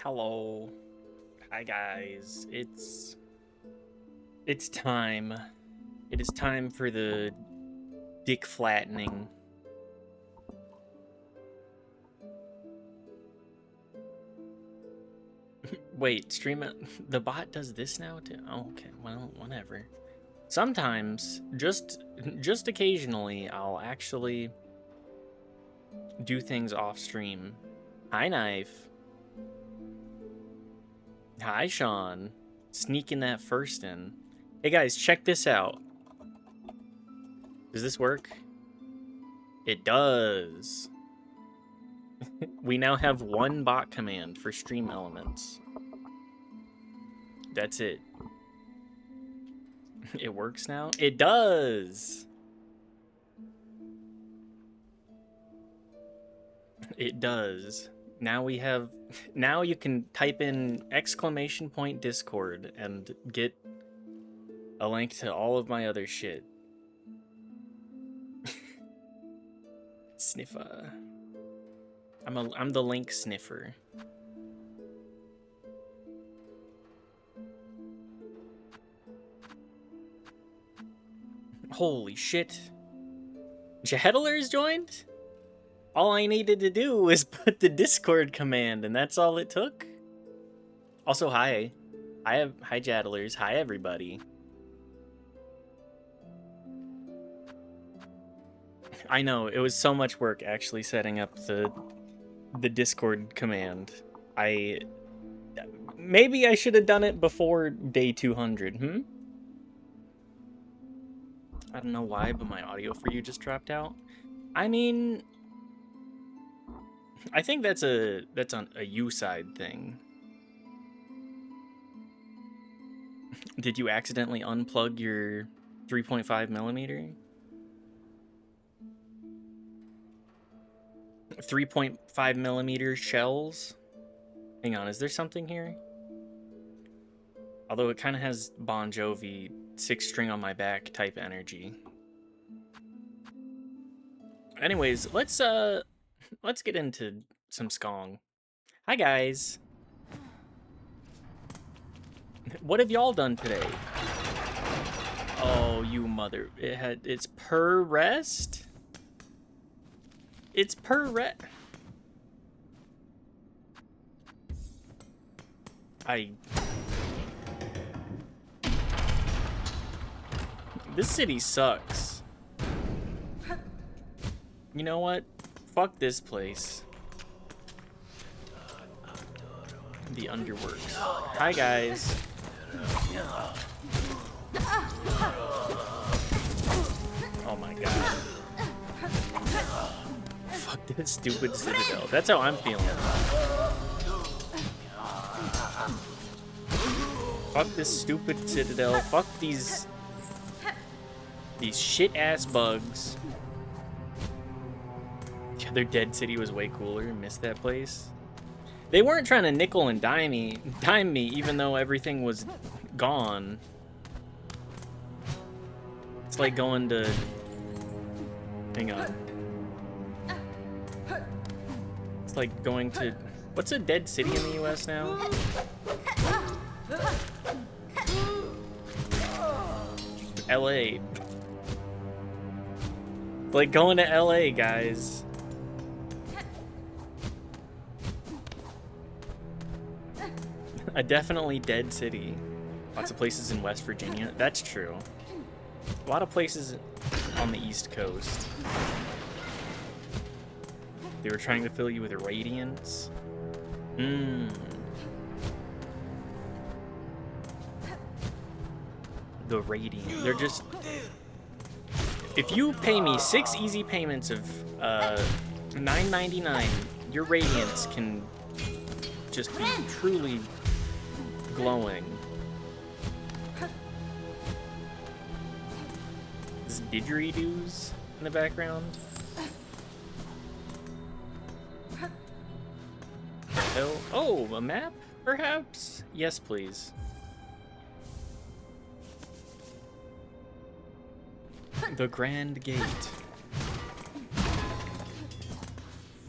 Hello. Hi guys. It's time. It is time for the dick flattening. Wait, stream it. The bot does this now too? Oh, okay. Well, whatever. Sometimes, just occasionally, I'll actually do things off stream. Hi, Knife. Hi, Sean. Sneaking that first in. Hey guys, check this out. Does this work? It does. We now have one bot command for stream elements. That's it. It works now? It does! It does. Now we have... Now you can type in !Discord and get a link to all of my other shit. Sniffer. I'm the link sniffer. Holy shit. Jahedler's joined? All I needed to do was put the Discord command, and that's all it took? Also, hi. Hi, Jadlers. Hi, everybody. I know, it was so much work actually setting up the Discord command. Maybe I should have done it before day 200, I don't know why, but my audio for you just dropped out. I mean, I think that's on a you side thing. Did you accidentally unplug your 3.5 millimeter? 3.5 millimeter shells? Hang on, is there something here? Although it kind of has Bon Jovi 6 string on my back type energy. Anyways, let's get into some skong. Hi guys. What have y'all done today? Oh, you mother. It's per rest? It's per rest. This city sucks. You know what? Fuck this place. The Underworks. Hi guys. Oh my god. Fuck this stupid citadel. That's how I'm feeling. Fuck this stupid citadel. Fuck these shit ass bugs. The other dead city was way cooler. Missed that place. They weren't trying to nickel and dime me, even though everything was gone. It's like going to... Hang on. It's like going to... What's a dead city in the US now? LA. Like going to LA, guys. A definitely dead city. Lots of places in West Virginia. That's true. A lot of places on the East Coast. They were trying to fill you with radiance. The radiant. They're just... If you pay me 6 easy payments of $9.99, your radiance can just be truly glowing. This didgeridoos in the background. Oh, a map, perhaps? Yes, please. The Grand Gate.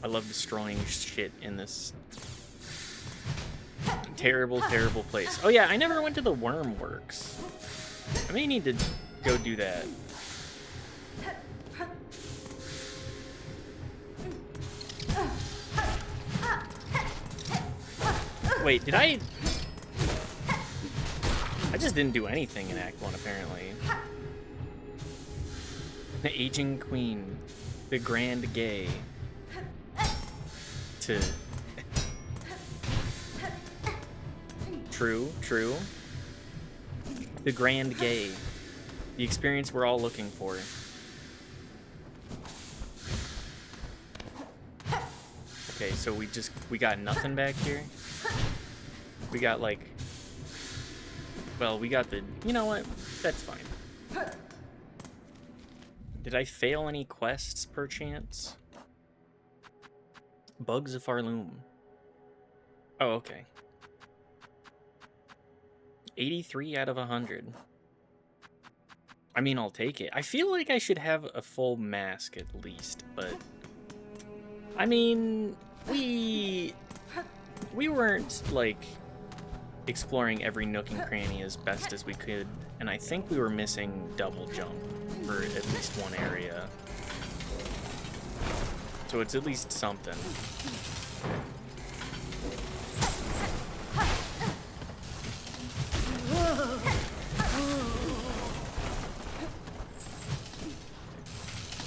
I love destroying shit in this terrible, terrible place. Oh yeah, I never went to the Wormworks. I may need to go do that. Wait, did I just didn't do anything in Act 1, apparently. The Aging Queen. The Grand Gay. To... True, true. The Grand Gay. The experience we're all looking for. Okay, so we got nothing back here. We got like... Well, we got the... You know what? That's fine. Did I fail any quests, perchance? Bugs of Farloom. Oh, okay. 83 out of 100. I mean, I'll take it. I feel like I should have a full mask at least, but... I mean, we weren't, like, exploring every nook and cranny as best as we could, and I think we were missing double jump for at least one area. So it's at least something.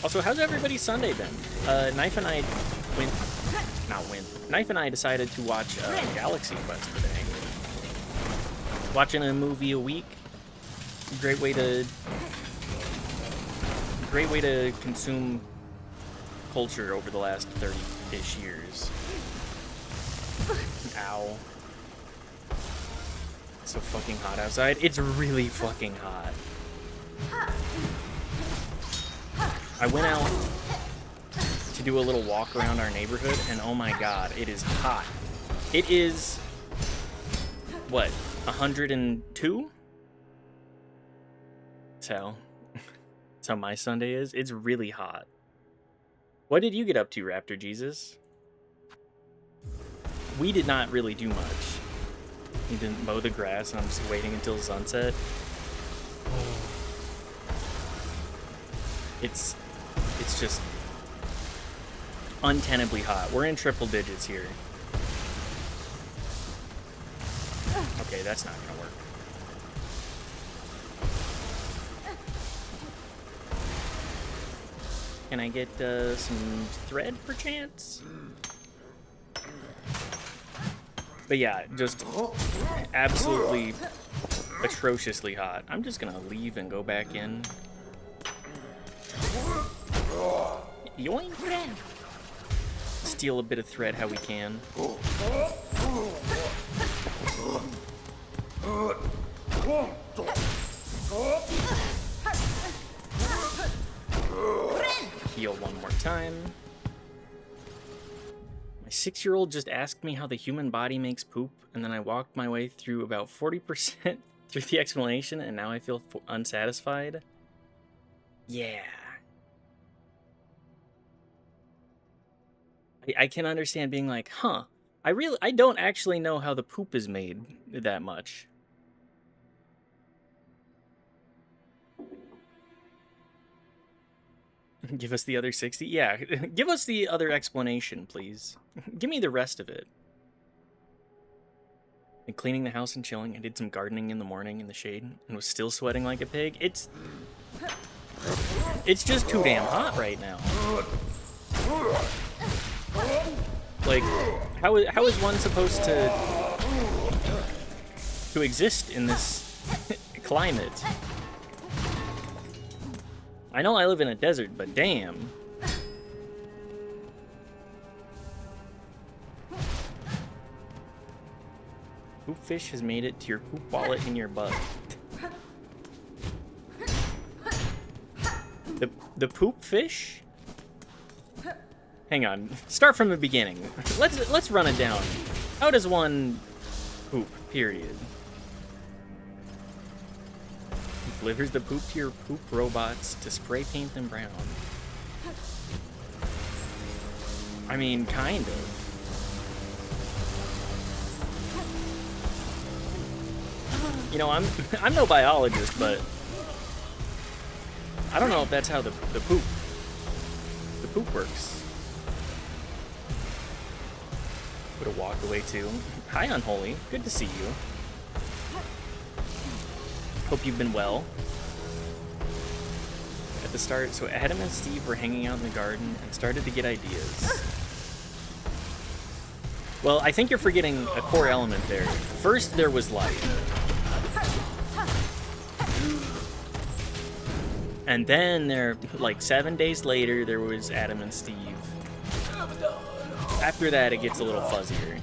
Also, how's everybody's Sunday been? Knife and I Knife and I decided to watch Galaxy Quest today. Watching a movie a week. Great way to consume culture over the last 30-ish years. Ow. It's so fucking hot outside. It's really fucking hot. I went out to do a little walk around our neighborhood, and oh my god, it is hot. It is, what, 102? That's how my Sunday is. It's really hot. What did you get up to, Raptor Jesus? We did not really do much. We didn't mow the grass, and I'm just waiting until sunset. It's just untenably hot. We're in triple digits here. Okay, that's not gonna work. Can I get some thread, perchance? But yeah, just absolutely atrociously hot. I'm just gonna leave and go back in. Yoink! Steal a bit of thread how we can. Heal one more time. My 6-year-old just asked me how the human body makes poop, and then I walked my way through about 40% through the explanation, and now I feel unsatisfied. Yeah. I can understand being like, huh, I don't actually know how the poop is made that much. Give us the other 60? Yeah, give us the other explanation, please. Give me the rest of it. And cleaning the house and chilling, I did some gardening in the morning in the shade and was still sweating like a pig. It's just too damn hot right now. Like, how is one supposed to exist in this climate? I know I live in a desert, but damn. Poop fish has made it to your poop wallet in your butt. The poop fish? Hang on. Start from the beginning. Let's run it down. How does one poop? Period. Delivers the poop to your poop robots to spray paint them brown. I mean, kind of. You know, I'm I'm no biologist, but I don't know if that's how the poop works. Would have walked away too. Hi, Unholy. Good to see you. Hope you've been well. At the start, so Adam and Steve were hanging out in the garden and started to get ideas. Well, I think you're forgetting a core element there. First, there was light. And then there, like 7 days later, there was Adam and Steve. After that, it gets a little fuzzier.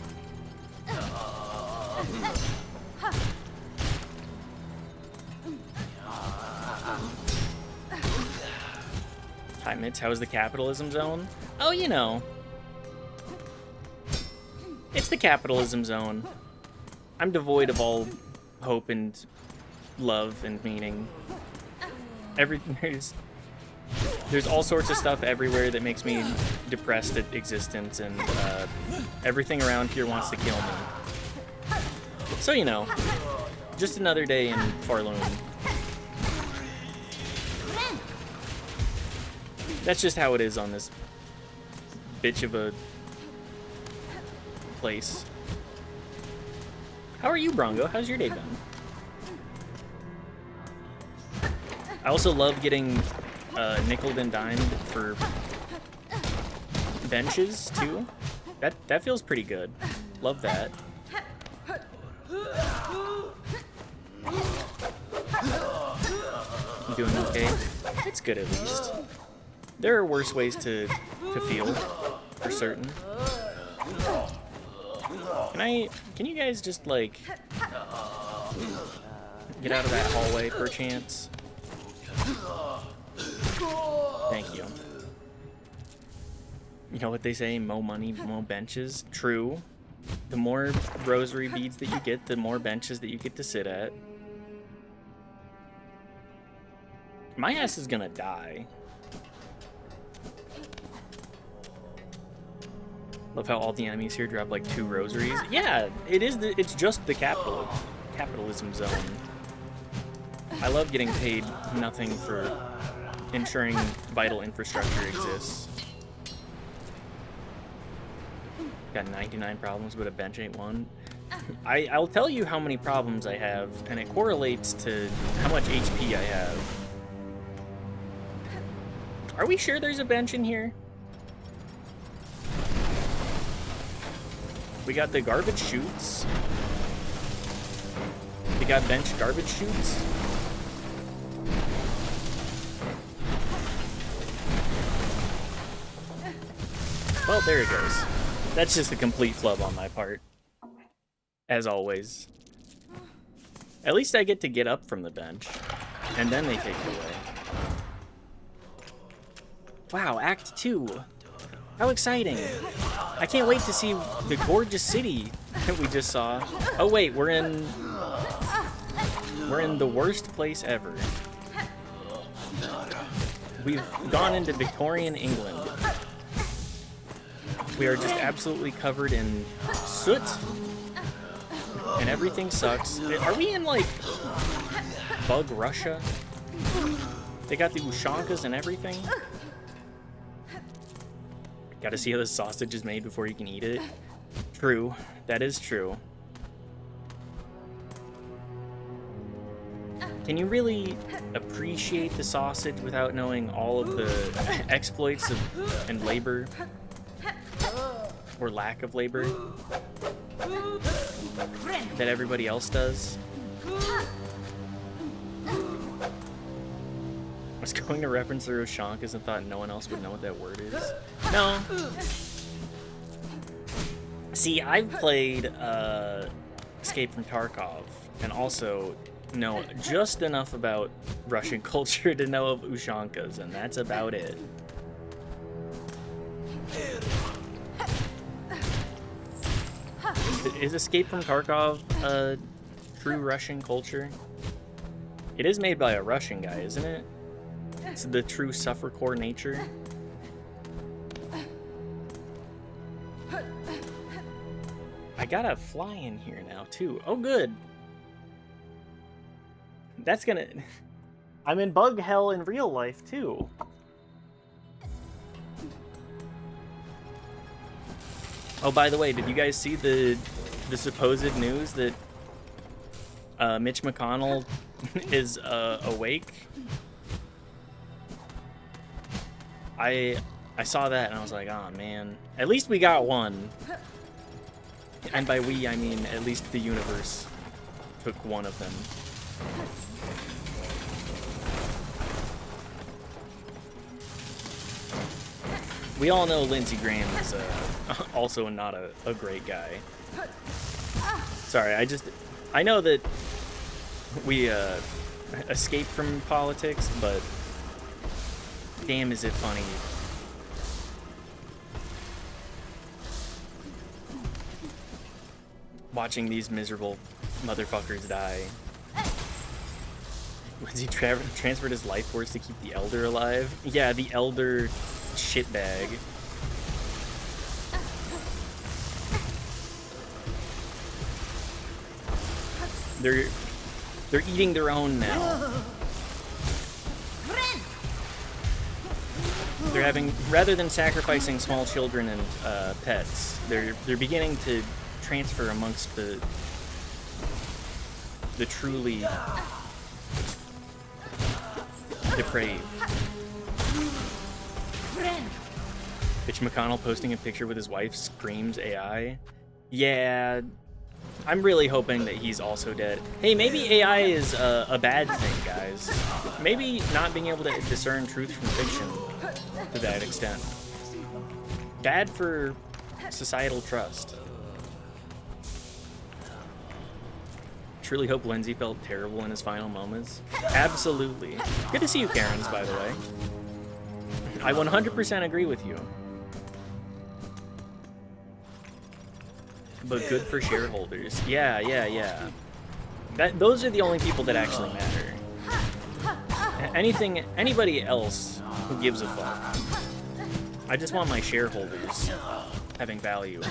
Hi, Mitz. How is the capitalism zone? Oh, you know. It's the capitalism zone. I'm devoid of all hope and love and meaning. There's all sorts of stuff everywhere that makes me depressed at existence, and everything around here wants to kill me. So, you know, just another day in Farloon. That's just how it is on this bitch of a place. How are you, Brongo? How's your day been? I also love getting nickeled and dimed for benches too. That feels pretty good. Love that. You doing okay? It's good at least. There are worse ways to feel, for certain. Can you guys just like get out of that hallway perchance? Thank you. You know what they say, mo money, mo benches? True. The more rosary beads that you get, the more benches that you get to sit at. My ass is gonna die. Love how all the enemies here drop like 2 rosaries. Yeah, it's just the capitalism zone. I love getting paid nothing for ensuring vital infrastructure exists. Got 99 problems, but a bench ain't one. I'll tell you how many problems I have, and it correlates to how much HP I have. Are we sure there's a bench in here? We got the garbage chutes. We got bench garbage chutes. Well, there it goes. That's just a complete flub on my part. As always. At least I get to get up from the bench. And then they take it away. Wow, Act 2. How exciting. I can't wait to see the gorgeous city that we just saw. Oh wait, we're in the worst place ever. We've gone into Victorian England. We are just absolutely covered in soot, and everything sucks. Are we in, like, Bug Russia? They got the Ushankas and everything? Gotta see how the sausage is made before you can eat it. True. That is true. Can you really appreciate the sausage without knowing all of the exploits and labor? Or lack of labor that everybody else does? I was going to reference the Roshankas and thought no one else would know what that word is. No. See, I've played Escape from Tarkov and also know just enough about Russian culture to know of Ushankas, and that's about it. Is Escape from Tarkov a true Russian culture? It is made by a Russian guy, isn't it? It's the true suffercore nature. I got a fly in here now, too. Oh, good. That's gonna... I'm in bug hell in real life, too. Oh, by the way, did you guys see the supposed news that Mitch McConnell is awake? I saw that and I was like, oh man, at least we got one. And by we, I mean at least the universe took one of them. We all know Lindsey Graham is also not a great guy. Sorry, I know that we escaped from politics, but damn is it funny. Watching these miserable motherfuckers die. Was he transferred his life force to keep the Elder alive? Yeah, the Elder shitbag. They're eating their own now. They're having, rather than sacrificing small children and pets, they're beginning to transfer amongst the truly depraved. Mitch McConnell posting a picture with his wife screams AI. Yeah, I'm really hoping that he's also dead. Hey, maybe AI is a bad thing, guys. Maybe not being able to discern truth from fiction to that extent. Bad for societal trust. Truly hope Lindsay felt terrible in his final moments. Absolutely. Good to see you, Karens, by the way. I 100% agree with you. But good for shareholders. Yeah. Those are the only people that actually matter. Anybody else who gives a fuck. I just want my shareholders having value.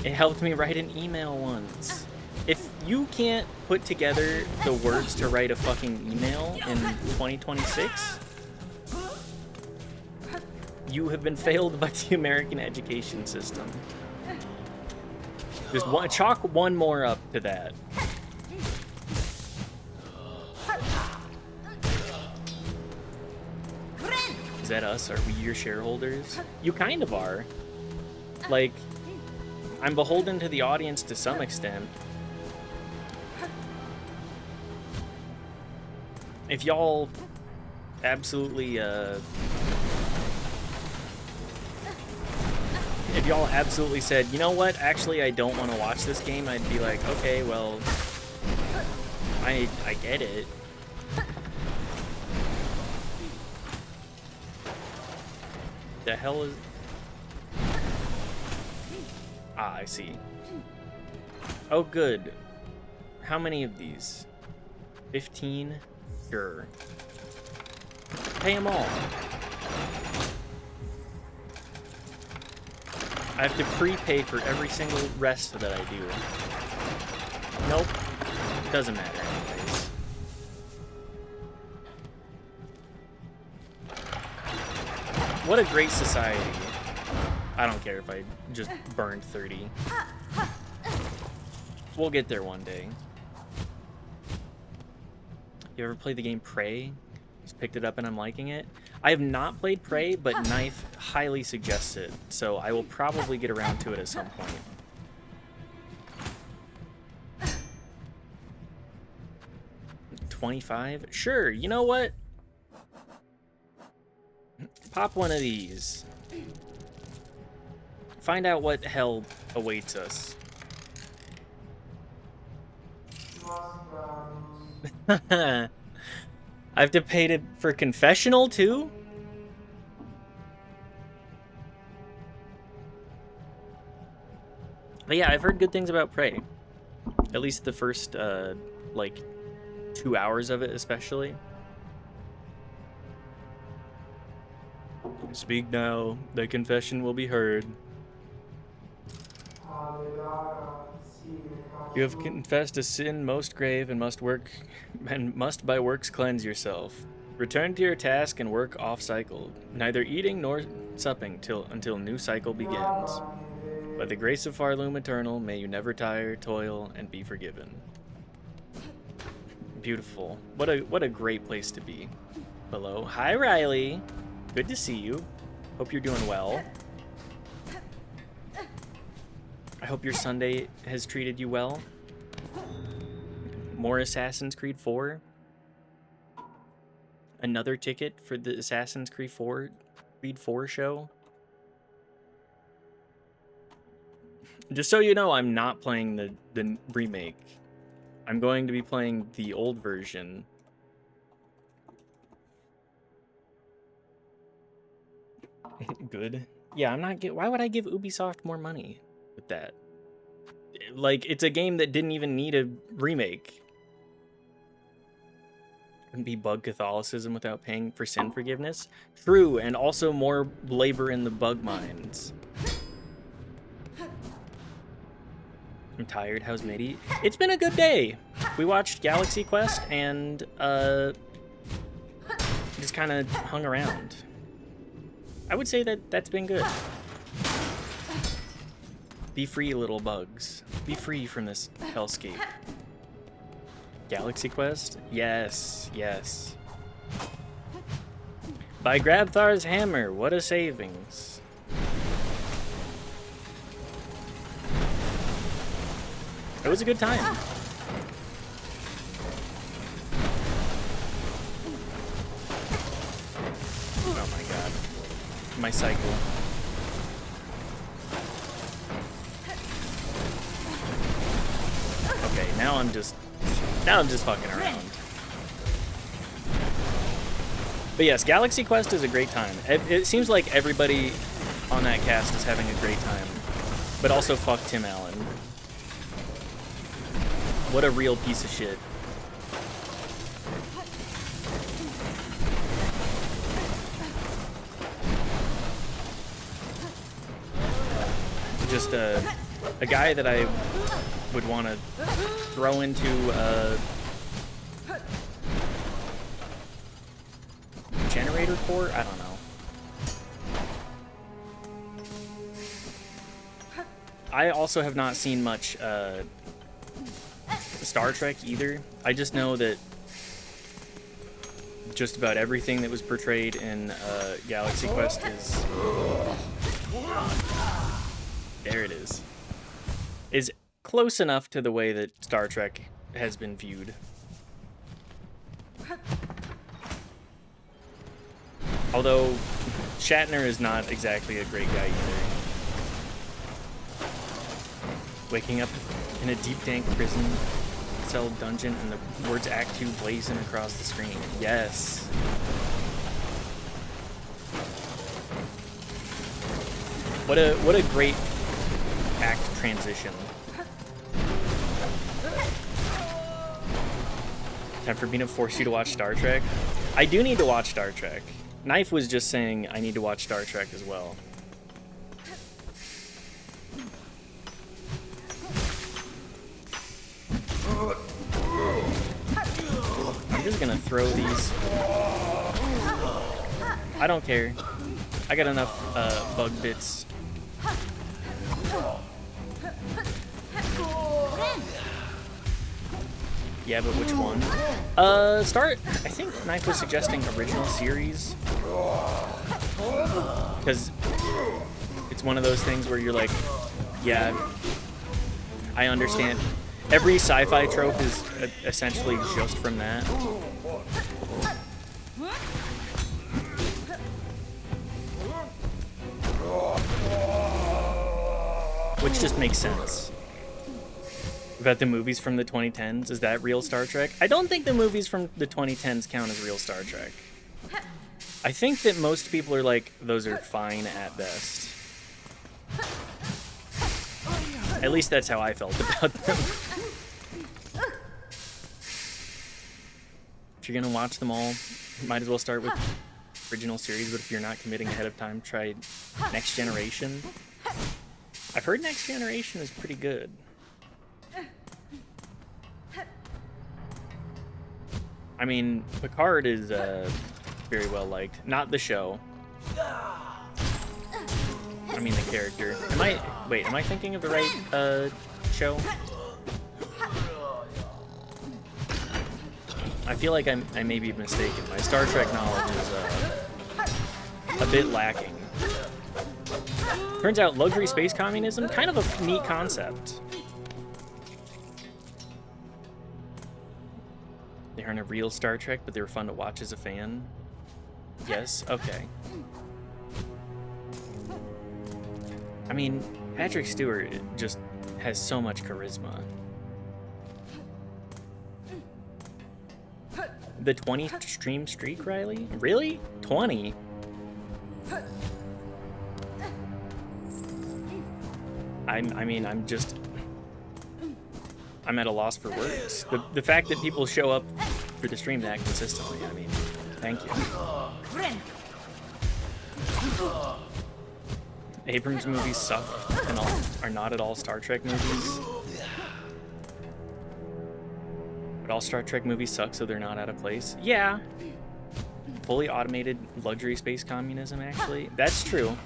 It helped me write an email once. If you can't put together the words to write a fucking email in 2026, you have been failed by the American education system. Just chalk one more up to that. Is that us? Are we your shareholders? You kind of are. Like, I'm beholden to the audience to some extent. If y'all absolutely, said, you know what, actually I don't want to watch this game, I'd be like, okay, well, I get it. The hell is... Ah, I see. Oh, good. How many of these? 15? Sure. Pay them all. I have to prepay for every single rest that I do. Nope. Doesn't matter anyways. What a great society. I don't care if I just burned 30. We'll get there one day. You ever played the game Prey? Just picked it up and I'm liking it. I have not played Prey, but Knife highly suggests it, so I will probably get around to it at some point. $25? Sure, you know what? Pop one of these. Find out what hell awaits us. I have to pay for confessional too? But yeah, I've heard good things about Prey. At least the first, like, 2 hours of it especially. Speak now, thy confession will be heard. You have confessed a sin most grave and must by works cleanse yourself. Return to your task and work off cycle, neither eating nor supping until new cycle begins. By the grace of Farloom Eternal, may you never tire, toil, and be forgiven. Beautiful. What a great place to be. Hello. Hi, Riley. Good to see you. Hope you're doing well. I hope your Sunday has treated you well. More Assassin's Creed 4. Another ticket for the Assassin's Creed 4 show. Just so you know, I'm not playing the remake. I'm going to be playing the old version. Good. Yeah, I'm not why would I give Ubisoft more money with that? Like, it's a game that didn't even need a remake. Couldn't be bug Catholicism without paying for sin forgiveness. True, and also more labor in the bug mines. I'm tired. How's Mitty? It's been a good day. We watched Galaxy Quest and just kind of hung around. I would say that that's been good. Be free, little bugs. Be free from this hellscape. Galaxy Quest? Yes, yes. By Grabthar's hammer, what a savings. It was a good time. Oh my god. My cycle. Okay, now I'm just fucking around. But yes, Galaxy Quest is a great time. It seems like everybody on that cast is having a great time. But also fuck Tim Allen. What a real piece of shit. Just a guy that I would want to throw into generator core? I don't know. I also have not seen much Star Trek either. I just know that just about everything that was portrayed in Galaxy Quest is... There it is close enough to the way that Star Trek has been viewed. Although Shatner is not exactly a great guy either. Waking up in a deep, dank prison cell dungeon and the words Act 2 blazing across the screen. Yes. What a great act transition. Time for me to force you to watch Star Trek. I do need to watch Star Trek. Knife was just saying I need to watch Star Trek as well. I'm just gonna throw these. I don't care. I got enough bug bits. Yeah, but which one? I think Knife was suggesting original series. Because it's one of those things where you're like, yeah, I understand. Every sci-fi trope is essentially just from that. Which just makes sense. About the movies from the 2010s, is that real Star Trek? I don't think the movies from the 2010s count as real Star Trek. I think that most people are like, those are fine at best. At least that's how I felt about them. If you're gonna watch them all, might as well start with original series, but if you're not committing ahead of time, try Next Generation. I've heard Next Generation is pretty good. I mean, Picard is very well liked. Not the show. I mean the character. Am I thinking of the right show? I feel like I may be mistaken. My Star Trek knowledge is a bit lacking. Turns out luxury space communism, kind of a neat concept. They aren't a real Star Trek, but they were fun to watch as a fan. Yes, okay. I mean, Patrick Stewart just has so much charisma. The 20 stream streak, Riley? Really? 20? I'm at a loss for words. The fact that people show up for the stream that consistently, I mean, thank you. Abrams movies suck and are not at all Star Trek movies. But all Star Trek movies suck, so they're not out of place. Yeah. Fully automated luxury space communism, actually. That's true.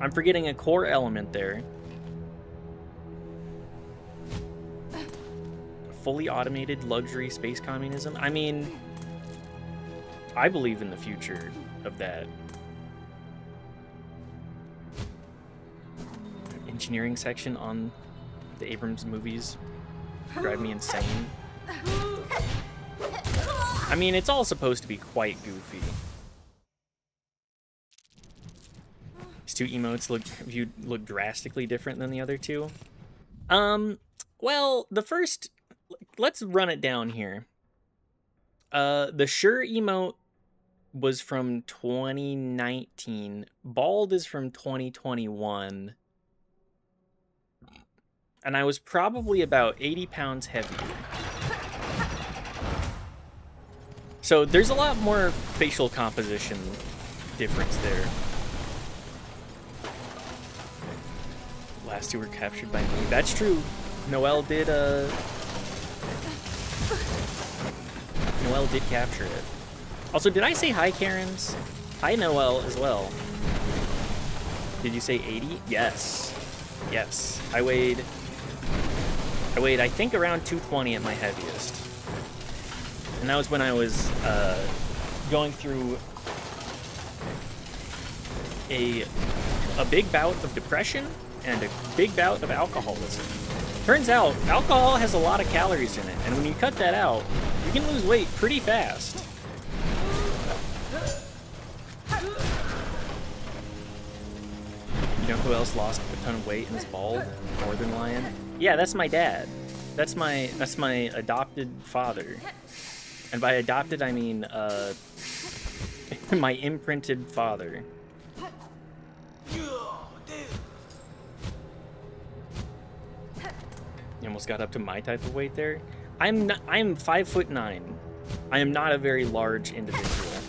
I'm forgetting a core element there. Fully automated luxury space communism. I mean, I believe in the future of that. Engineering section on the Abrams movies drive me insane. I mean, it's all supposed to be quite goofy. These two emotes look drastically different than the other two. Well, the first, let's run it down here. The Sure emote was from 2019. Bald is from 2021. And I was probably about 80 pounds heavier. So there's a lot more facial composition difference there. Last two were captured by me. That's true. Noelle did capture it. Also, did I say hi, Karens? Hi, Noelle, as well. Did you say 80? Yes. Yes. I weighed, I think, around 220 at my heaviest. And that was when I was going through a big bout of depression and a big bout of alcoholism. Turns out, alcohol has a lot of calories in it, and when you cut that out, you can lose weight pretty fast. You know who else lost a ton of weight and is bald? Northern Lion? Yeah, that's my dad. That's my adopted father. And by adopted, I mean, my imprinted father. You almost got up to my type of weight there. I'm 5'9". I am not a very large individual.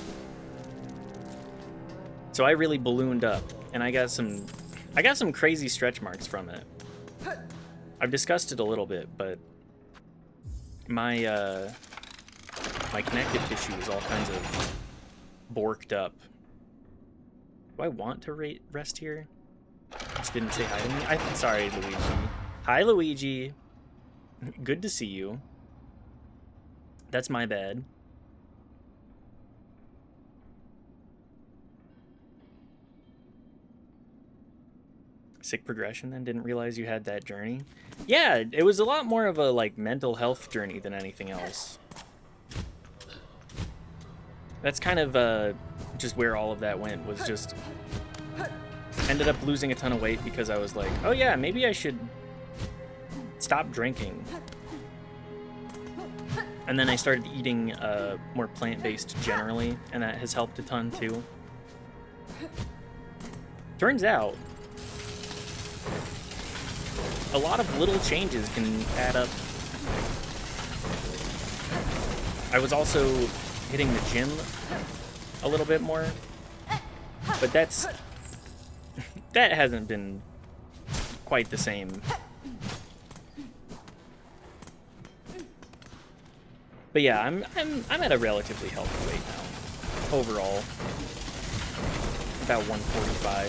So I really ballooned up, and I got some crazy stretch marks from it. I've discussed it a little bit, but my connective tissue is all kinds of borked up. Do I want to rest here? Just didn't say hi to me. I'm sorry, Luigi. Hi, Luigi. Good to see you. That's my bad. Sick progression then? Didn't realize you had that journey? Yeah, it was a lot more of a, like, mental health journey than anything else. That's kind of just where all of that went, was just ended up losing a ton of weight because I was like, oh yeah, maybe I should stop drinking. And then I started eating more plant-based generally, and that has helped a ton too. Turns out, a lot of little changes can add up. I was also hitting the gym a little bit more, but that hasn't been quite the same. But yeah, I'm at a relatively healthy weight now. Overall. About 145,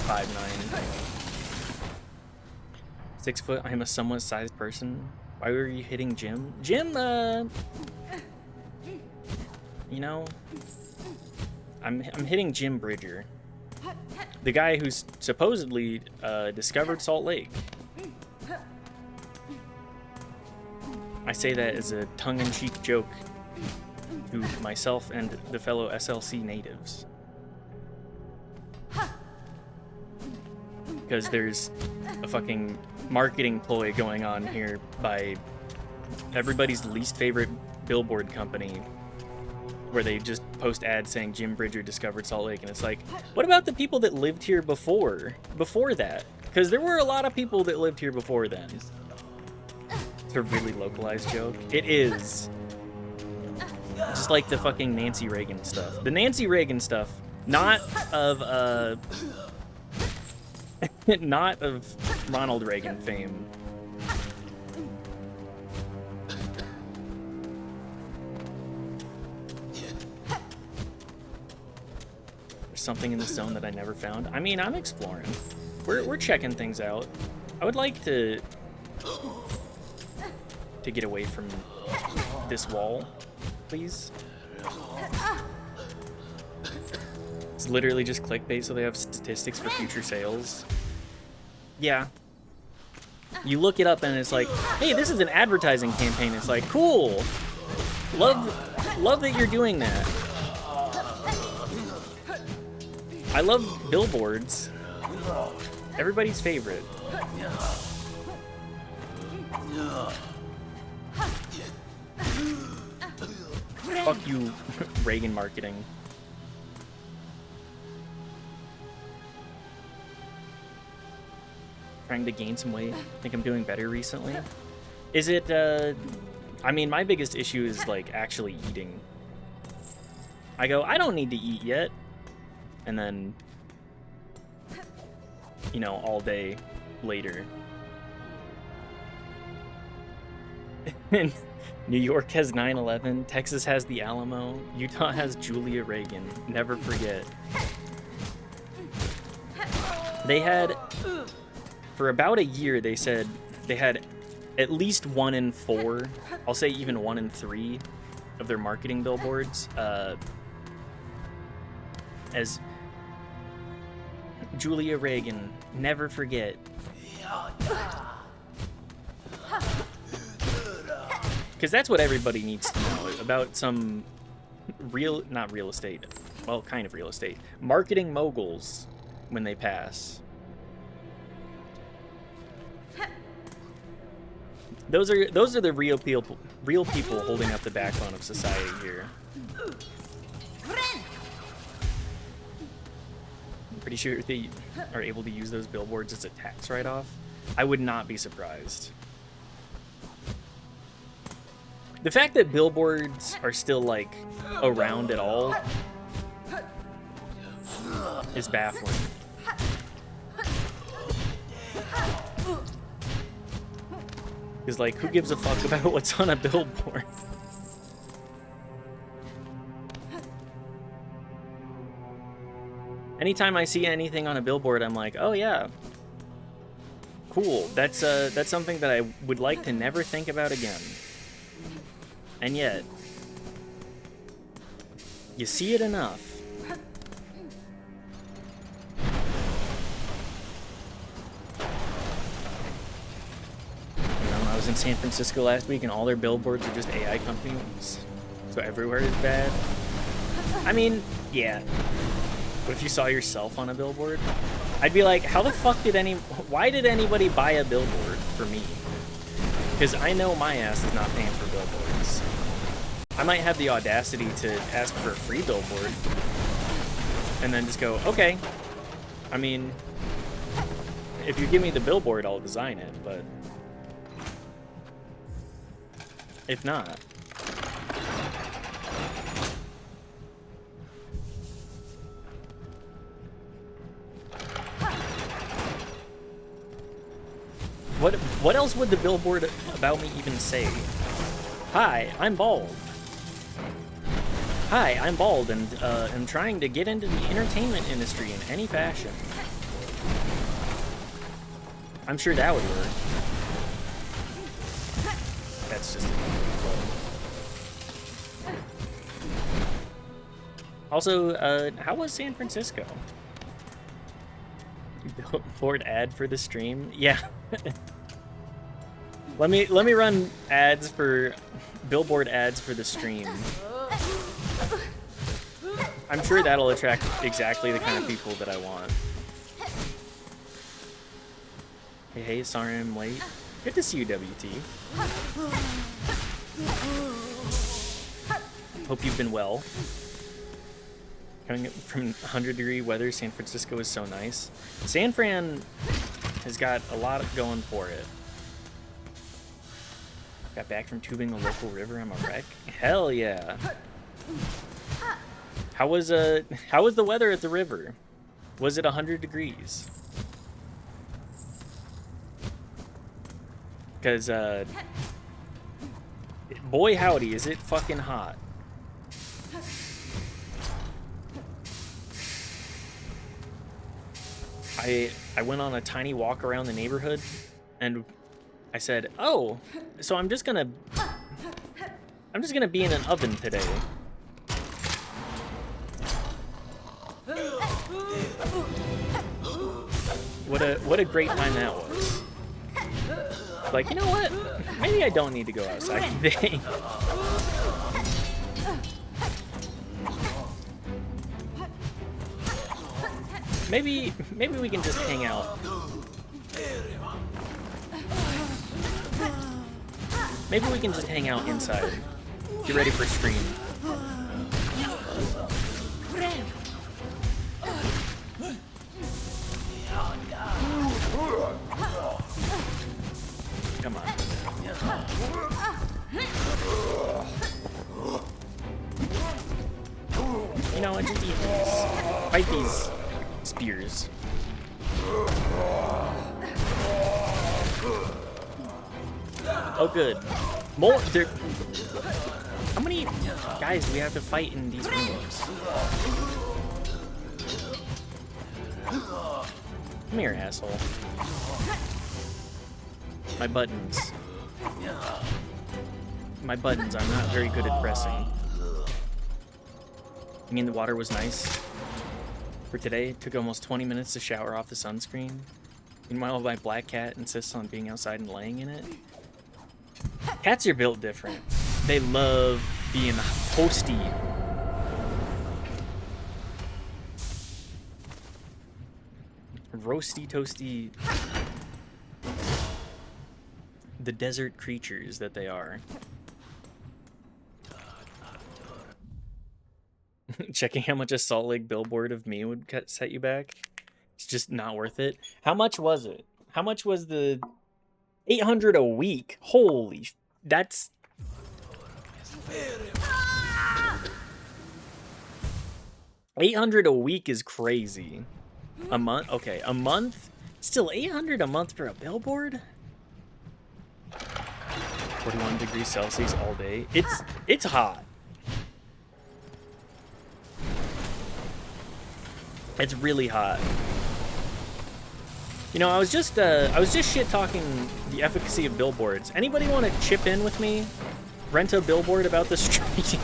5'9". 6 foot, I'm a somewhat sized person. Why were you hitting Jim? Jim, you know, I'm hitting Jim Bridger. The guy who's supposedly discovered Salt Lake. I say that as a tongue-in-cheek joke to myself and the fellow SLC natives. Because there's a fucking marketing ploy going on here by everybody's least favorite billboard company, where they just post ads saying Jim Bridger discovered Salt Lake, and it's like, what about the people that lived here before that? Because there were a lot of people that lived here before then. It's a really localized joke. It is. Just like the fucking Nancy Reagan stuff. The Nancy Reagan stuff, not of not of Ronald Reagan fame. There's something in the zone that I never found. I mean, I'm exploring. We're checking things out. I would like to get away from this wall, please. It's literally just clickbait so they have statistics for future sales. Yeah. You look it up and it's like, hey, this is an advertising campaign. It's like, cool. Love that you're doing that. I love billboards. Everybody's favorite. Fuck you, Reagan marketing. Trying to gain some weight. Think I'm doing better recently. Is it, I mean, my biggest issue is, like, actually eating. I go, I don't need to eat yet. And then, you know, all day later. New York has 9/11, Texas has the Alamo, Utah has Julia Reagan. Never forget. They had, for about a year, they said they had at least 1 in 4, I'll say even 1 in 3 of their marketing billboards as Julia Reagan. Never forget. Because that's what everybody needs to know about some not real estate, well, kind of real estate, marketing moguls when they pass. Those are the real people holding up the backbone of society here. I'm pretty sure they are able to use those billboards as a tax write-off. I would not be surprised. The fact that billboards are still, like, around at all is baffling. Because, like, who gives a fuck about what's on a billboard? Anytime I see anything on a billboard, I'm like, oh yeah, cool. That's something that I would like to never think about again. And yet, you see it enough. I was in San Francisco last week and all their billboards are just AI companies. So everywhere is bad. I mean, yeah. But if you saw yourself on a billboard, I'd be like, how the fuck why did anybody buy a billboard for me? Because I know my ass is not paying for billboards. I might have the audacity to ask for a free billboard and then just go, okay. I mean, if you give me the billboard, I'll design it, but if not. What else would the billboard about me even say? Hi, I'm bald. Hi, I'm bald and am trying to get into the entertainment industry in any fashion. I'm sure that would work. That's just also, how was San Francisco? Billboard ad for the stream? Yeah. let me run ads for billboard ads for the stream. I'm sure that'll attract exactly the kind of people that I want. Hey, sorry I'm late. Good to see you, WT. Hope you've been well. Coming up from 100-degree weather, San Francisco is so nice. San Fran has got a lot going for it. Got back from tubing a local river. I'm a wreck. Hell yeah. How was the weather at the river? Was it 100 degrees? Because boy howdy, is it fucking hot. I went on a tiny walk around the neighborhood and I said, "Oh, so I'm just gonna be in an oven today." What a great time that was. Like, you know what? Maybe I don't need to go outside today. Maybe we can just hang out. Maybe we can just hang out inside. Get ready for stream. Come on. You know what? Just eat these. Fight these spears. Oh, good. More. There. How many guys do we have to fight in these rooms? Come here, asshole. My buttons. My buttons, I'm not very good at pressing. I mean, the water was nice. For today, it took almost 20 minutes to shower off the sunscreen. Meanwhile, my black cat insists on being outside and laying in it. Cats are built different. They love being toasty. Roasty, toasty. The desert creatures that they are. Checking how much a Salt Lake billboard of me would set you back. It's just not worth it. How much was it? How much was the 800 a week? Holy, that's... $800 a week is crazy. A month? Okay, a month? Still $800 a month for a billboard? 41 degrees Celsius all day. It's hot. It's really hot. You know, I was just shit talking the efficacy of billboards. Anybody want to chip in with me? Rent a billboard about the street?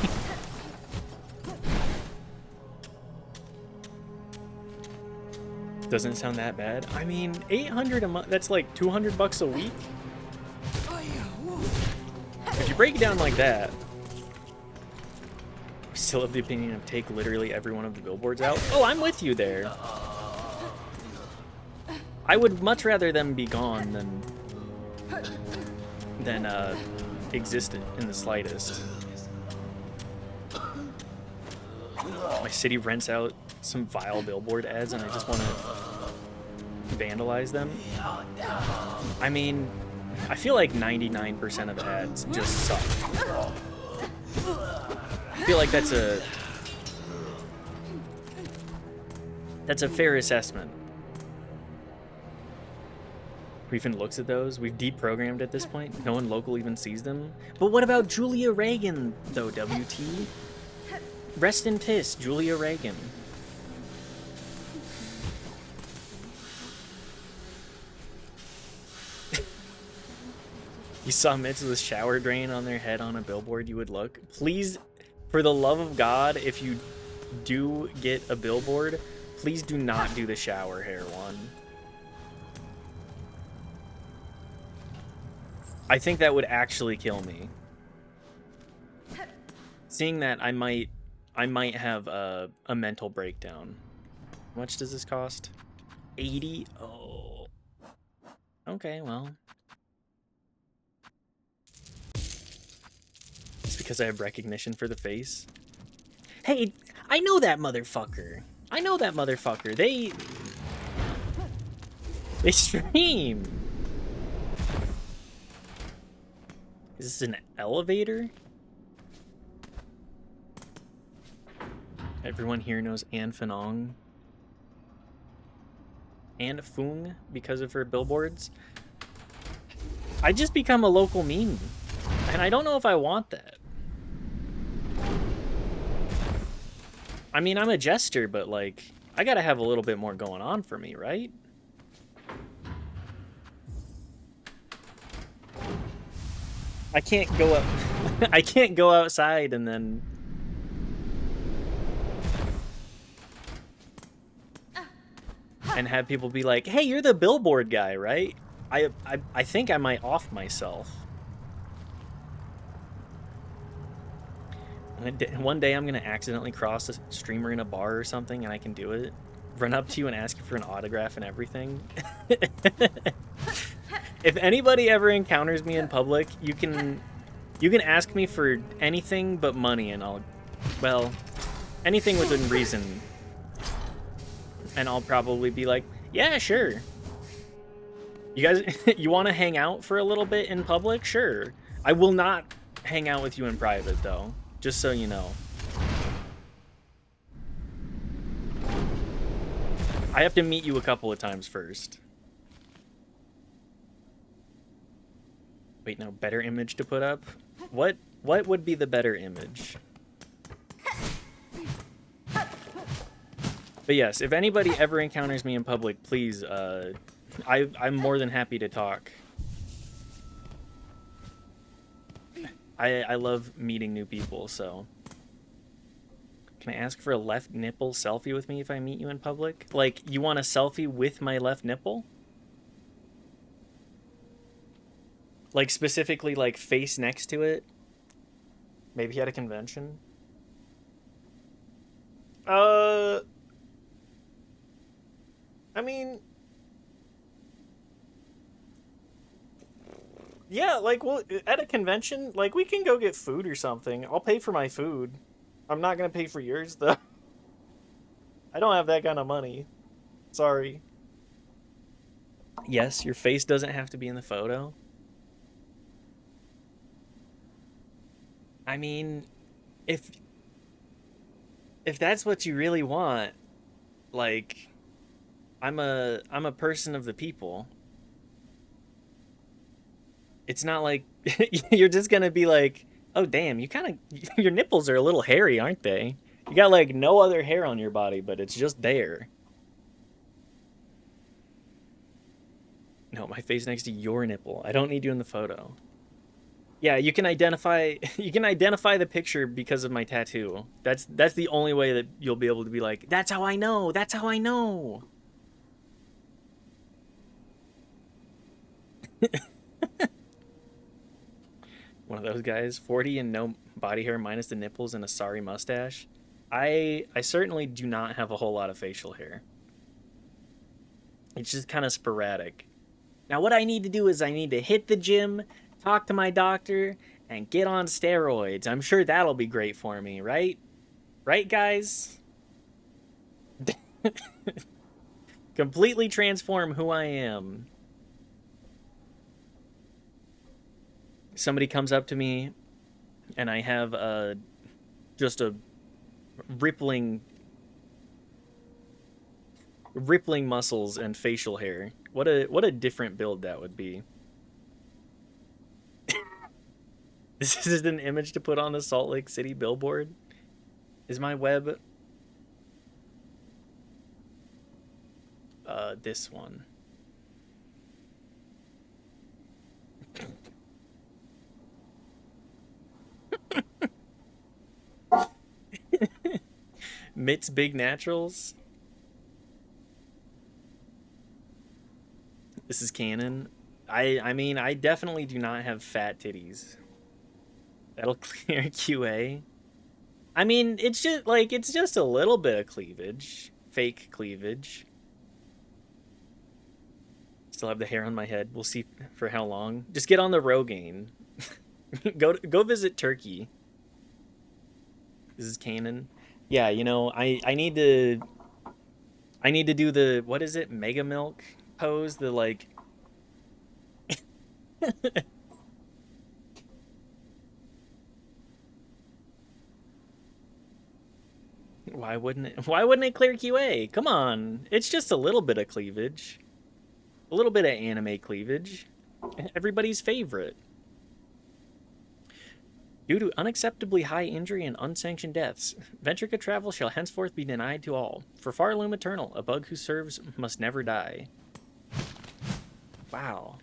Doesn't sound that bad. I mean, 800 a month, that's like 200 bucks a week. If you break it down like that, I still have the opinion of take literally every one of the billboards out. Oh, I'm with you there. I would much rather them be gone than exist in the slightest. My city rents out some vile billboard ads and I just want to vandalize them. I mean, I feel like 99% of ads just suck. I feel like that's a fair assessment. Who even looks at those? We've deprogrammed at this point. No one local even sees them. But what about Julia Reagan, though, WT? Rest in piss, Julia Reagan. You saw Mitts with a shower drain on their head on a billboard, you would look. Please, for the love of God, if you do get a billboard, please do not do the shower hair one. I think that would actually kill me. Seeing that, I might have a mental breakdown. How much does this cost? 80? Oh. Okay, well. It's because I have recognition for the face. Hey, I know that motherfucker. I know that motherfucker. They stream. Is this an elevator? Everyone here knows Anne Fanong. Anne Fung because of her billboards. I just become a local meme. And I don't know if I want that. I mean, I'm a jester, but like, I gotta have a little bit more going on for me, right? I can't go up. I can't go outside and then. And have people be like, "Hey, you're the billboard guy, right?" I think I might off myself. One day I'm gonna accidentally cross a streamer in a bar or something, and I can do it. Run up to you and ask you for an autograph and everything. If anybody ever encounters me in public, you can ask me for anything but money, and well, anything within reason. And I'll probably be like, yeah, sure. You guys, you want to hang out for a little bit in public? Sure. I will not hang out with you in private, though. Just so you know. I have to meet you a couple of times first. Wait, no, better image to put up? What would be the better image? But yes, if anybody ever encounters me in public, please, I'm more than happy to talk. I love meeting new people, so. Can I ask for a left nipple selfie with me if I meet you in public? Like, you want a selfie with my left nipple? Like, specifically, like, face next to it? Maybe at a convention? I mean... Yeah, like, well, at a convention, like, we can go get food or something. I'll pay for my food. I'm not gonna pay for yours, though. I don't have that kind of money. Sorry. Yes, your face doesn't have to be in the photo. I mean, if that's what you really want, like, I'm a person of the people. It's not like you're just gonna be like, oh damn, your nipples are a little hairy, aren't they? You got like no other hair on your body, but it's just there. No, my face next to your nipple. I don't need you in the photo. Yeah, you can identify the picture because of my tattoo. That's the only way that you'll be able to be like, that's how I know. That's how I know. One of those guys, 40 and no body hair minus the nipples and a sorry mustache. I certainly do not have a whole lot of facial hair. It's just kind of sporadic. Now what I need to do is I need to hit the gym, talk to my doctor, and get on steroids. I'm sure that'll be great for me, right? Right, guys? Completely transform who I am. Somebody comes up to me, and I have just a rippling muscles and facial hair. What a different build that would be. This is an image to put on the Salt Lake City billboard. Is my web this one? Mitt's Big Naturals. This is canon. I mean, I definitely do not have fat titties. That'll clear QA. I mean, it's just like it's just a little bit of cleavage, fake cleavage. Still have the hair on my head. We'll see for how long. Just get on the Rogaine. go visit Turkey. This is canon. Yeah, you know, I need to do the, what is it, Mega Milk pose, the like why wouldn't it clear QA? Come on. It's just a little bit of cleavage. A little bit of anime cleavage. Everybody's favorite. Due to unacceptably high injury and unsanctioned deaths, Ventrica travel shall henceforth be denied to all. For Farloom Eternal, a bug who serves must never die. Wow.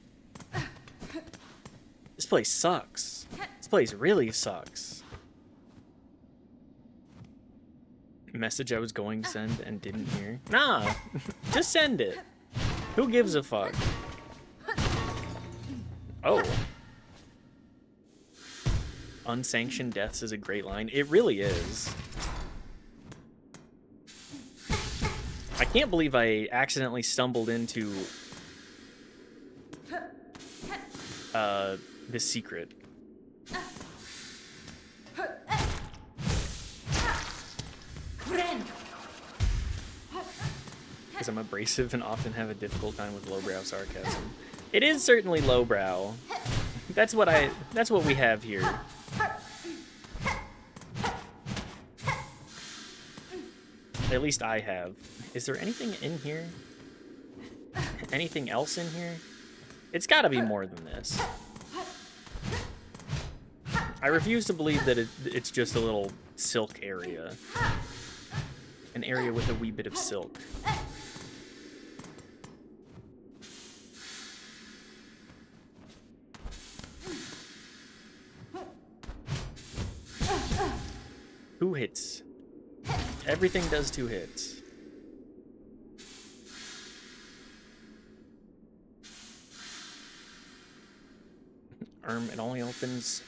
This place sucks. This place really sucks. Message I was going to send and didn't hear. Nah, just send it. Who gives a fuck? Oh. Unsanctioned deaths is a great line. It really is. I can't believe I accidentally stumbled into this secret. Because I'm abrasive and often have a difficult time with lowbrow sarcasm. It is certainly lowbrow. That's what we have here. At least I have. Is there anything in here? Anything else in here? It's gotta be more than this. I refuse to believe that it's just a little silk area. An area with a wee bit of silk. Two hits. Everything does 2 hits. It only opens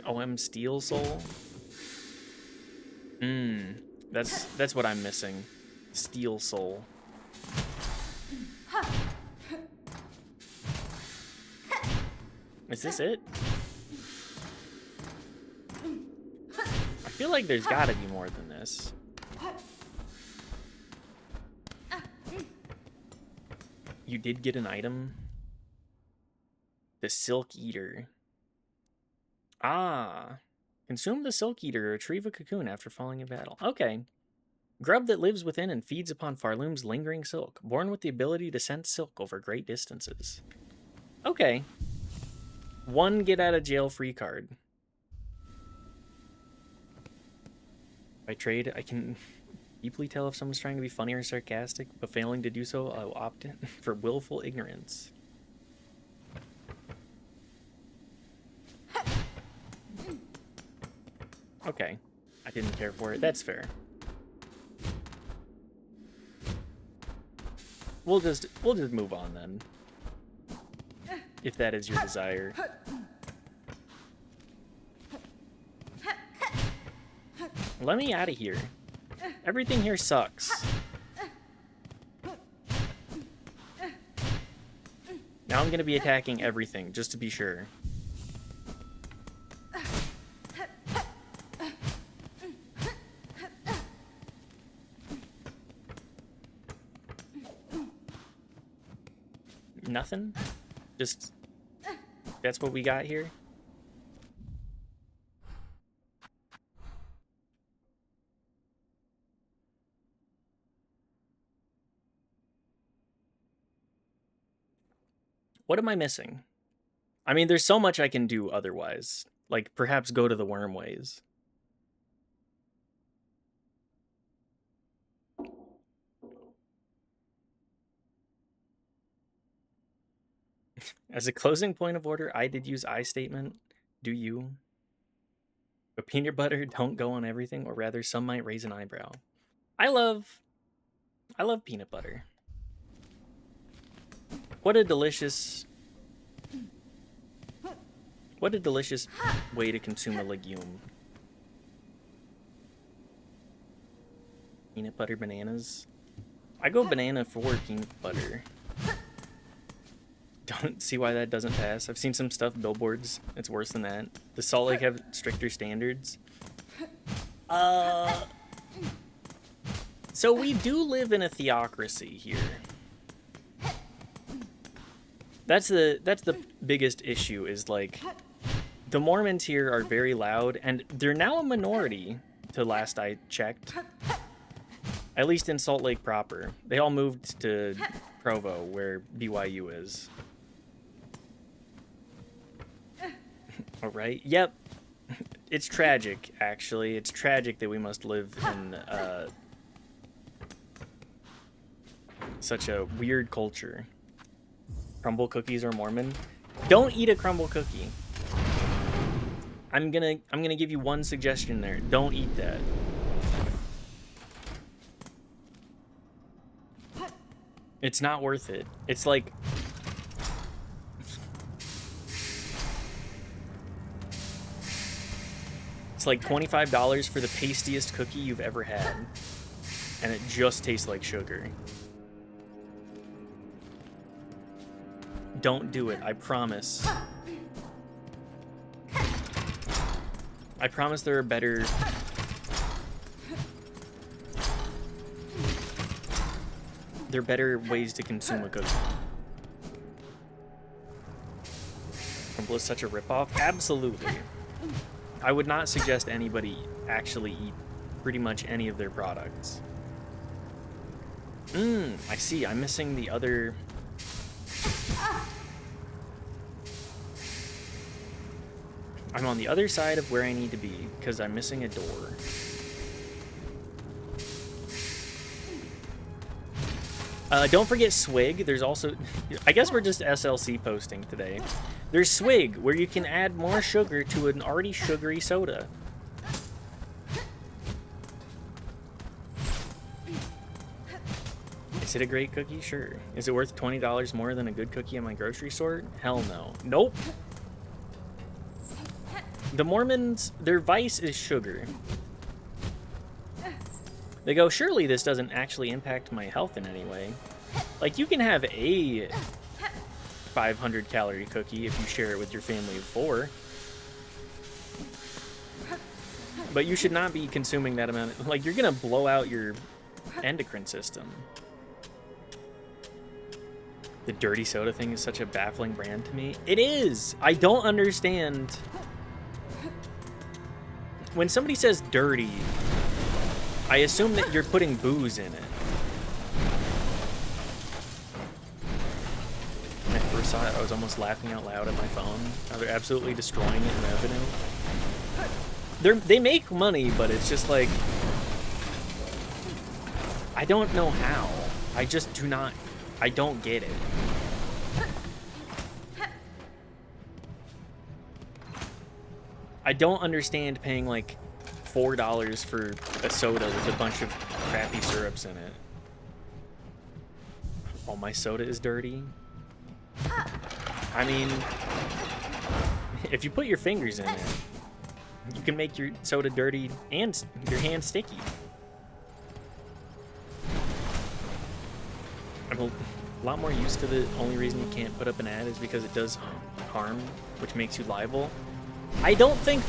OM Steel Soul. That's what I'm missing. Steel Soul. Is this it? I feel like there's gotta be more than this. You did get an item? The Silk Eater. Ah. Consume the Silk Eater, retrieve a cocoon after falling in battle. Okay. Grub that lives within and feeds upon Farloom's lingering silk, born with the ability to sense silk over great distances. Okay. 1 get out of jail free card. By trade, I can deeply tell if someone's trying to be funny or sarcastic, but failing to do so, I will opt in for willful ignorance. Okay. I didn't care for it. That's fair. We'll just move on then. If that is your desire. Let me out of here. Everything here sucks. Now I'm gonna be attacking everything, just to be sure. Nothing? Just... that's what we got here? What am I missing? I mean, there's so much I can do otherwise. Like, perhaps go to the Wormways. As a closing point of order, I did use I statement. Do you? But peanut butter don't go on everything, or rather, some might raise an eyebrow. I love peanut butter. What a delicious way to consume a legume. Peanut butter bananas. I go banana for peanut butter. Don't see why that doesn't pass. I've seen some stuff, billboards. It's worse than that. Does Salt Lake have stricter standards? So we do live in a theocracy here. That's the biggest issue, is like the Mormons here are very loud, and they're now a minority to last I checked. At least in Salt Lake proper. They all moved to Provo, where BYU is. All right. Yep. It's tragic, actually. It's tragic that we must live in such a weird culture. Crumble cookies are Mormon. Don't eat a crumble cookie. I'm gonna give you one suggestion there. Don't eat that. It's not worth it. It's like $25 for the pastiest cookie you've ever had, and it just tastes like sugar. Don't do it, I promise. I promise there are better... There are better ways to consume a cookie. Crumble is such a ripoff? Absolutely. I would not suggest anybody actually eat pretty much any of their products. I see. I'm missing the other... I'm on the other side of where I need to be, because I'm missing a door. Don't forget Swig. There's also... I guess we're just SLC posting today. There's Swig, where you can add more sugar to an already sugary soda. Is it a great cookie? Sure. Is it worth $20 more than a good cookie in my grocery store? Hell no. Nope. The Mormons, their vice is sugar. They go, surely this doesn't actually impact my health in any way. Like, you can have a 500-calorie cookie if you share it with your family of 4. But you should not be consuming that amount. Like, you're going to blow out your endocrine system. The dirty soda thing is such a baffling brand to me. It is! I don't understand. When somebody says dirty, I assume that you're putting booze in it. When I first saw it, I was almost laughing out loud at my phone. They're absolutely destroying it in revenue. They make money, but it's just like... I don't know how. I just do not... I don't get it. I don't understand paying like $4 for a soda with a bunch of crappy syrups in it. Oh, my soda is dirty? I mean, if you put your fingers in it, you can make your soda dirty and your hands sticky. I'm a lot more used to the only reason you can't put up an ad is because it does harm, which makes you liable. I don't think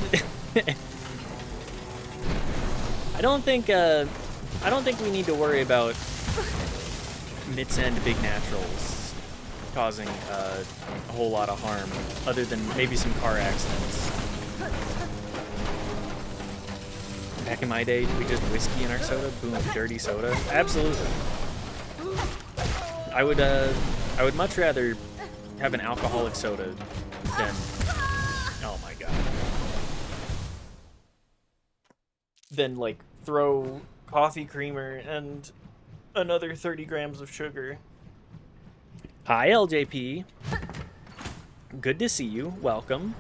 I don't think we need to worry about Mid-Send Big Naturals causing a whole lot of harm, other than maybe some car accidents. Back in my day, we just whiskey in our soda, boom, dirty soda. Absolutely. I would much rather have an alcoholic soda than... Oh my god. Then, like, throw coffee creamer and another 30 grams of sugar. Hi, LJP. Good to see you. Welcome.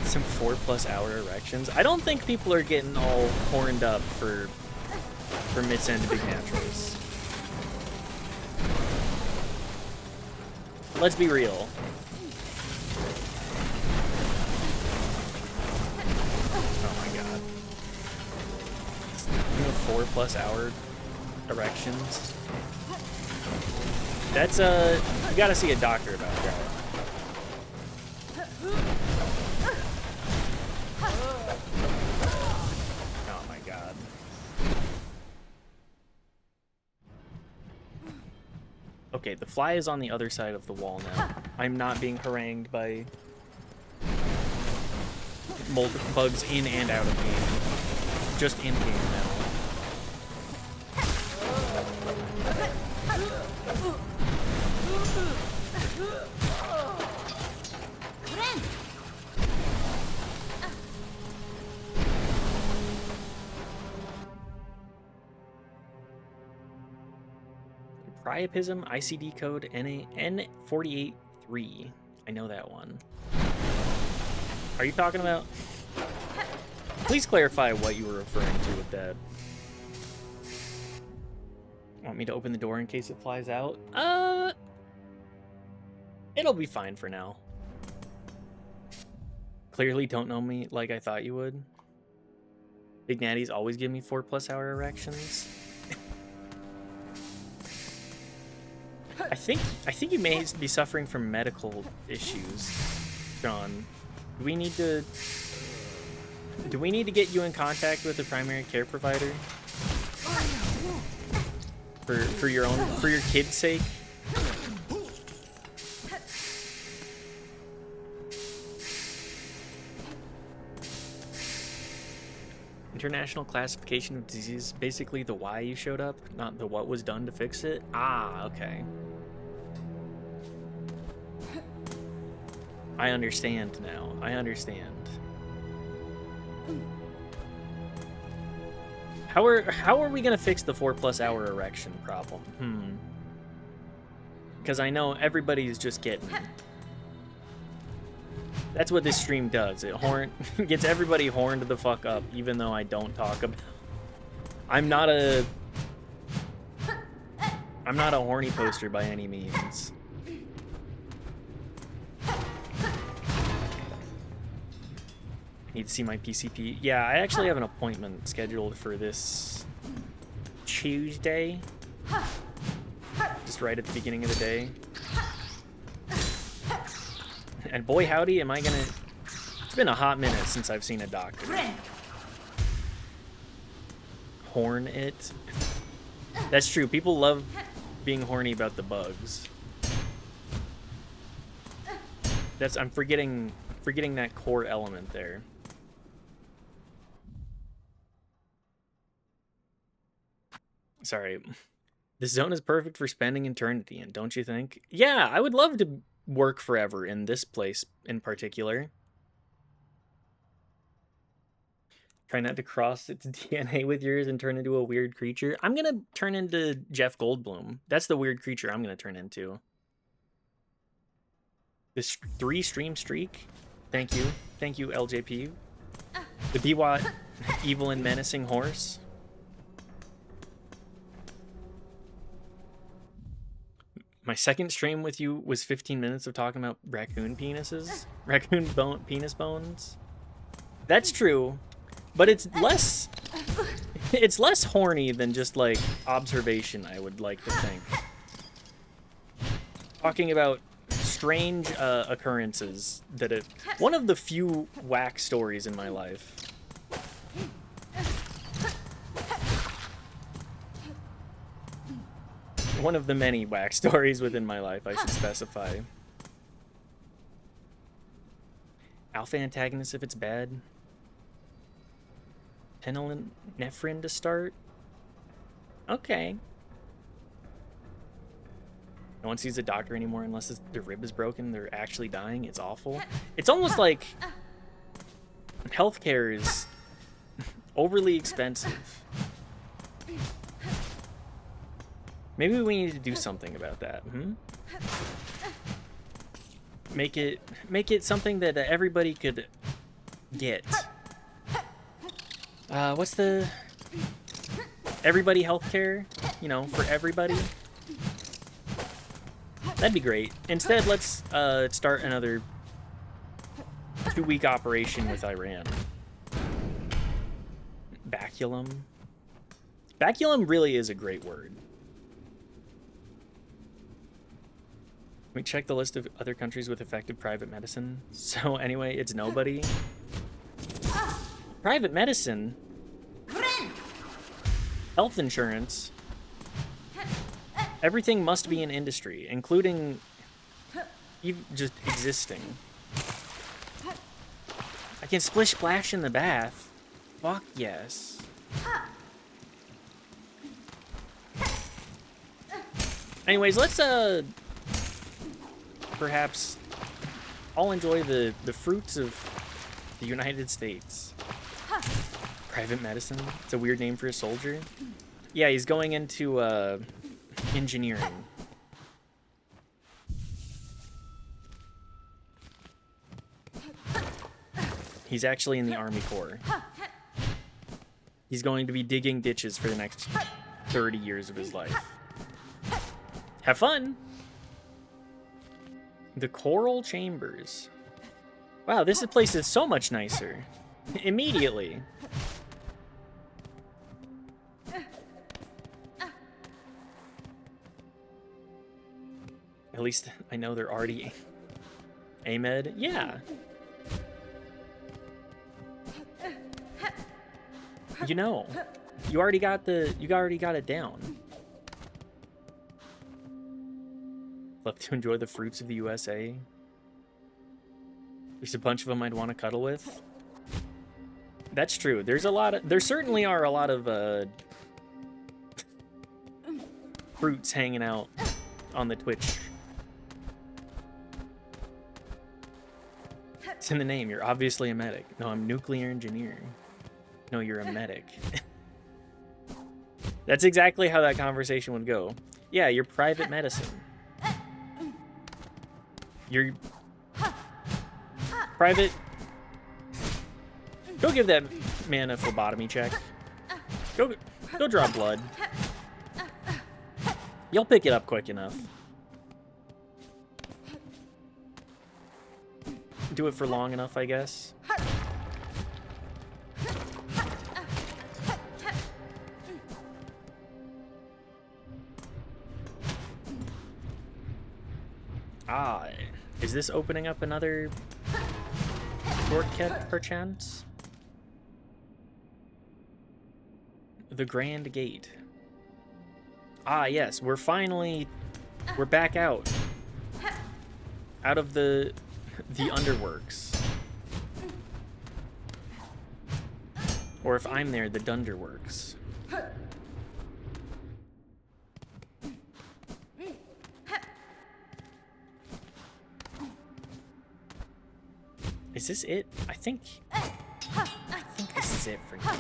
Some 4+ hour erections. I don't think people are getting all horned up for Mitts and Big Naturals. Let's be real. Oh my god. 4+ hour erections. That's you gotta see a doctor about that. Oh my god. Okay, the fly is on the other side of the wall now. I'm not being harangued by mold bugs in and out of game. Just in game now. Priapism, ICD code N483. I know that one. Are you talking about? Please clarify what you were referring to with that. Want me to open the door in case it flies out? It'll be fine for now. Clearly don't know me like I thought you would. Big Natties always give me 4+ hour erections. I think you may be suffering from medical issues, John. Do we need to get you in contact with a primary care provider? For your kid's sake? International classification of disease, basically the why you showed up, not the what was done to fix it. Ah, okay. I understand now. I understand. How are we gonna fix the 4+ hour erection problem? Because I know everybody's just getting. That's what this stream does. It gets everybody horned the fuck up, even though I don't talk about. I'm not a horny poster by any means. Need to see my PCP. Yeah, I actually have an appointment scheduled for this Tuesday. Just right at the beginning of the day. And boy howdy, am I gonna... It's been a hot minute since I've seen a doctor. Horn it. That's true. People love being horny about the bugs. I'm forgetting that core element there. Sorry. This zone is perfect for spending eternity in, don't you think? Yeah, I would love to work forever in this place in particular. Try not to cross its DNA with yours and turn into a weird creature. I'm gonna turn into Jeff Goldblum. That's the weird creature I'm gonna turn into. This 3 stream streak. Thank you. Thank you, LJP. The Biwat evil and menacing horse. My second stream with you was 15 minutes of talking about raccoon penises. Penis bones. That's true. But it's less horny than just like observation, I would like to think. Talking about strange occurrences that one of the few whack stories in my life. One of the many whack stories within my life, I should specify. Alpha antagonist if it's bad. Phenylephrine to start. Okay. No one sees a doctor anymore unless their rib is broken. They're actually dying. It's awful. It's almost like healthcare is overly expensive. Maybe we need to do something about that. Make it something that everybody could get. What's the everybody healthcare? You know, for everybody. That'd be great. Instead, let's start another 2-week operation with Iran. Baculum. Baculum really is a great word. We check the list of other countries with effective private medicine. So anyway, it's nobody. Private medicine? Health insurance? Everything must be an industry, including even just existing. I can splish splash in the bath. Fuck yes. Anyways, let's perhaps I'll enjoy the fruits of the United States. Private medicine? It's a weird name for a soldier. Yeah, he's going into engineering. He's actually in the Army Corps. He's going to be digging ditches for the next 30 years of his life. Have fun! The Coral Chambers. Wow, this place is so much nicer. Immediately. At least I know they're already AMED. Yeah. You know, you already got it down. Love to enjoy the fruits of the USA. There's a bunch of them I'd want to cuddle with. That's true. There certainly are a lot of fruits hanging out on the Twitch. It's in the name. You're obviously a medic. No, I'm nuclear engineer. No, you're a medic. That's exactly how that conversation would go. Yeah, you're private medicine. You're private. Go give that man a phlebotomy check. Go draw blood. You'll pick it up quick enough. Do it for long enough, I guess. Ah, is this opening up another shortcut, perchance? The Grand Gate. Ah, yes, we're back out of the Underworks. Or if I'm there, the Dunderworks. Is this it? I think this is it for now.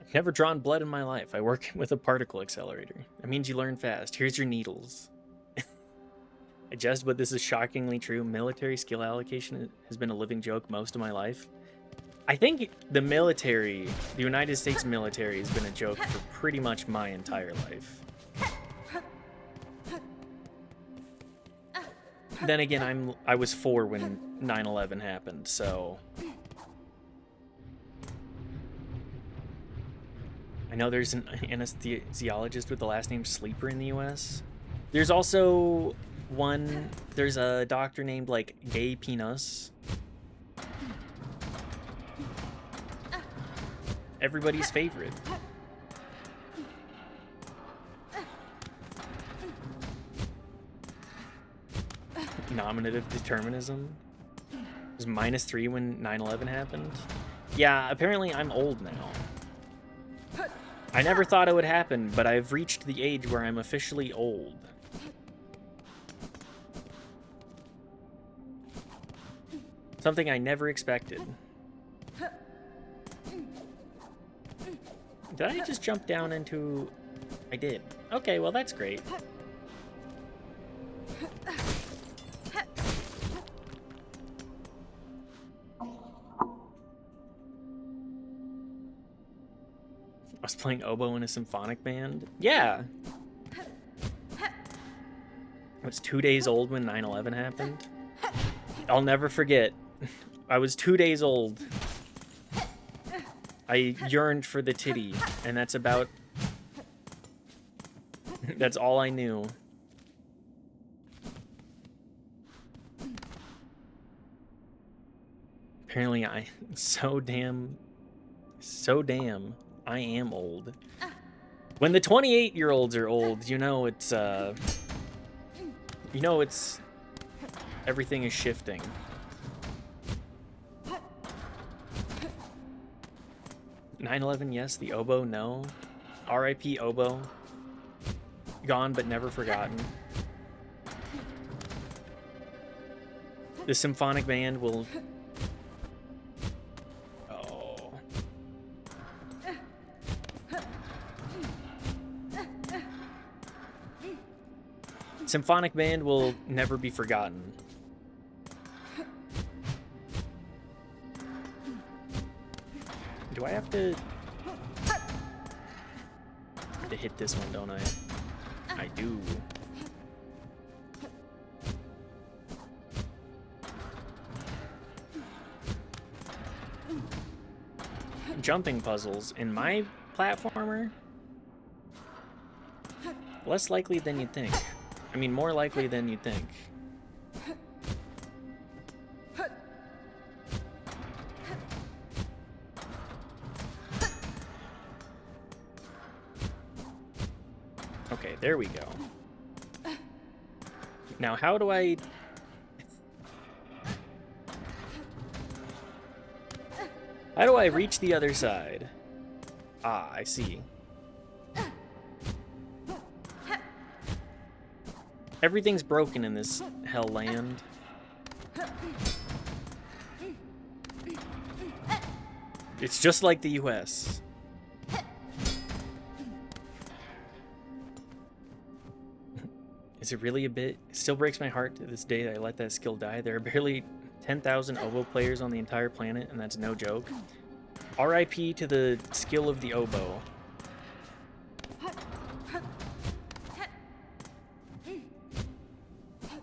I've never drawn blood in my life. I work with a particle accelerator. That means you learn fast. Here's your needles. I jest, but this is shockingly true. Military skill allocation has been a living joke most of my life. I think the United States military has been a joke for pretty much my entire life. Then again, I was 4 when 9/11 happened, so I know there's an anesthesiologist with the last name Sleeper in the US. There's also there's a doctor named like Gay Penis. Everybody's favorite. Nominative determinism. It was -3 when 9/11 happened. Yeah, apparently I'm old now. I never thought it would happen, but I've reached the age where I'm officially old. Something I never expected. Did I just jump down into... I did. Okay, well that's great. I was playing oboe in a symphonic band? Yeah! I was 2 days old when 9/11 happened. I'll never forget. I was 2 days old. I yearned for the titty, and that's about... That's all I knew. Apparently so damn, I am old. When the 28-year-olds are old, you know it's, everything is shifting. "9/11, yes. The oboe, no. R.I.P. oboe. Gone but never forgotten. The symphonic band will... Oh. Symphonic band will never be forgotten. Do I have to hit this one, don't I? I do. Jumping puzzles in my platformer? Less likely than you'd think. I mean, more likely than you'd think. Okay, there we go. Now, how do I... How do I reach the other side? Ah, I see. Everything's broken in this hell land. It's just like the US. Is it really a bit? It still breaks my heart to this day that I let that skill die. There are barely 10,000 oboe players on the entire planet, and that's no joke. RIP to the skill of the oboe.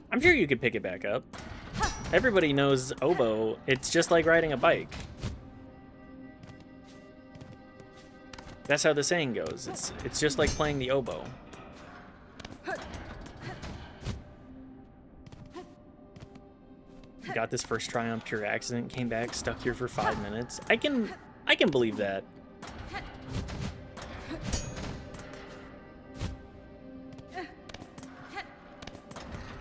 I'm sure you could pick it back up. Everybody knows oboe. It's just like riding a bike. That's how the saying goes. It's just like playing the oboe. Got this first try on pure accident, came back, stuck here for 5 minutes. I can believe that.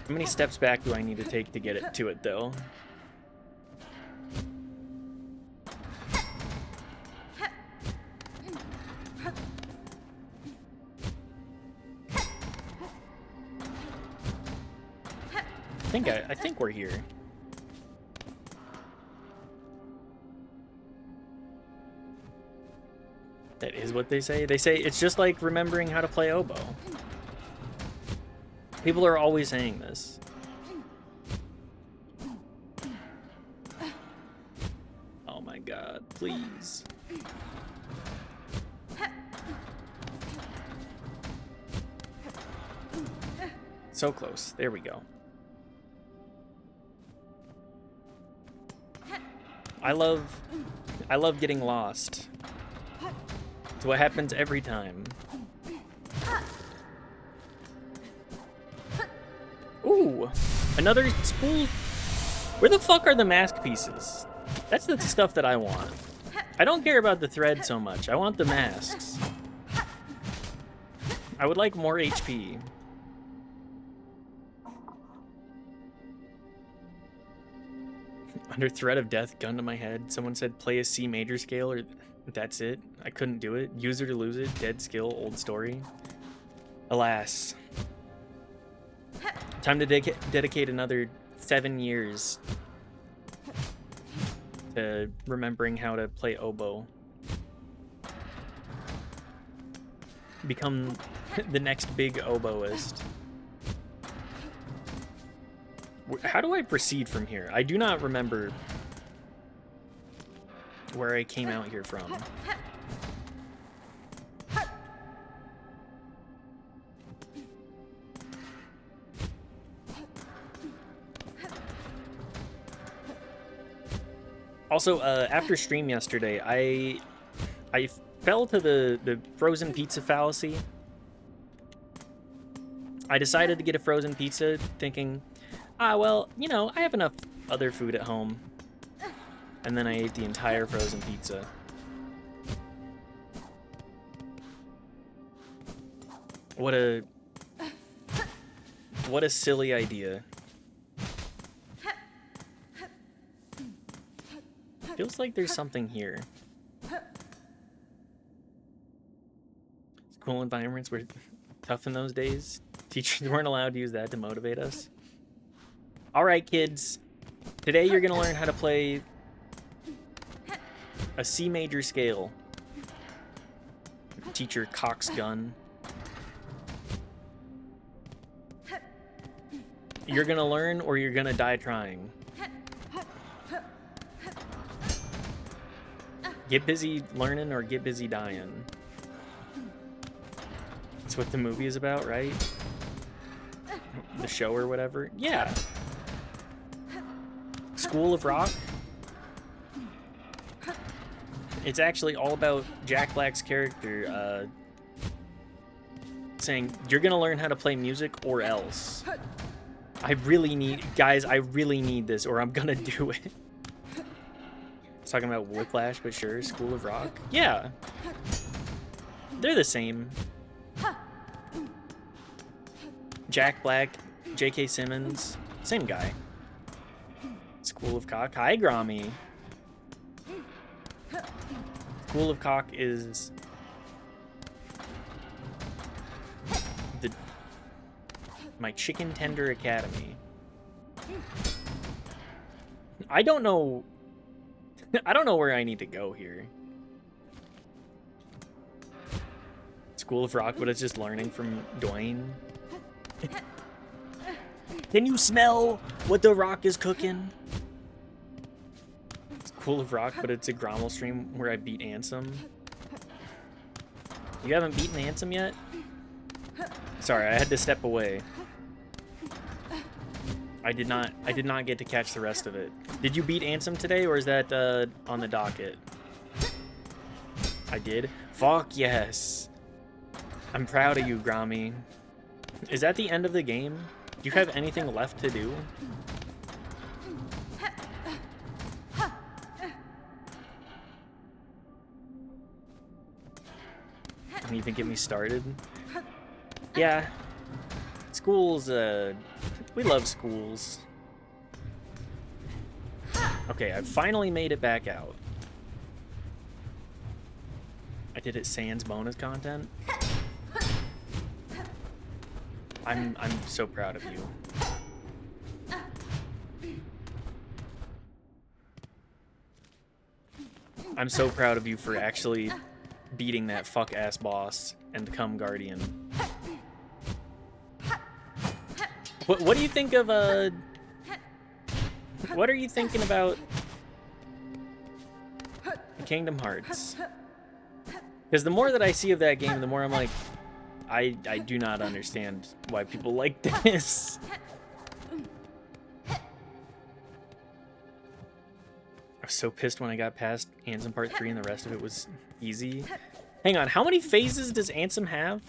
How many steps back do I need to take to get it to it, though? I think we're here. That is what they say. They say it's just like remembering how to play oboe. People are always saying this. Oh my god, please. So close. There we go. I love getting lost. It's what happens every time. Ooh, another spool. Where the fuck are the mask pieces? That's the stuff that I want. I don't care about the thread so much. I want the masks. I would like more HP. Under threat of death, gun to my head. Someone said play a C major scale, or that's it. I couldn't do it. Use it or lose it. Dead skill, old story. Alas. Time to dedicate another 7 years to remembering how to play oboe. Become the next big oboist. How do I proceed from here? I do not remember where I came out here from. Also, after stream yesterday, I fell to the frozen pizza fallacy. I decided to get a frozen pizza thinking, well, you know, I have enough other food at home. And then I ate the entire frozen pizza. What a silly idea. Feels like there's something here. School environments were tough in those days. Teachers weren't allowed to use that to motivate us. All right, kids. Today you're gonna learn how to play a C major scale. Teacher cocks gun. You're gonna learn or you're gonna die trying. Get busy learning or get busy dying. That's what the movie is about, right? The show or whatever. Yeah. School of Rock. It's actually all about Jack Black's character saying, you're gonna learn how to play music or else. I really need this or I'm gonna do it. It's talking about Whiplash, but sure, School of Rock. Yeah. They're the same. Jack Black, J.K. Simmons, same guy. School of Cock. Hi, Grommy. School of Cock is my chicken tender academy. I don't know where I need to go here. School of Rock, but it's just learning from Dwayne. Can you smell what the Rock is cooking? School of Rock, but it's a Grommel stream where I beat Ansem. You haven't beaten Ansem yet? Sorry, I had to step away. I did not get to catch the rest of it. Did you beat Ansem today, or is that on the docket? I did? Fuck yes. I'm proud of you, Grommy. Is that the end of the game? Do you have anything left to do? Don't even get me started. Yeah. Schools, we love schools. Okay, I finally made it back out. I did it sans bonus content. I'm so proud of you. I'm so proud of you for actually beating that fuck-ass boss and become Guardian. What do you think of, what are you thinking about Kingdom Hearts? Because the more that I see of that game, the more I'm like, I do not understand why people like this. I was so pissed when I got past Ansem Part 3 and the rest of it was easy. Hang on, how many phases does Ansem have?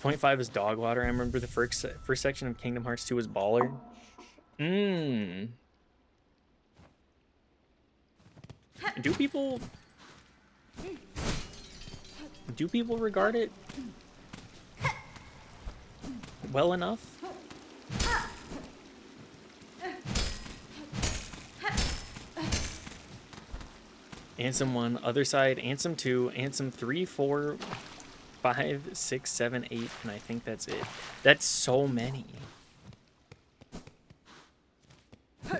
Point 5 is dog water. I remember the first section of Kingdom Hearts 2 was baller. Do people regard it well enough? Ansem 1, other side, Ansem 2, Ansem 3, 4, 5, 6, 7, 8, and I think that's it. That's so many.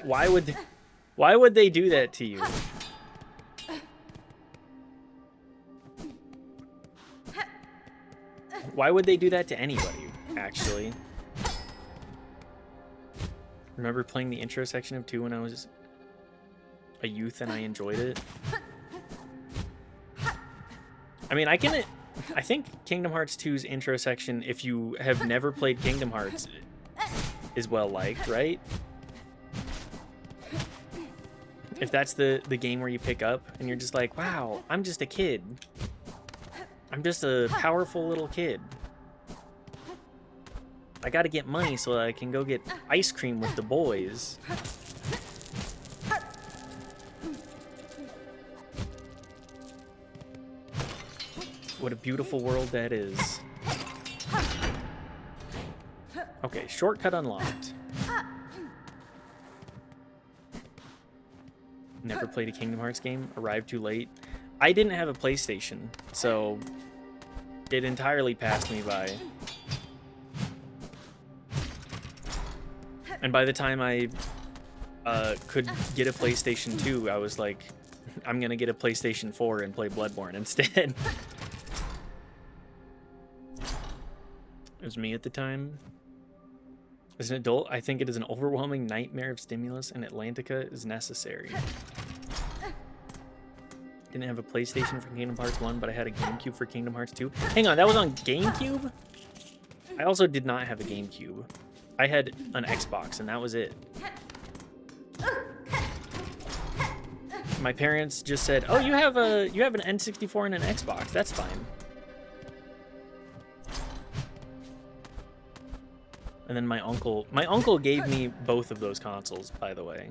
Why would they do that to you? Why would they do that to anybody, actually? Remember playing the intro section of 2 when I was a youth and I enjoyed it? I mean, I think Kingdom Hearts 2's intro section, if you have never played Kingdom Hearts, is well liked, right? If that's the game where you pick up and you're just like, wow, I'm just a kid. I'm just a powerful little kid. I gotta get money so that I can go get ice cream with the boys. What a beautiful world that is. Okay, shortcut unlocked. Never played a Kingdom Hearts game. Arrived too late. I didn't have a PlayStation, so it entirely passed me by. And by the time I could get a PlayStation 2, I was like, I'm gonna get a PlayStation 4 and play Bloodborne instead. It was me at the time. As an adult, I think it is an overwhelming nightmare of stimulus, and Atlantica is necessary. Didn't have a PlayStation for Kingdom Hearts 1, but I had a GameCube for Kingdom Hearts 2. Hang on, that was on GameCube? I also did not have a GameCube. I had an Xbox, and that was it. My parents just said, "Oh, you have an N64 and an Xbox. That's fine." And then my uncle gave me both of those consoles, by the way.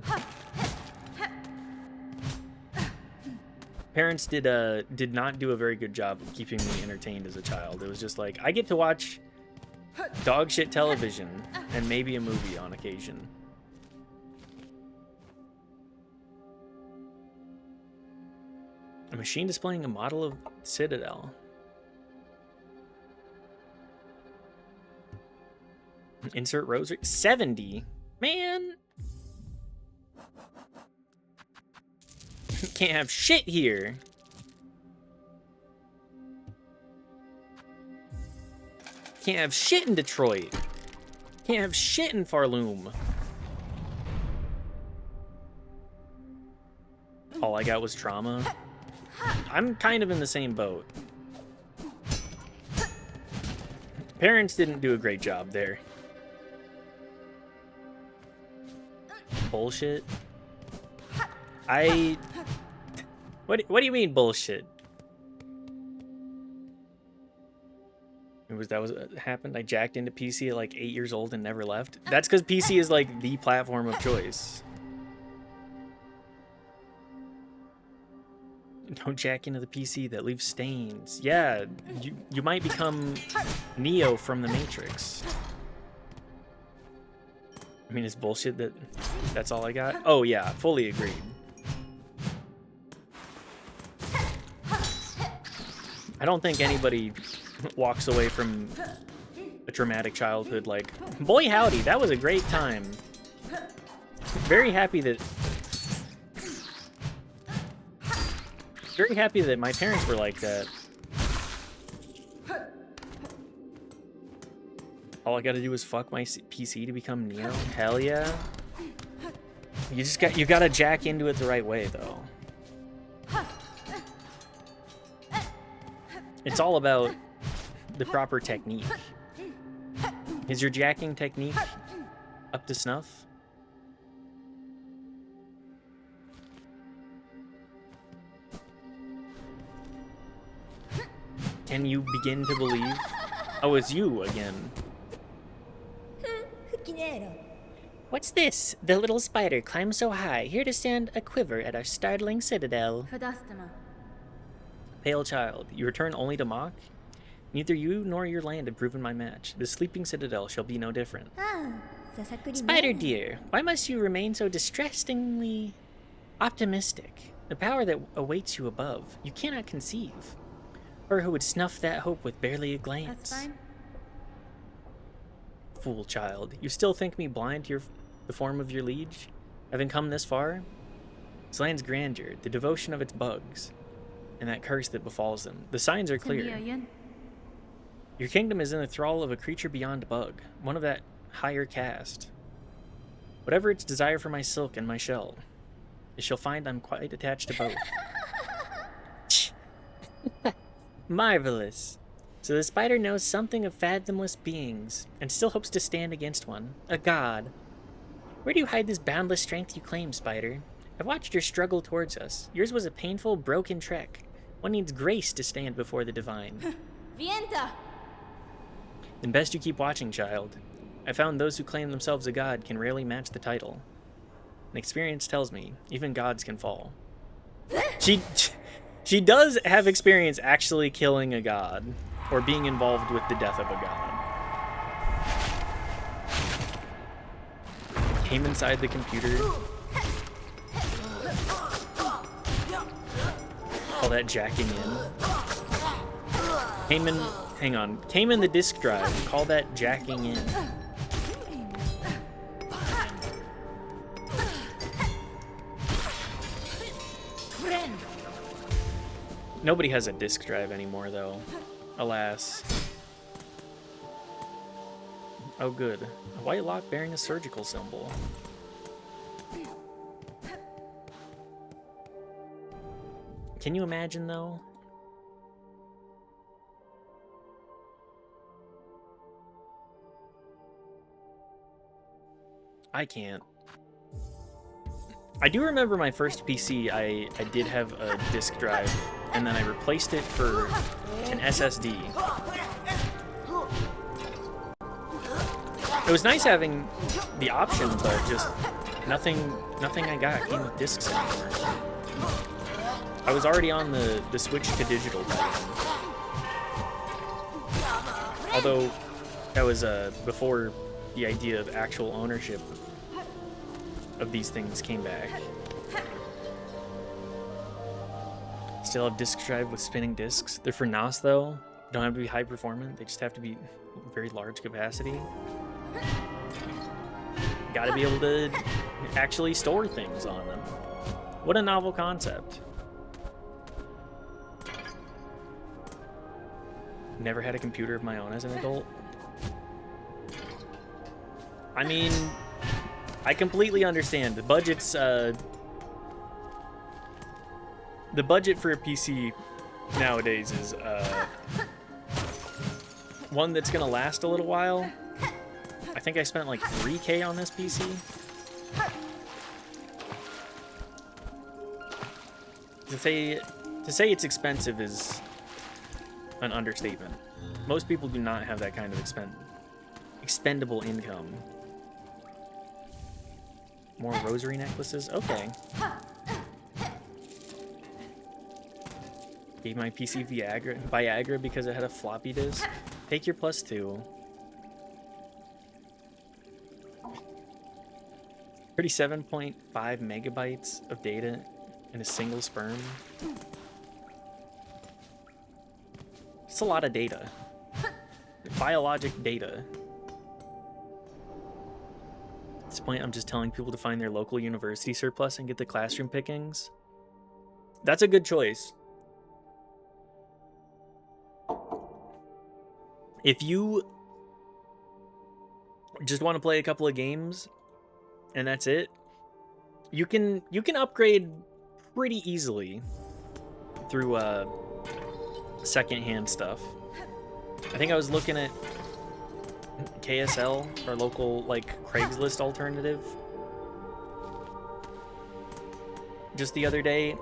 Parents did not do a very good job of keeping me entertained as a child. It was just like, I get to watch dog shit television and maybe a movie on occasion. A machine displaying a model of Citadel. Insert rosary. 70? Man! Can't have shit here. Can't have shit in Detroit. Can't have shit in Farloom. All I got was trauma. I'm kind of in the same boat. Parents didn't do a great job there. Bullshit. What do you mean bullshit? That was happened. I jacked into PC at like 8 years old and never left. That's because PC is like the platform of choice. Don't jack into the PC, that leaves stains. Yeah, you might become Neo from the Matrix. I mean, it's bullshit that's all I got. Oh yeah, fully agreed. I don't think anybody walks away from a traumatic childhood like, boy howdy, that was a great time. Very happy that my parents were like that. All I gotta do is fuck my PC to become Neo? Hell yeah. You gotta jack into it the right way though. It's all about the proper technique. Is your jacking technique up to snuff? Can you begin to believe? Oh, it's you again. What's this? The little spider climbs so high, here to stand a quiver at our startling citadel. Pale child, you return only to mock? Neither you nor your land have proven my match. The sleeping citadel shall be no different. Spider dear, why must you remain so distressingly optimistic? The power that awaits you above, you cannot conceive. Or who would snuff that hope with barely a glance. That's fine. Fool child, you still think me blind to the form of your liege? Having come this far? This land's grandeur, the devotion of its bugs, and that curse that befalls them. The signs are clear. Your kingdom is in the thrall of a creature beyond bug, one of that higher caste. Whatever its desire for my silk and my shell, it shall find I'm quite attached to both. Marvelous. So the spider knows something of fathomless beings, and still hopes to stand against one, a god. Where do you hide this boundless strength you claim, spider? I've watched your struggle towards us. Yours was a painful, broken trek. One needs grace to stand before the divine. Vienta! Then best you keep watching, child. I found those who claim themselves a god can rarely match the title. And experience tells me, even gods can fall. She does have experience actually killing a god, or being involved with the death of a god. Came inside the computer. Call that jacking in. Came in, hang on. Came in the disk drive. Call that jacking in. Nobody has a disk drive anymore, though. Alas. Oh, good. A white lock bearing a surgical symbol. Can you imagine, though? I can't. I do remember my first PC, I did have a disk drive, and then I replaced it for an SSD. It was nice having the option, but just nothing I got came with discs anymore. I was already on the switch to digital by then. Although that was before the idea of actual ownership of these things came back. Still have disk drive with spinning discs. They're for NOS though. They don't have to be high performant. They just have to be very large capacity. Gotta be able to actually store things on them. What a novel concept. Never had a computer of my own as an adult. I mean, I completely understand. The budget's, the budget for a PC nowadays is, one that's gonna last a little while. I think I spent like $3K on this PC. To say it's expensive is an understatement. Most people do not have that kind of expendable income. More rosary necklaces? Okay. Gave my PC Viagra because it had a floppy disk. Take your +2. 37.5 megabytes of data in a single sperm. It's a lot of data. Biologic data. At this point, I'm just telling people to find their local university surplus and get the classroom pickings. That's a good choice. If you just want to play a couple of games and that's it, you can upgrade pretty easily through secondhand stuff. I think I was looking at KSL, our local like Craigslist alternative, just the other day,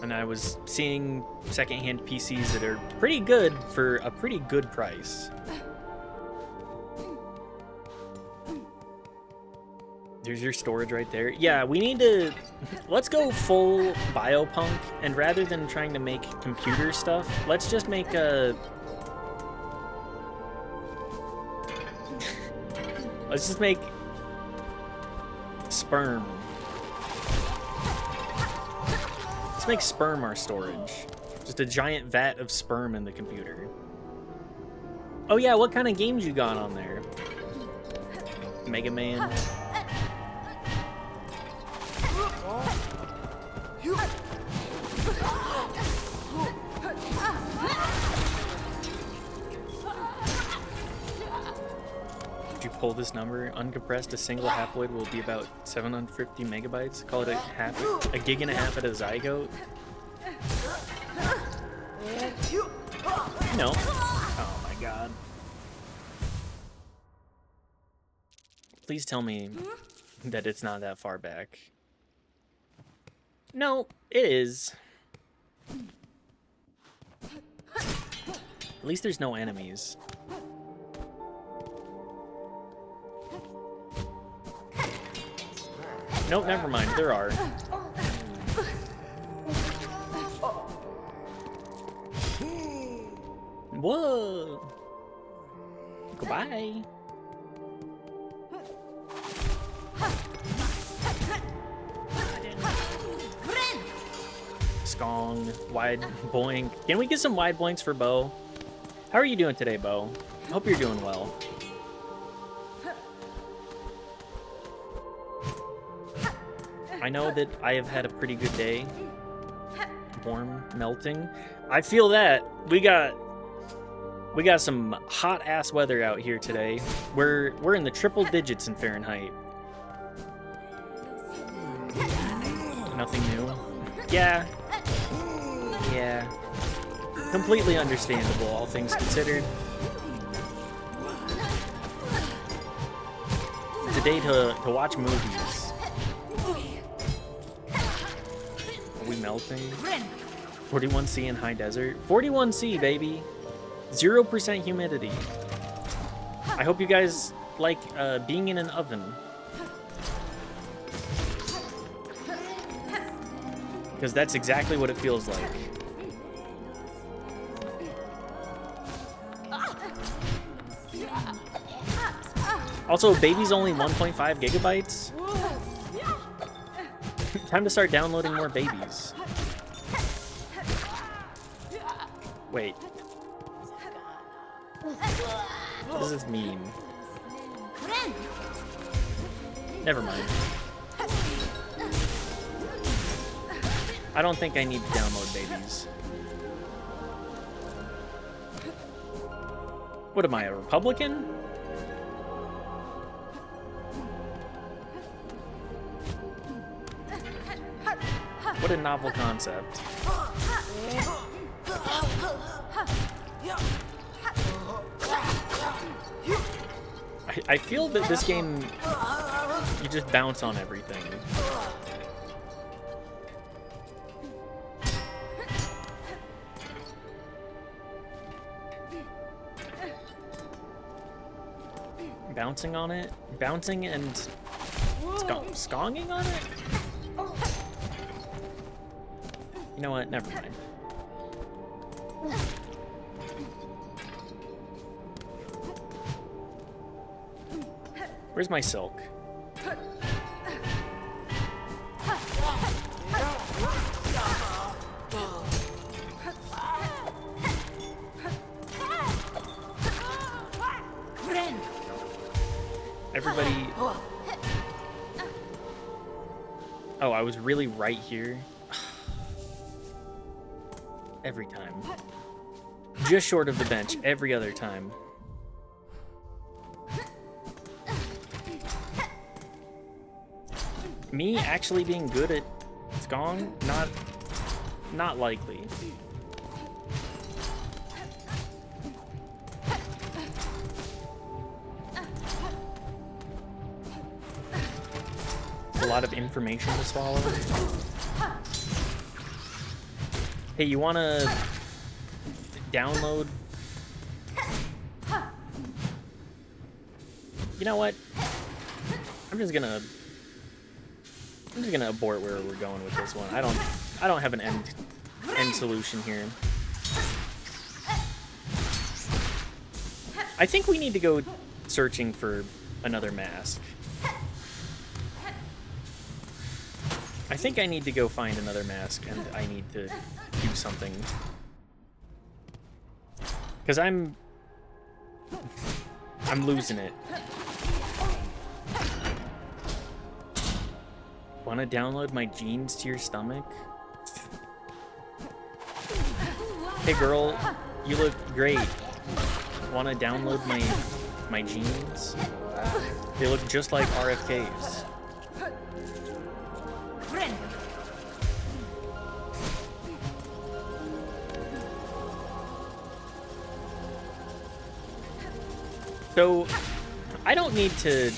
and I was seeing secondhand PCs that are pretty good for a pretty good price. There's your storage right there. Yeah, we need to... Let's go full biopunk, and rather than trying to make computer stuff, let's just make a... Let's just make... sperm. make sperm our storage. Just a giant vat of sperm in the computer. Oh yeah, what kind of games you got on there? Mega Man. Did you pull this number? Uncompressed, a single haploid will be about 750 megabytes. Call it a gig and a half at a zygote. No. Oh my god. Please tell me that it's not that far back. No, it is. At least there's no enemies. Nope, never mind. There are. Whoa! Goodbye. Skong, wide boink. Can we get some wide boinks for Bo? How are you doing today, Bo? Hope you're doing well. I know that I have had a pretty good day. Warm, melting. I feel that. We got some hot ass weather out here today. We're in the triple digits in Fahrenheit. Nothing new. Yeah. Completely understandable, all things considered. It's a day to watch movies. Are we melting? 41C in high desert. 41C, baby. 0% humidity. I hope you guys like being in an oven. Because that's exactly what it feels like. Also, baby's only 1.5 gigabytes. Time to start downloading more babies. Wait. What does this mean? Never mind. I don't think I need to download babies. What am I, a Republican? What a novel concept. I feel that this game, you just bounce on everything. Bouncing on it? Bouncing and skonging on it? You know what? Never mind. Where's my silk? Everybody... Oh, I was really right here. Every time. Just short of the bench every other time. Me actually being good at Skong? Not likely. A lot of information to swallow. Hey, you wanna download? You know what? I'm just gonna abort where we're going with this one. I don't have an end solution here. I think we need to go searching for another mask. I think I need to go find another mask, and I need to do something. Because I'm losing it. Want to download my genes to your stomach? Hey girl, you look great. Want to download my genes? They look just like RFK's. So, I don't need to...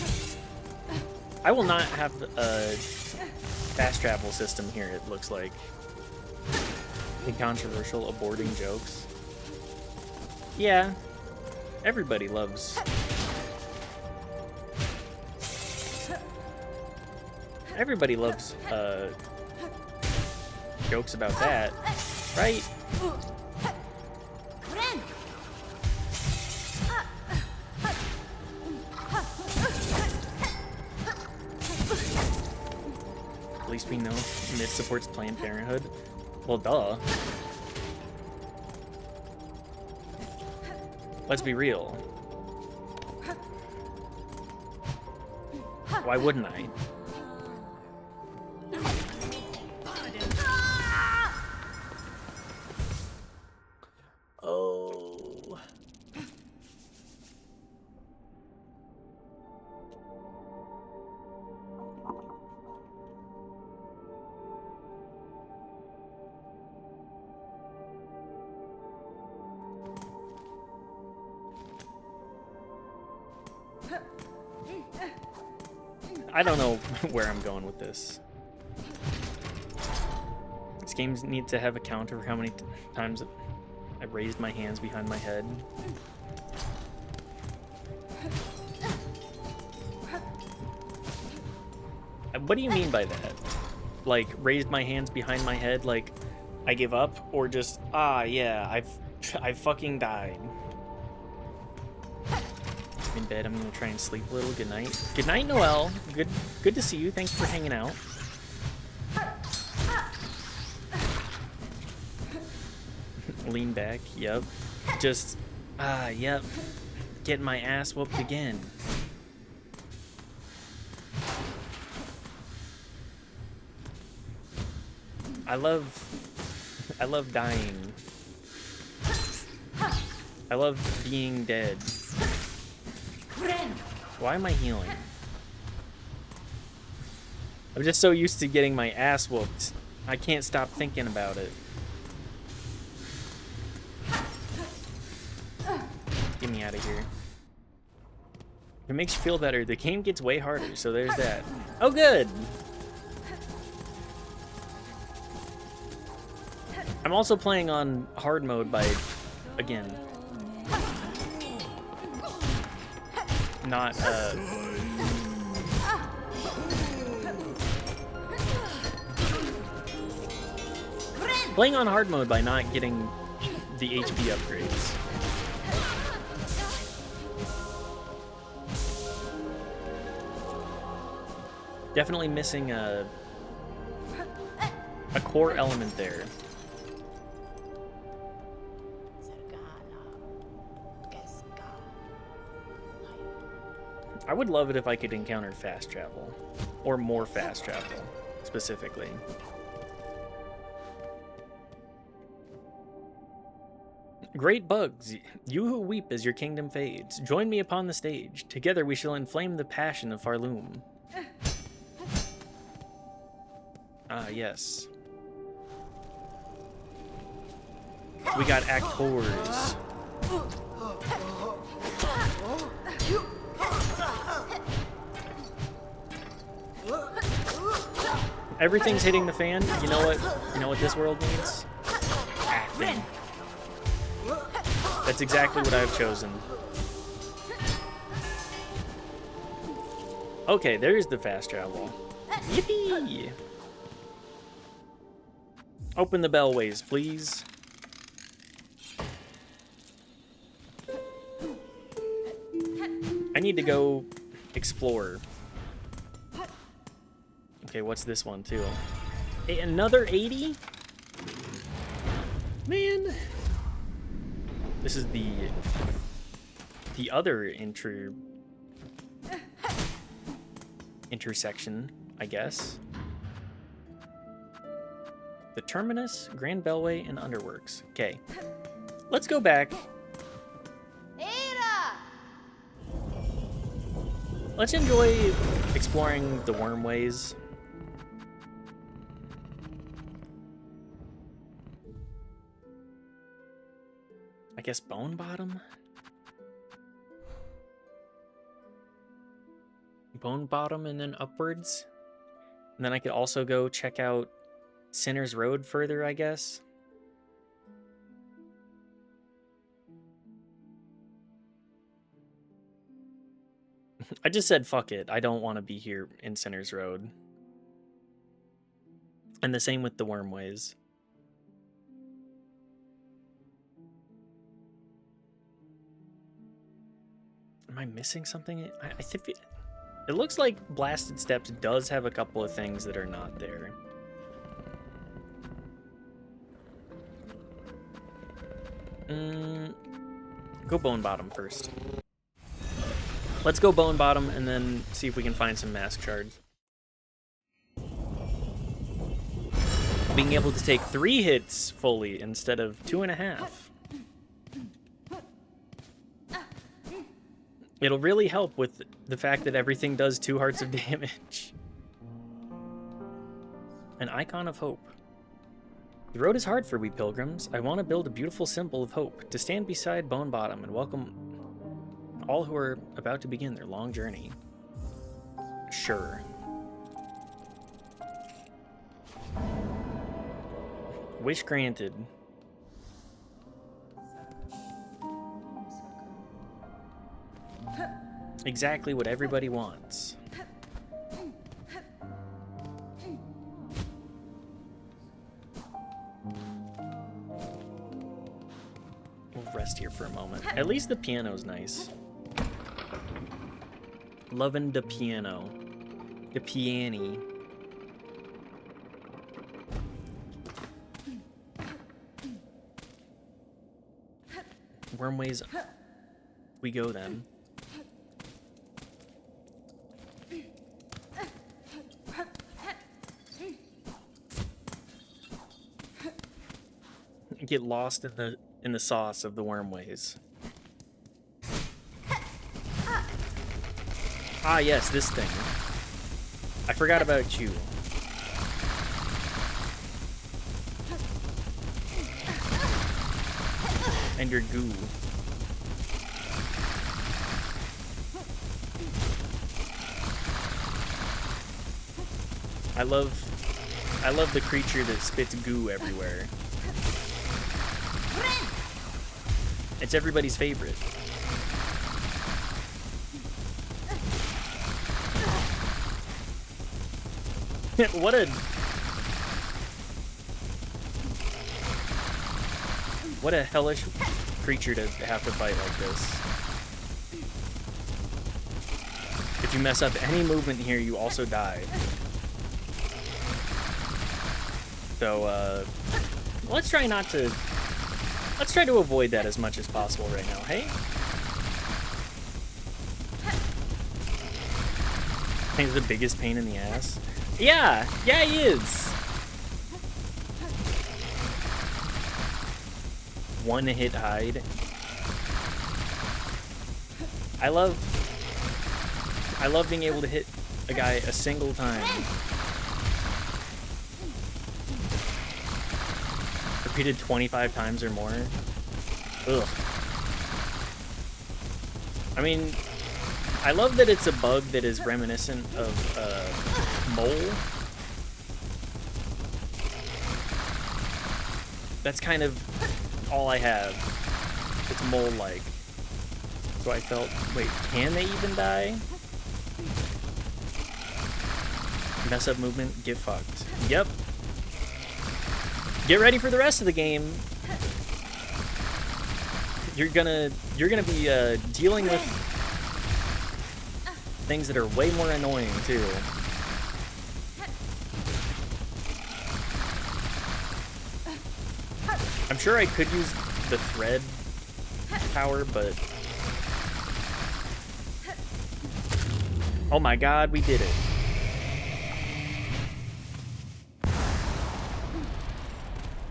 I will not have a fast travel system here, it looks like. The controversial aborting jokes. Yeah, everybody loves... Everybody loves, jokes about that, right? At least we know Myth supports Planned Parenthood. Well, duh. Let's be real. Why wouldn't I? Oh. I don't know where I'm going with this. This game needs to have a counter for how many times I raised my hands behind my head. What do you mean by that? Like, raised my hands behind my head like I give up? Or just, ah, yeah, I've fucking died. In bed, I'm gonna try and sleep a little. Good night. Good night, Noelle. Good to see you. Thanks for hanging out. Lean back. Yep. Just yep. Getting my ass whooped again. I love dying. I love being dead. Why am I healing? I'm just so used to getting my ass whooped. I can't stop thinking about it. Get me out of here. If it makes you feel better, the game gets way harder, so there's that. Oh, good! I'm also playing on hard mode by, again, not, playing on hard mode by not getting the HP upgrades. Definitely missing a core element there. I would love it if I could encounter fast travel. Or more fast travel, specifically. Great bugs, you who weep as your kingdom fades, join me upon the stage. Together we shall inflame the passion of Farloom. Ah, yes. We got actors. Everything's hitting the fan. You know what? You know what this world needs? Acting. That's exactly what I've chosen. Okay, there's the fast travel. Yippee! Open the bellways, please. I need to go explore. Okay, what's this one too? Another 80? Man. This is the other intersection, I guess. The Terminus, Grand Bellway, and Underworks. Okay. Let's go back. Let's enjoy exploring the Wormways. I guess Bone Bottom? Bone Bottom and then upwards. And then I could also go check out Sinner's Road further, I guess. I just said fuck it. I don't want to be here in Sinner's Road. And the same with the Wormways. Am I missing something? I think it looks like Blasted Steps does have a couple of things that are not there. Go Bone Bottom first. Let's go Bone Bottom and then see if we can find some mask shards. Being able to take 3 hits fully instead of 2.5. It'll really help with the fact that everything does 2 hearts of damage. An icon of hope. The road is hard for we pilgrims. I want to build a beautiful symbol of hope to stand beside Bone Bottom and welcome all who are about to begin their long journey. Sure. Wish granted. Exactly what everybody wants. We'll rest here for a moment. At least the piano's nice. Loving the piano. The piano. Wormways. We go then. Get lost in the sauce of the Wormways. Ah, yes, this thing. I forgot about you. And your goo. I love the creature that spits goo everywhere. It's everybody's favorite. What a hellish creature to have to fight like this. If you mess up any movement here, you also die. So, let's try to avoid that as much as possible right now, hey? He's the biggest pain in the ass. Yeah, he is. One hit hide. I love being able to hit a guy a single time. Repeated 25 times or more. Ugh. I mean, I love that it's a bug that is reminiscent of mole. That's kind of all I have. It's mole-like. So I felt, wait, can they even die? Mess up movement, get fucked. Yep. Get ready for the rest of the game. You're gonna be dealing with things that are way more annoying too. sure I could use the thread power, but... Oh my god, we did it.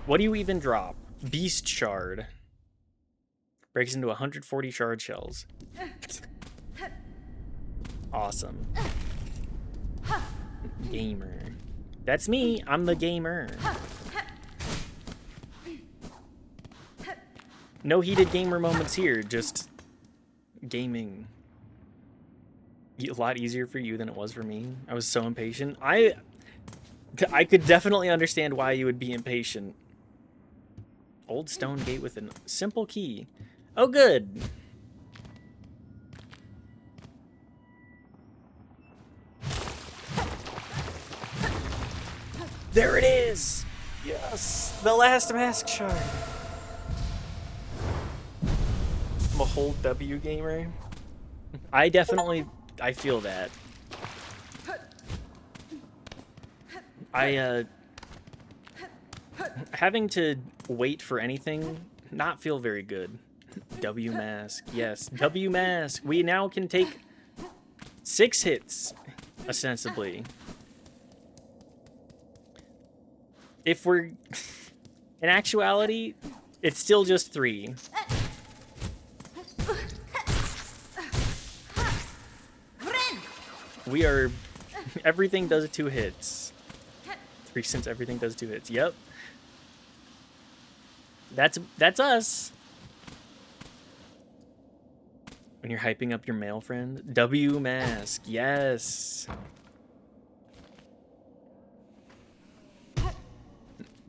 What do you even drop? Beast Shard. Breaks into 140 shard shells. Awesome. Gamer. That's me. I'm the gamer. No heated gamer moments here. Just gaming. A lot easier for you than it was for me. I was so impatient. I could definitely understand why you would be impatient. Old stone gate with a simple key. Oh, good. There it is. Yes, the last mask shard. I'm a whole W gamer. I feel that. Having to wait for anything, not feel very good. W mask, yes, W mask. We now can take 6 hits, ostensibly. If we're, in actuality, it's still just 3. We are, everything does 2 hits. 3 since everything does 2 hits. Yep. That's us. When you're hyping up your male friend. W mask, yes.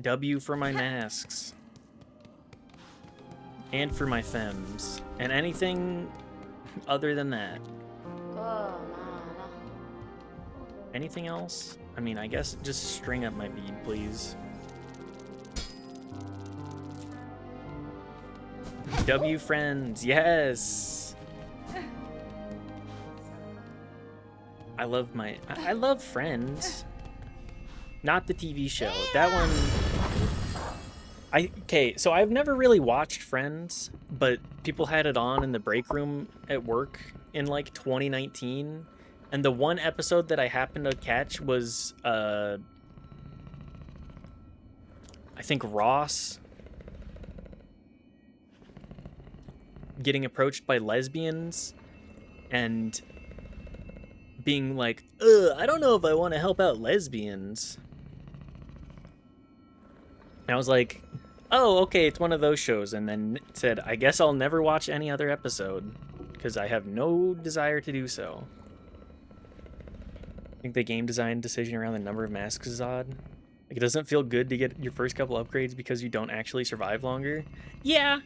W for my masks. And for my femmes. And anything other than that. Anything else? I mean, I guess just string up my bead, please. W friends, yes. I love Friends. Not the TV show. That one... Okay, so I've never really watched Friends, but people had it on in the break room at work in like 2019. And the one episode that I happened to catch was, I think Ross getting approached by lesbians and being like, I don't know if I want to help out lesbians. And I was like, oh, okay, it's one of those shows. And then it said, I guess I'll never watch any other episode because I have no desire to do so. I think the game design decision around the number of masks is odd. Like, it doesn't feel good to get your first couple upgrades because you don't actually survive longer. Yeah.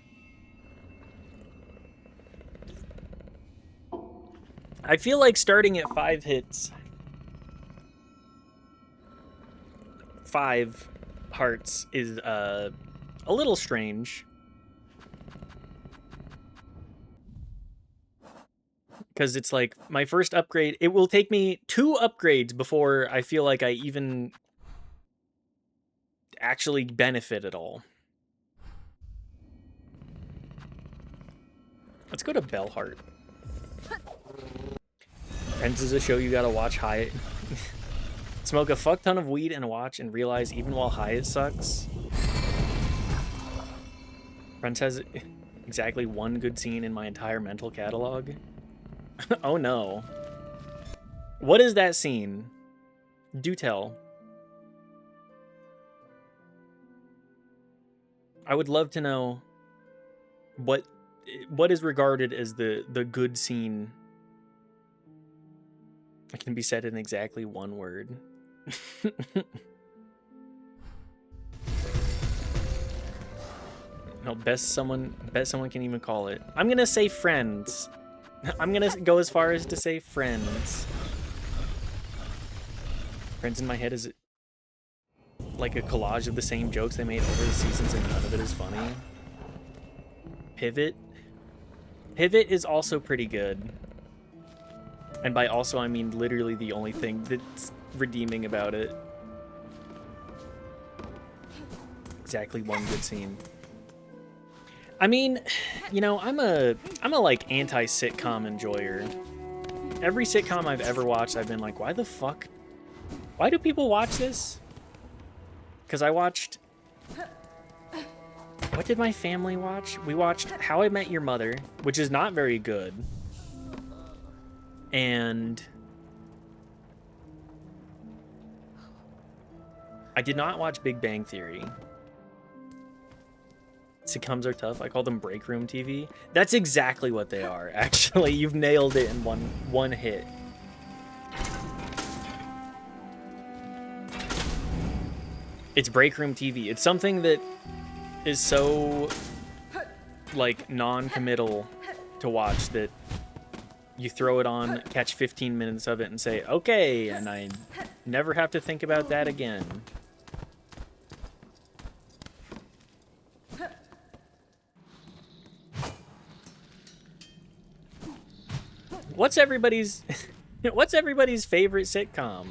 I feel like starting at 5 hits, 5 hearts is a little strange. Because it's like my first upgrade, it will take me 2 upgrades before I feel like I even actually benefit at all. Let's go to Bellheart. Friends is a show you gotta watch high. Smoke a fuck ton of weed and watch and realize even while high it sucks. Friends has exactly 1 good scene in my entire mental catalog. Oh no. What is that scene? Do tell. I would love to know what is regarded as the good scene. It can be said in exactly 1 word. No, bet someone can even call it. I'm gonna say Friends. I'm gonna go as far as to say Friends. Friends in my head is like a collage of the same jokes they made over the seasons and none of it is funny. Pivot. Pivot is also pretty good. And by also, I mean literally the only thing that's redeeming about it. Exactly 1 good scene. I mean, you know, I'm a like anti-sitcom enjoyer. Every sitcom I've ever watched, I've been like, why the fuck? Why do people watch this? Because I watched... What did my family watch? We watched How I Met Your Mother, which is not very good. And... I did not watch Big Bang Theory. Sitcoms are tough. I call them break room TV. That's exactly what they are, actually. You've nailed it in one hit. It's break room TV. It's something that is so, like, non-committal to watch that you throw it on, catch 15 minutes of it, and say, okay, and I never have to think about that again. What's everybody's favorite sitcom?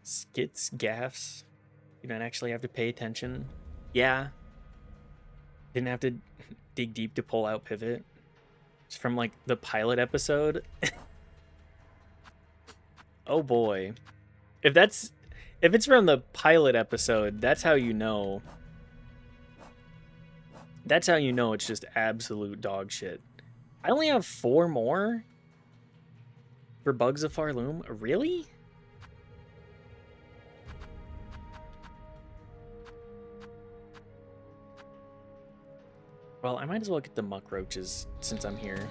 Skits, gaffes. You don't actually have to pay attention. Yeah. Didn't have to dig deep to pull out Pivot. It's from like the pilot episode. Oh boy. If it's from the pilot episode, that's how you know. That's how you know it's just absolute dog shit. I only have 4 more for Bugs of Farloom. Really? Well, I might as well get the muck roaches since I'm here.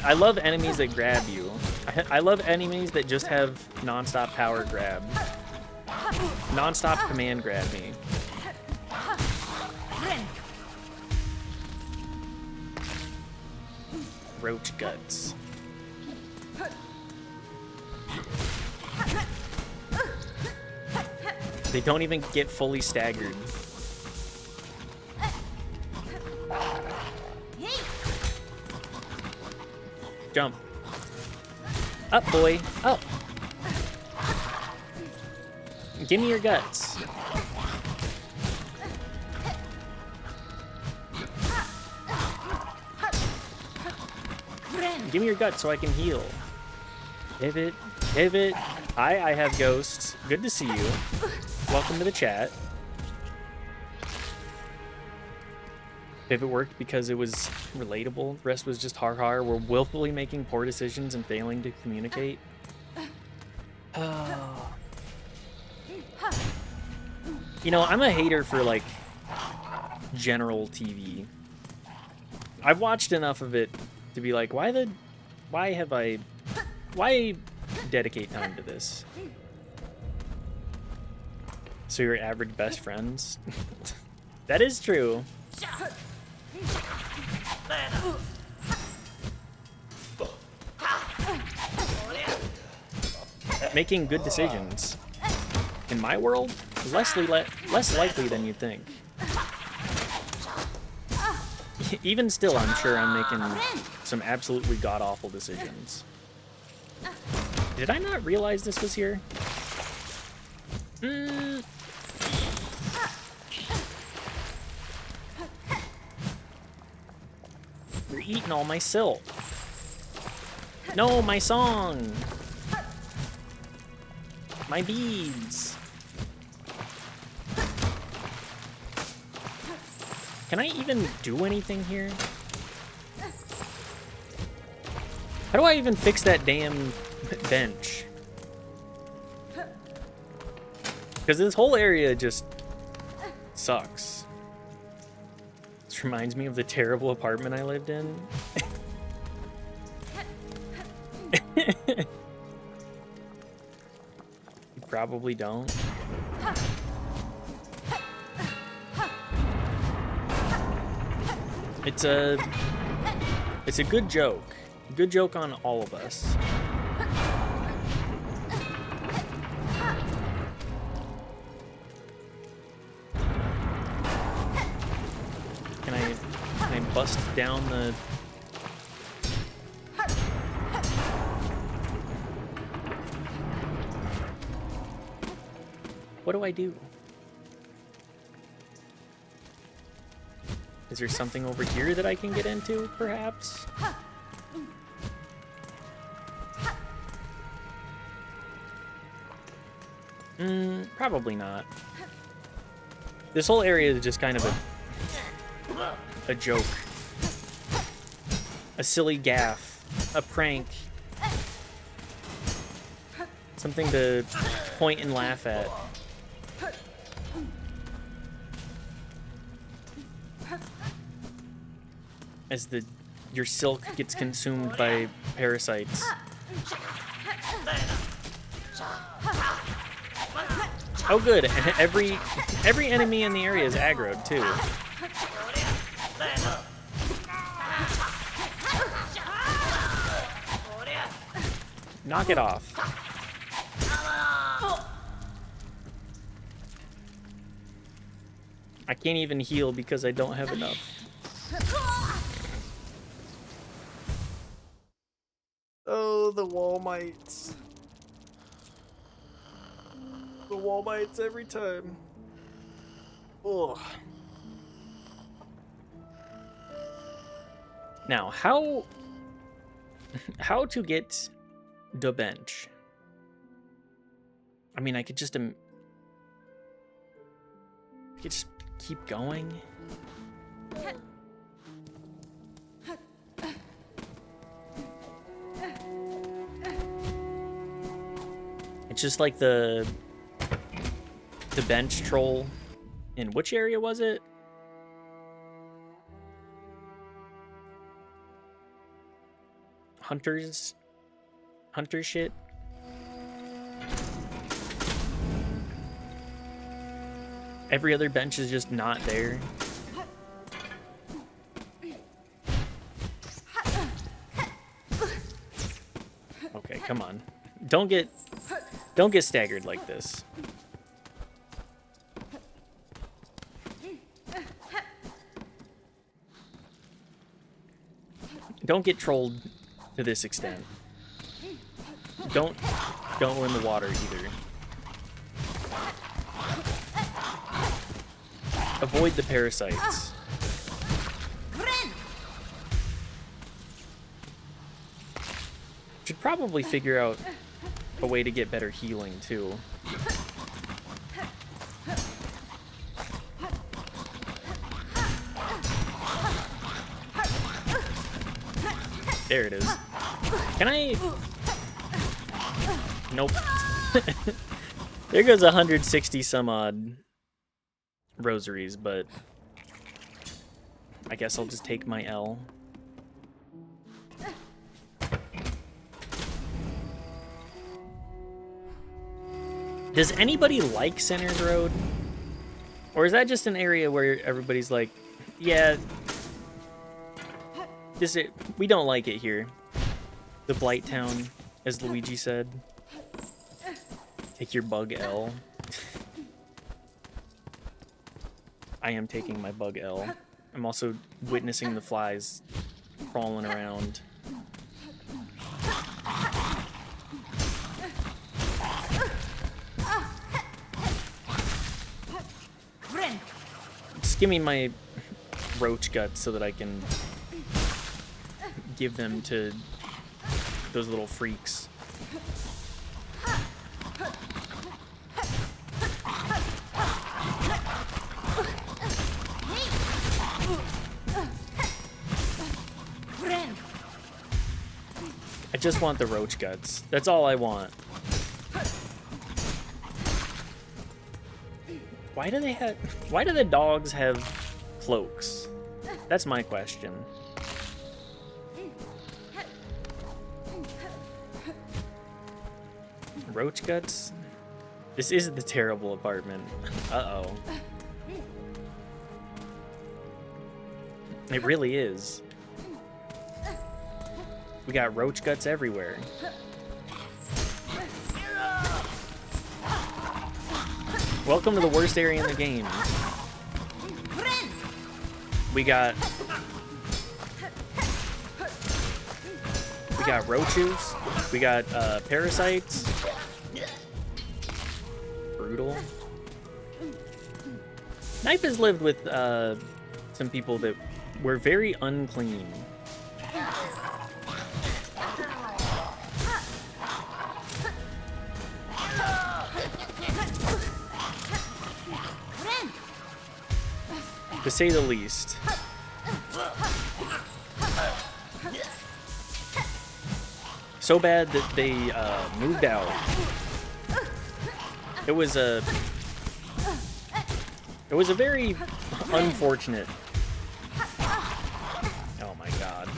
I love enemies that grab you. I love enemies that just have non-stop power grab. Non-stop command grab me. Roach guts. They don't even get fully staggered. Jump. Up, boy. Up. Give me your guts. Give me your guts so I can heal. Pivot. Pivot. Hi, I have ghosts. Good to see you. Welcome to the chat. Pivot worked because it was relatable. The rest was just har. We're willfully making poor decisions and failing to communicate. You know, I'm a hater for, like, general TV. I've watched enough of it to be like, why dedicate time to this? So your average best friends? That is true. Making good decisions. In my world, less likely than you think. Even still, I'm sure I'm making some absolutely god-awful decisions. Did I not realize this was here? You're eating all my silk. No, my song. My beads. Can I even do anything here? How do I even fix that damn bench? Because this whole area just sucks. This reminds me of the terrible apartment I lived in. You probably don't. It's a good joke. Good joke on all of us. Can I bust down the... What do I do? Is there something over here that I can get into, perhaps? Probably not. This whole area is just kind of a joke. A silly gaffe. A prank. Something to point and laugh at. As your silk gets consumed by parasites. Oh good, and every enemy in the area is aggroed too. Knock it off. I can't even heal because I don't have enough. Oh, the wall mites. The wall mites every time. Ugh. Now, how to get the bench? I mean, I could just keep going. It's just like the bench troll. In which area was it? Hunter shit. Every other bench is just not there. Okay, come on. Don't get staggered like this. Don't get trolled to this extent. Don't go in the water either. Avoid the parasites. Should probably figure out a way to get better healing too. There it is. Can I? Nope. There goes 160 some odd rosaries, but I guess I'll just take my L. Does anybody like Centered Road? Or is that just an area where everybody's like, yeah, we don't like it here. The Blight Town, as Luigi said. Take your bug L. I am taking my bug L. I'm also witnessing the flies crawling around. Just give me my roach guts so that I can give them to those little freaks. I just want the roach guts. That's all I want. Why do the dogs have cloaks? That's my question. Roach guts? This is the terrible apartment. Uh-oh. It really is. We got roach guts everywhere. Welcome to the worst area in the game. We got roaches. We got parasites. Brutal. Knife has lived with some people that were very unclean. To say the least. So bad that they moved out. It was a very unfortunate. Oh my god.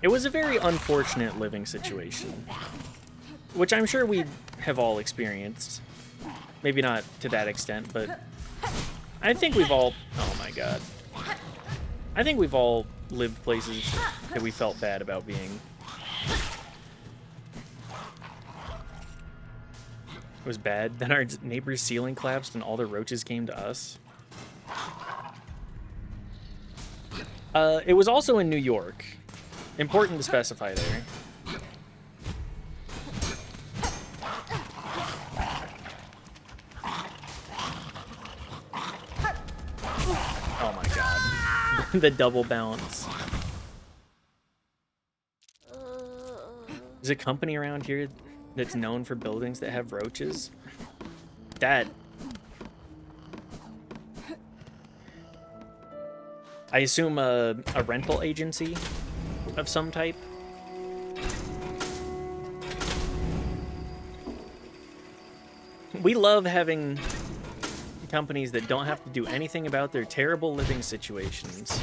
It was a very unfortunate living situation, which I'm sure we have all experienced. Maybe not to that extent, but I think we've all, oh my god. I think we've all lived places that we felt bad about being. It was bad. Then our neighbor's ceiling collapsed and all the roaches came to us. It was also in New York. Important to specify there. Oh my god. The double bounce. There's a company around here that's known for buildings that have roaches. That... I assume a rental agency of some type. We love having companies that don't have to do anything about their terrible living situations.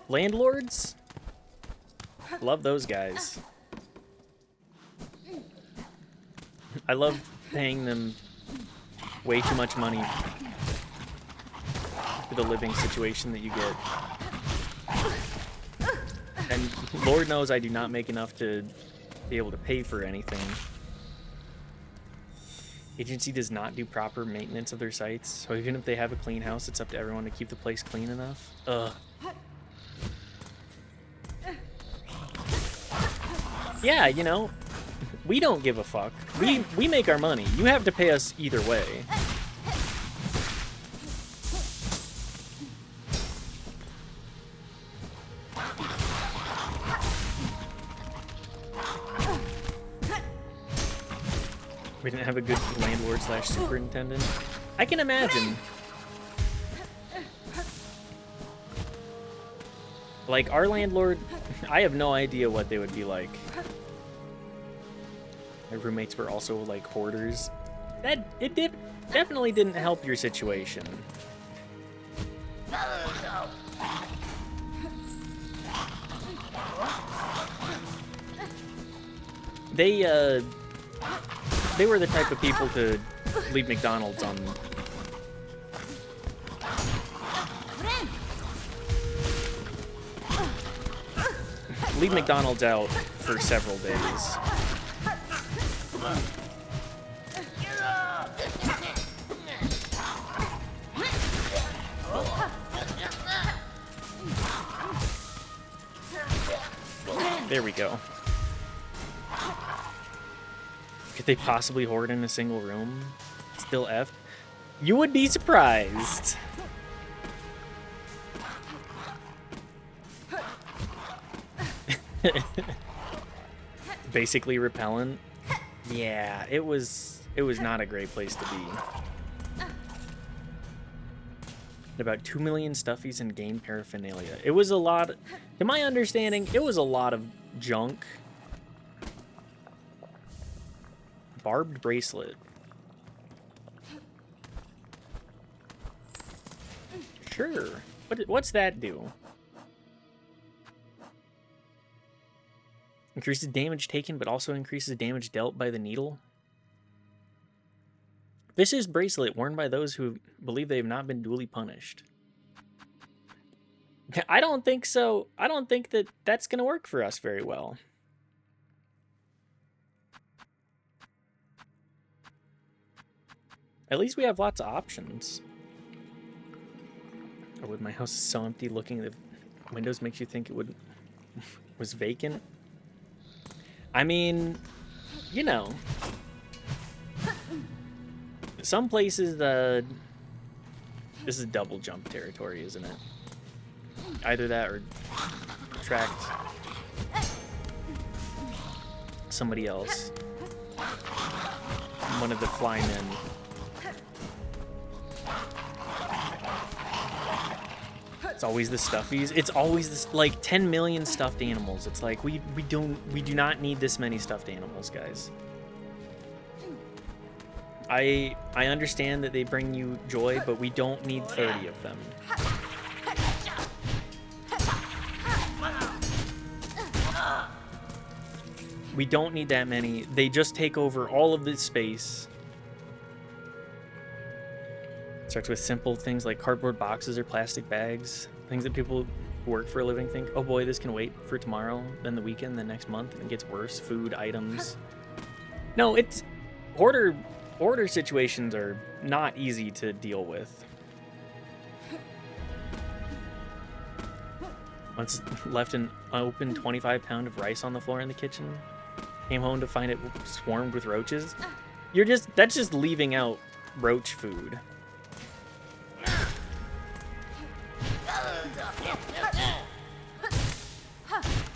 Landlords? Love those guys. I love paying them way too much money for the living situation that you get. And Lord knows I do not make enough to be able to pay for anything. Agency does not do proper maintenance of their sites, so even if they have a clean house, it's up to everyone to keep the place clean enough. Ugh. Yeah, you know, we don't give a fuck. We make our money. You have to pay us either way. We didn't have a good landlord slash superintendent. I can imagine. Like, our landlord, I have no idea what they would be like. My roommates were also, like, hoarders. Definitely didn't help your situation. They were the type of people to leave McDonald's on. Leave McDonald's out for several days. There we go. Could they possibly hoard in a single room? Still F? You would be surprised. Basically repellent. Yeah, it was not a great place to be. About 2 million stuffies and game paraphernalia. It was a lot, to my understanding, it was a lot of junk. Barbed bracelet. Sure. What's that do? Increases damage taken, but also increases damage dealt by the needle. Vicious bracelet worn by those who believe they have not been duly punished. I don't think so. I don't think that that's going to work for us very well. At least we have lots of options. Or would my house is so empty, looking at the windows makes you think it was vacant? I mean, you know, some places, this is double jump territory, isn't it? Either that or tracked somebody else. One of the flying men. It's always the stuffies. It's always this, like 10 million stuffed animals. It's like we do not need this many stuffed animals, guys. I understand that they bring you joy, but we don't need 30 of them. We don't need that many. They just take over all of this space. Starts with simple things like cardboard boxes or plastic bags. Things that people who work for a living think, oh boy, this can wait for tomorrow, then the weekend, then next month. And it gets worse. Food, items. No, it's... Hoarder situations are not easy to deal with. Once left an open 25-pound of rice on the floor in the kitchen. Came home to find it swarmed with roaches. That's just leaving out roach food.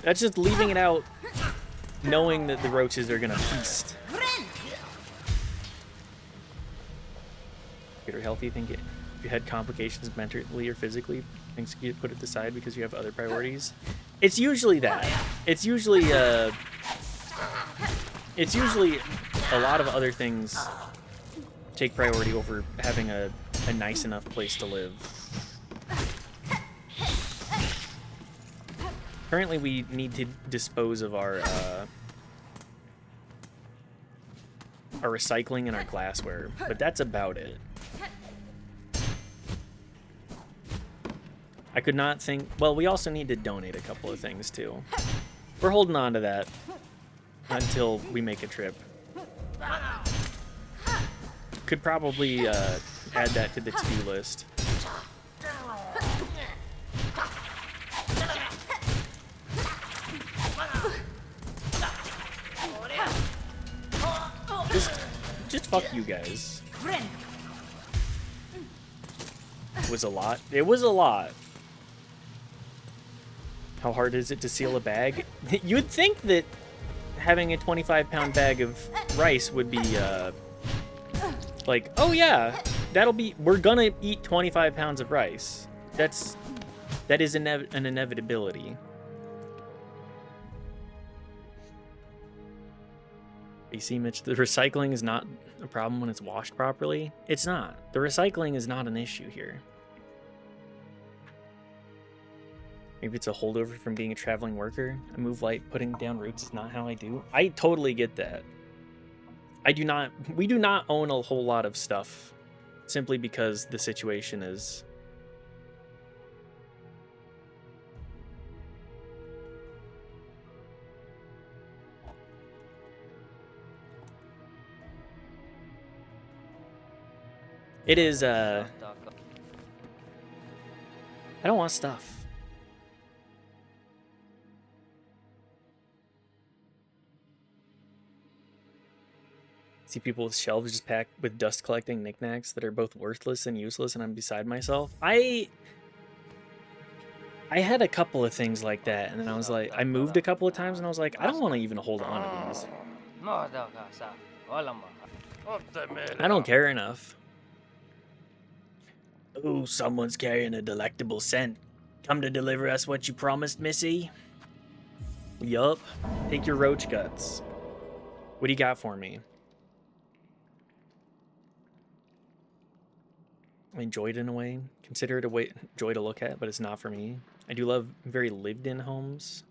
That's just leaving it out, knowing that the roaches are gonna feast. If you're healthy, think if you had complications mentally or physically, things you put it aside because you have other priorities. It's usually that. It's usually a lot of other things take priority over having a nice enough place to live. Currently, we need to dispose of our recycling and our glassware, but that's about it. I could not think... Well, we also need to donate a couple of things, too. We're holding on to that until we make a trip. Could probably add that to the to-do list. Just fuck you guys. It was a lot. It was a lot. How hard is it to seal a bag? You'd think that having a 25-pound bag of rice would be, like, oh yeah, we're gonna eat 25 pounds of rice. That is an inevitability. You see, Mitch, the recycling is not a problem when it's washed properly. It's not. The recycling is not an issue here. Maybe it's a holdover from being a traveling worker. I move light, putting down roots is not how I do. I totally get that. We do not own a whole lot of stuff simply because the situation is... It is, I don't want stuff. See people with shelves just packed with dust collecting knickknacks that are both worthless and useless, and I'm beside myself. I had a couple of things like that, and then I was like, I moved a couple of times, and I was like, I don't want to even hold on to these. I don't care enough. Oh, someone's carrying a delectable scent. Come to deliver us what you promised, Missy? Yup. Take your roach guts. What do you got for me? I enjoy it in a way. Consider it a joy to look at, but it's not for me. I do love very lived-in homes.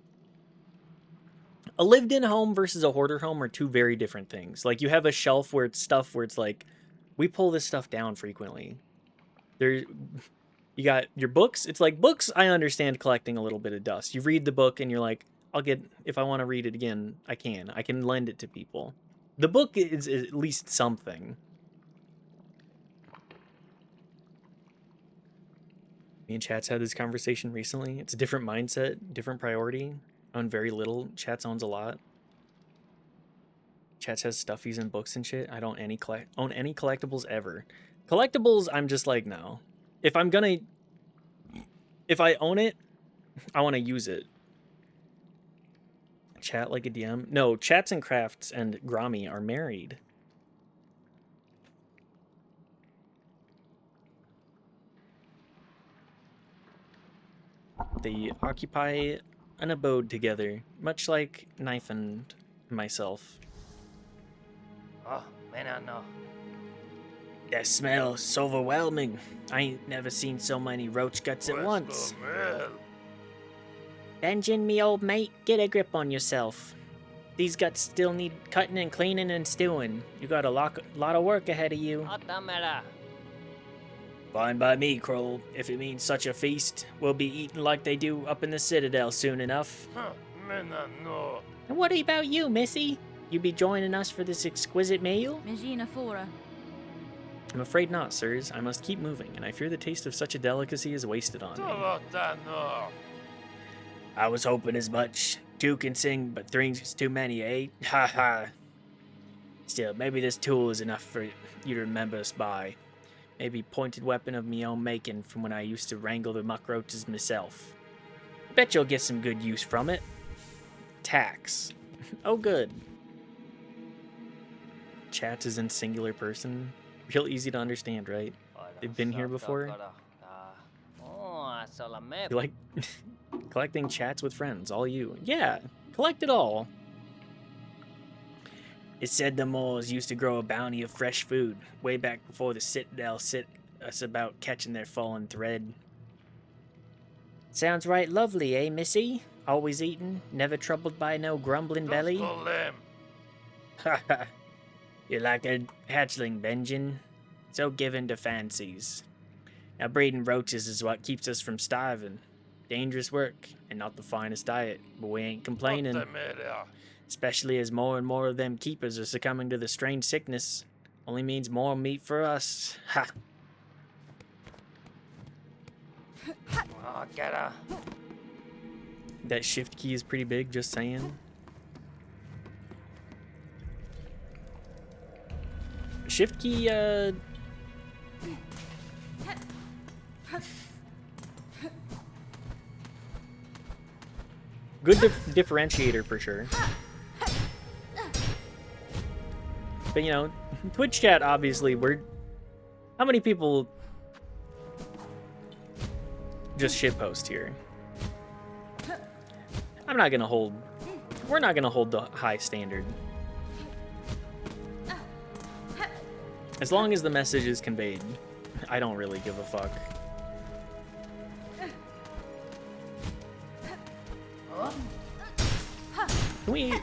A lived-in home versus a hoarder home are two very different things. Like, you have a shelf where it's stuff where it's like, we pull this stuff down frequently. You got your books. It's like, books, I understand collecting a little bit of dust. You read the book and you're like, if I want to read it again, I can lend it to people. The book is at least something. Me and Chats had this conversation recently. It's a different mindset, different priority. I own very little. Chats owns a lot. Chat says stuffies and books and shit. I don't own any collectibles ever. Collectibles, I'm just like, no. If I own it, I want to use it. Chat like a DM? No, Chats and Crafts and Grommy are married. They occupy an abode together, much like Knife and myself. Oh, man, I know. That smell is overwhelming. I ain't never seen so many roach guts at once. Benjamin, me old mate, get a grip on yourself. These guts still need cutting and cleaning and stewing. You got a lot of work ahead of you. Fine by me, Kroll. If it means such a feast, we'll be eating like they do up in the Citadel soon enough. And what about you, Missy? You be joining us for this exquisite meal? I'm afraid not, sirs. I must keep moving, and I fear the taste of such a delicacy is wasted on me. I was hoping as much. Two can sing, but three's too many, eh? Ha ha. Still, maybe this tool is enough for you to remember us by. Maybe pointed weapon of me own making from when I used to wrangle the muck roaches myself. Bet you'll get some good use from it. Tax. Oh, good. Chat is in singular person. Real easy to understand, right? They've been here before. You like collecting chats with friends, all you. Yeah, collect it all. It said the moles used to grow a bounty of fresh food way back before the Citadel set us about catching their fallen thread. Sounds right lovely, eh, Missy? Always eating, never troubled by no grumbling belly? Ha ha. You're like a hatchling, Benjamin. So given to fancies. Now breeding roaches is what keeps us from starving. Dangerous work, and not the finest diet, but we ain't complaining. Especially as more and more of them keepers are succumbing to the strange sickness. Only means more meat for us. Ha! Oh, get her. That shift key is pretty big, just saying. Shift key, good differentiator for sure. But you know, Twitch chat, obviously, how many people just shitpost here? We're not gonna hold the high standard. As long as the message is conveyed, I don't really give a fuck. Can we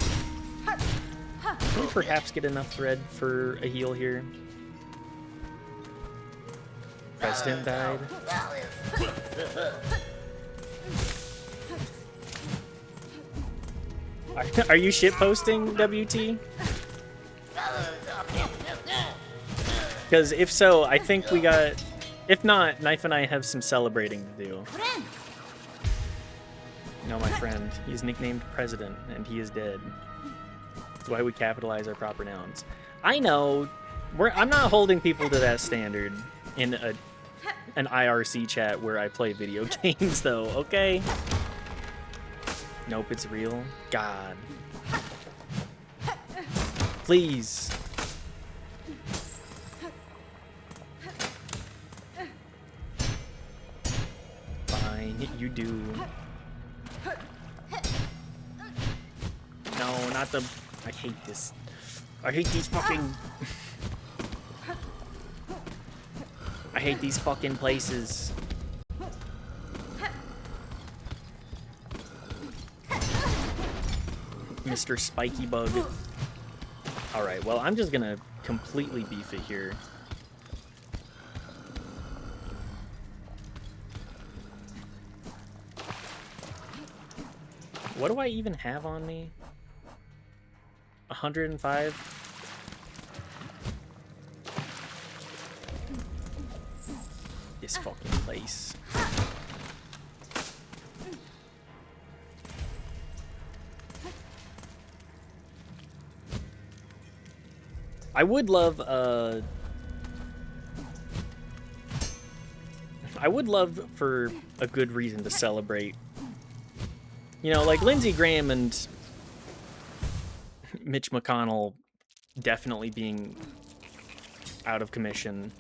perhaps get enough thread for a heal here? President died. Are you shitposting, WT? Because if so, I think we got... If not, Knife and I have some celebrating to do. No, my friend. He's nicknamed President, and he is dead. That's why we capitalize our proper nouns. I know. I'm not holding people to that standard in an IRC chat where I play video games, though, okay? Nope, it's real. God. Please. Fine, you do. No, not the... I hate this. I hate these fucking... I hate these fucking places. Mr. Spiky Bug. Alright, well, I'm just gonna completely beef it here. What do I even have on me? 105? This fucking place. I would love for a good reason to celebrate. You know, like Lindsey Graham and Mitch McConnell definitely being out of commission.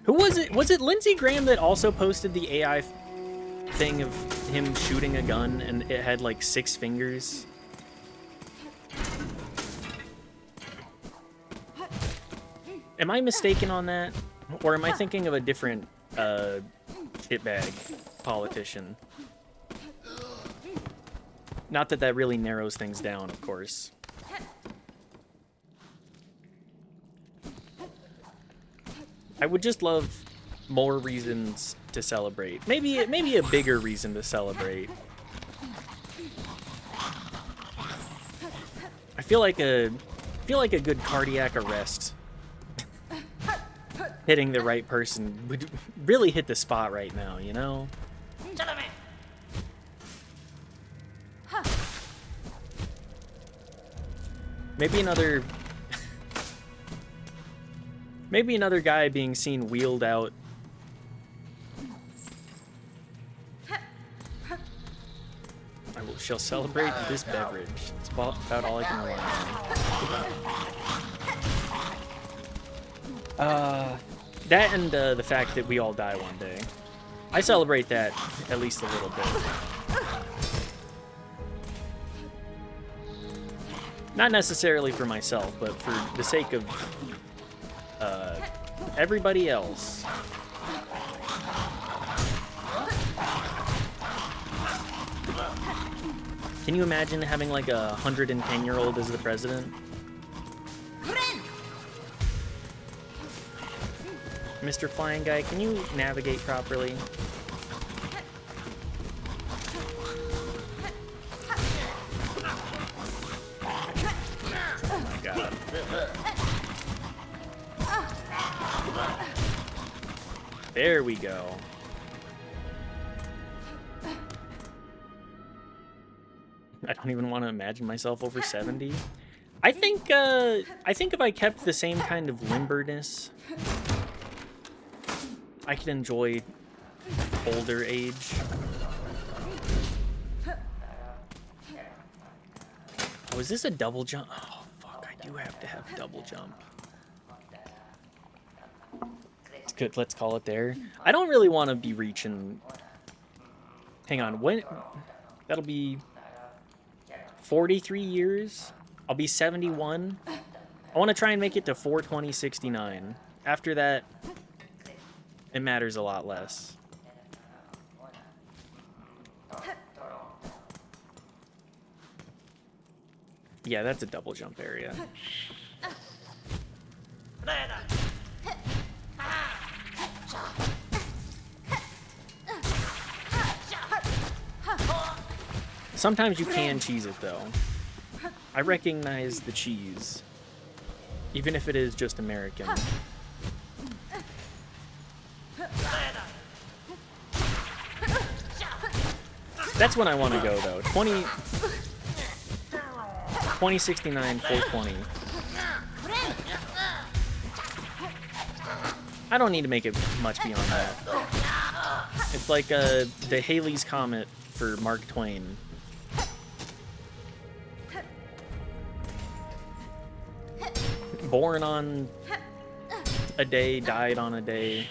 Who was it? Was it Lindsey Graham that also posted the AI thing of him shooting a gun and it had like 6 fingers? Am I mistaken on that? Or am I thinking of a different shitbag politician? Not that that really narrows things down, of course. I would just love more reasons to celebrate. Maybe a bigger reason to celebrate. I feel like a good cardiac arrest hitting the right person would really hit the spot right now, you know? Maybe another guy being seen wheeled out. Shall celebrate this beverage. It's about all I can rely on. That and the fact that we all die one day. I celebrate that at least a little bit. Not necessarily for myself, but for the sake of everybody else. Can you imagine having like a 110-year-old as the president? Mr. Flying Guy, can you navigate properly? Oh my god. There we go. I don't even want to imagine myself over 70. I think if I kept the same kind of limberness, I could enjoy older age. Oh, is this a double jump? Oh, fuck, I do have to have double jump. It's good, let's call it there. I don't really want to be reaching... Hang on, when... That'll be 43 years. I'll be 71. I want to try and make it to 42069. After that, it matters a lot less. Yeah, that's a double jump area. Sometimes you can cheese it, though. I recognize the cheese, even if it is just American. That's when I want to go, though. 2069, 420. I don't need to make it much beyond that. It's like the Halley's Comet for Mark Twain. Born on a day, died on a day.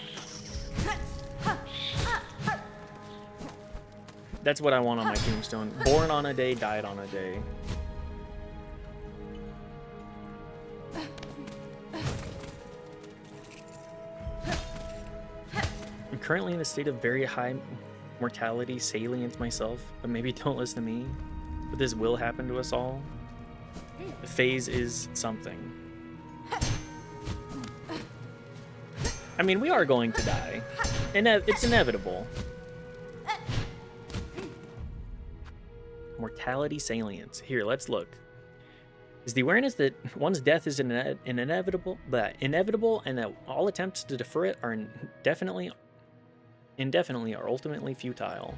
That's what I want on my tombstone. Born on a day, died on a day. I'm currently in a state of very high mortality, salient myself, but maybe don't listen to me. But this will happen to us all. The phase is something. I mean, we are going to die. It's inevitable. Mortality salience. Here, let's look. Is the awareness that one's death is inevitable, and that all attempts to defer it are indefinitely are ultimately futile.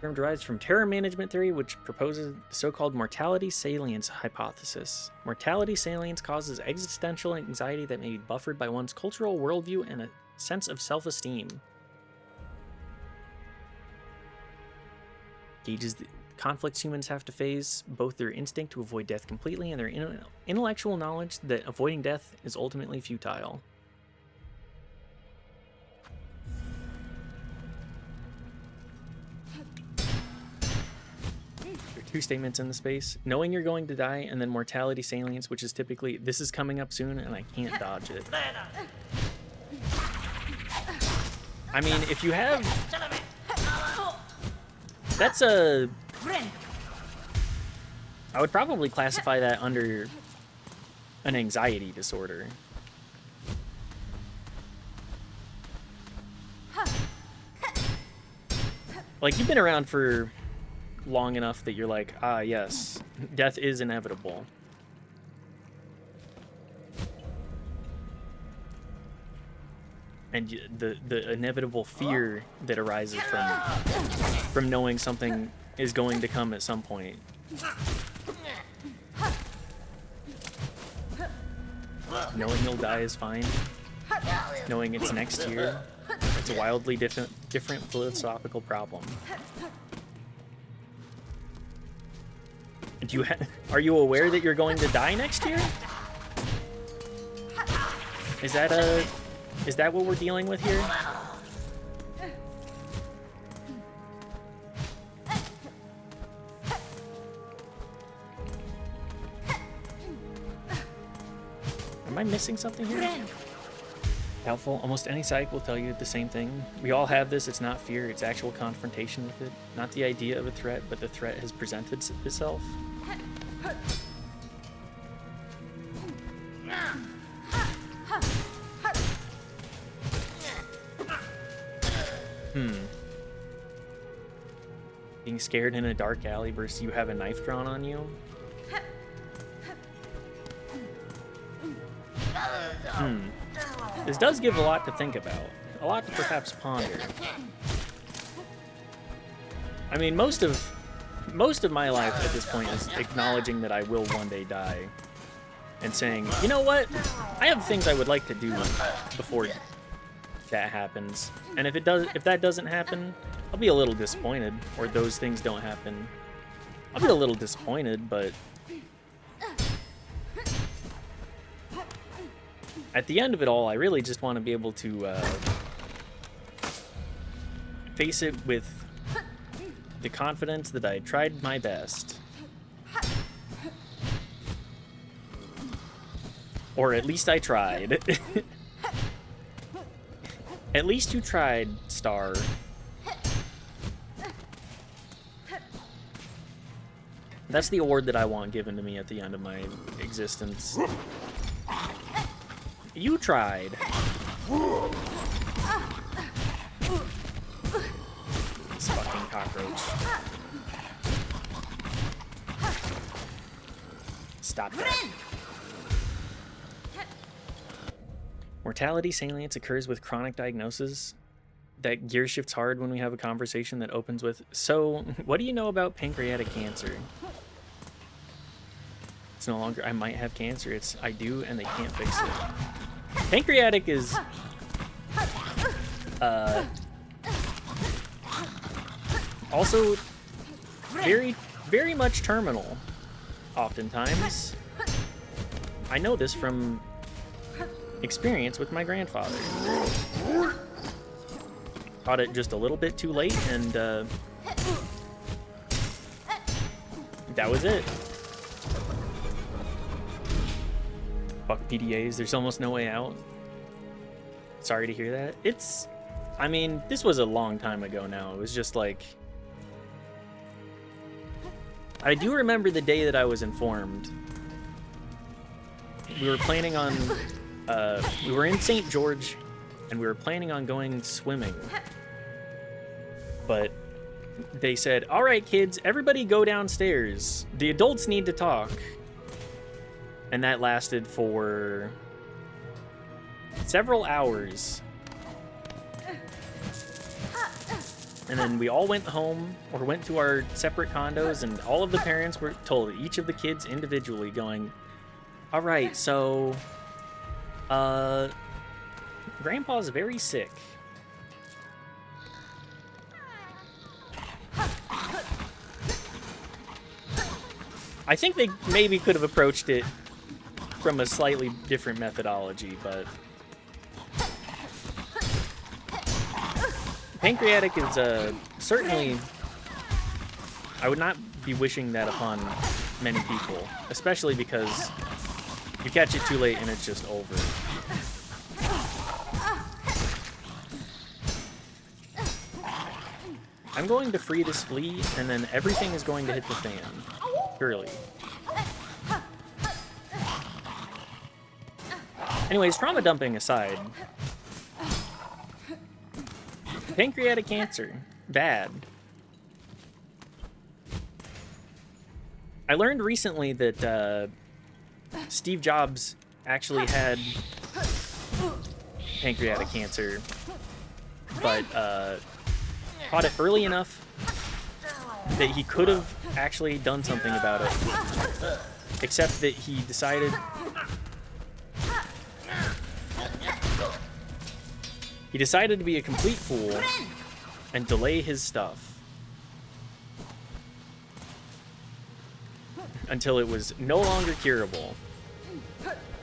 term derives from terror management theory, which proposes the so-called mortality salience hypothesis. Mortality salience causes existential anxiety that may be buffered by one's cultural worldview and a sense of self-esteem. Gauges the conflicts humans have to face, both their instinct to avoid death completely and their intellectual knowledge that avoiding death is ultimately futile. There are two statements in the space. Knowing you're going to die, and then mortality salience, which is typically, this is coming up soon and I can't dodge it. I mean, if you have... That's a... I would probably classify that under an anxiety disorder. Like, you've been around for long enough that you're like, ah, yes, death is inevitable. And the inevitable fear that arises from knowing something is going to come at some point. Knowing you'll die is fine. Knowing it's next year, it's a wildly different philosophical problem. Are you aware that you're going to die next year? Is that what we're dealing with here? Am I missing something here? Helpful. Almost any psych will tell you the same thing. We all have this. It's not fear. It's actual confrontation with it. Not the idea of a threat, but the threat has presented itself. Being scared in a dark alley versus you have a knife drawn on you. This does give a lot to think about. A lot to perhaps ponder. I mean, most of my life at this point is acknowledging that I will one day die. And saying, you know what? I have things I would like to do before that happens. And if that doesn't happen, I'll be a little disappointed, or those things don't happen. I'll be a little disappointed, but at the end of it all, I really just want to be able to face it with the confidence that I tried my best. Or at least I tried. At least you tried, Star. That's the award that I want given to me at the end of my existence. You tried. This fucking cockroach. Stop that. Mortality salience occurs with chronic diagnosis. That gear shifts hard when we have a conversation that opens with, so, what do you know about pancreatic cancer? It's no longer, I might have cancer. It's, I do, and they can't fix it. Pancreatic is, also very, very much terminal, oftentimes. I know this from experience with my grandfather. Caught it just a little bit too late, and that was it. Fuck PDAs, there's almost no way out. Sorry to hear that. It's, I mean, this was a long time ago now. It was just like, I do remember the day that I was informed. We were planning on, we were in St. George, and we were planning on going swimming. But they said, all right, kids, everybody go downstairs. The adults need to talk. And that lasted for several hours. And then we all went home or went to our separate condos, and all of the parents were told each of the kids individually, going, all right, so Grandpa's very sick. I think they maybe could have approached it from a slightly different methodology, but pancreatic is certainly, I would not be wishing that upon many people, especially because you catch it too late and it's just over. I'm going to free this flea, and then everything is going to hit the fan. Surely. Anyways, trauma dumping aside, pancreatic cancer, bad. I learned recently that Steve Jobs actually had pancreatic cancer, but caught it early enough that he could have actually done something about it, except that he decided to be a complete fool and delay his stuff until it was no longer curable.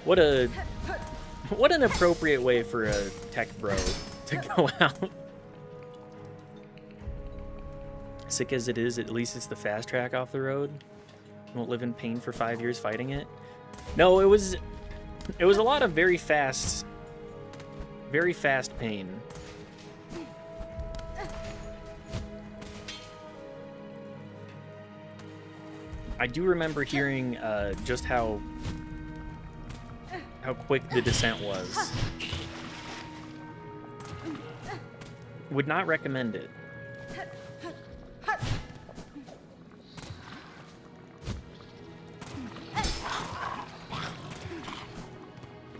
What an appropriate way for a tech bro to go out. Sick as it is, at least it's the fast track off the road. You won't live in pain for 5 years fighting it. No, it was a lot of very fast pain. I do remember hearing just how quick the descent was. Would not recommend it.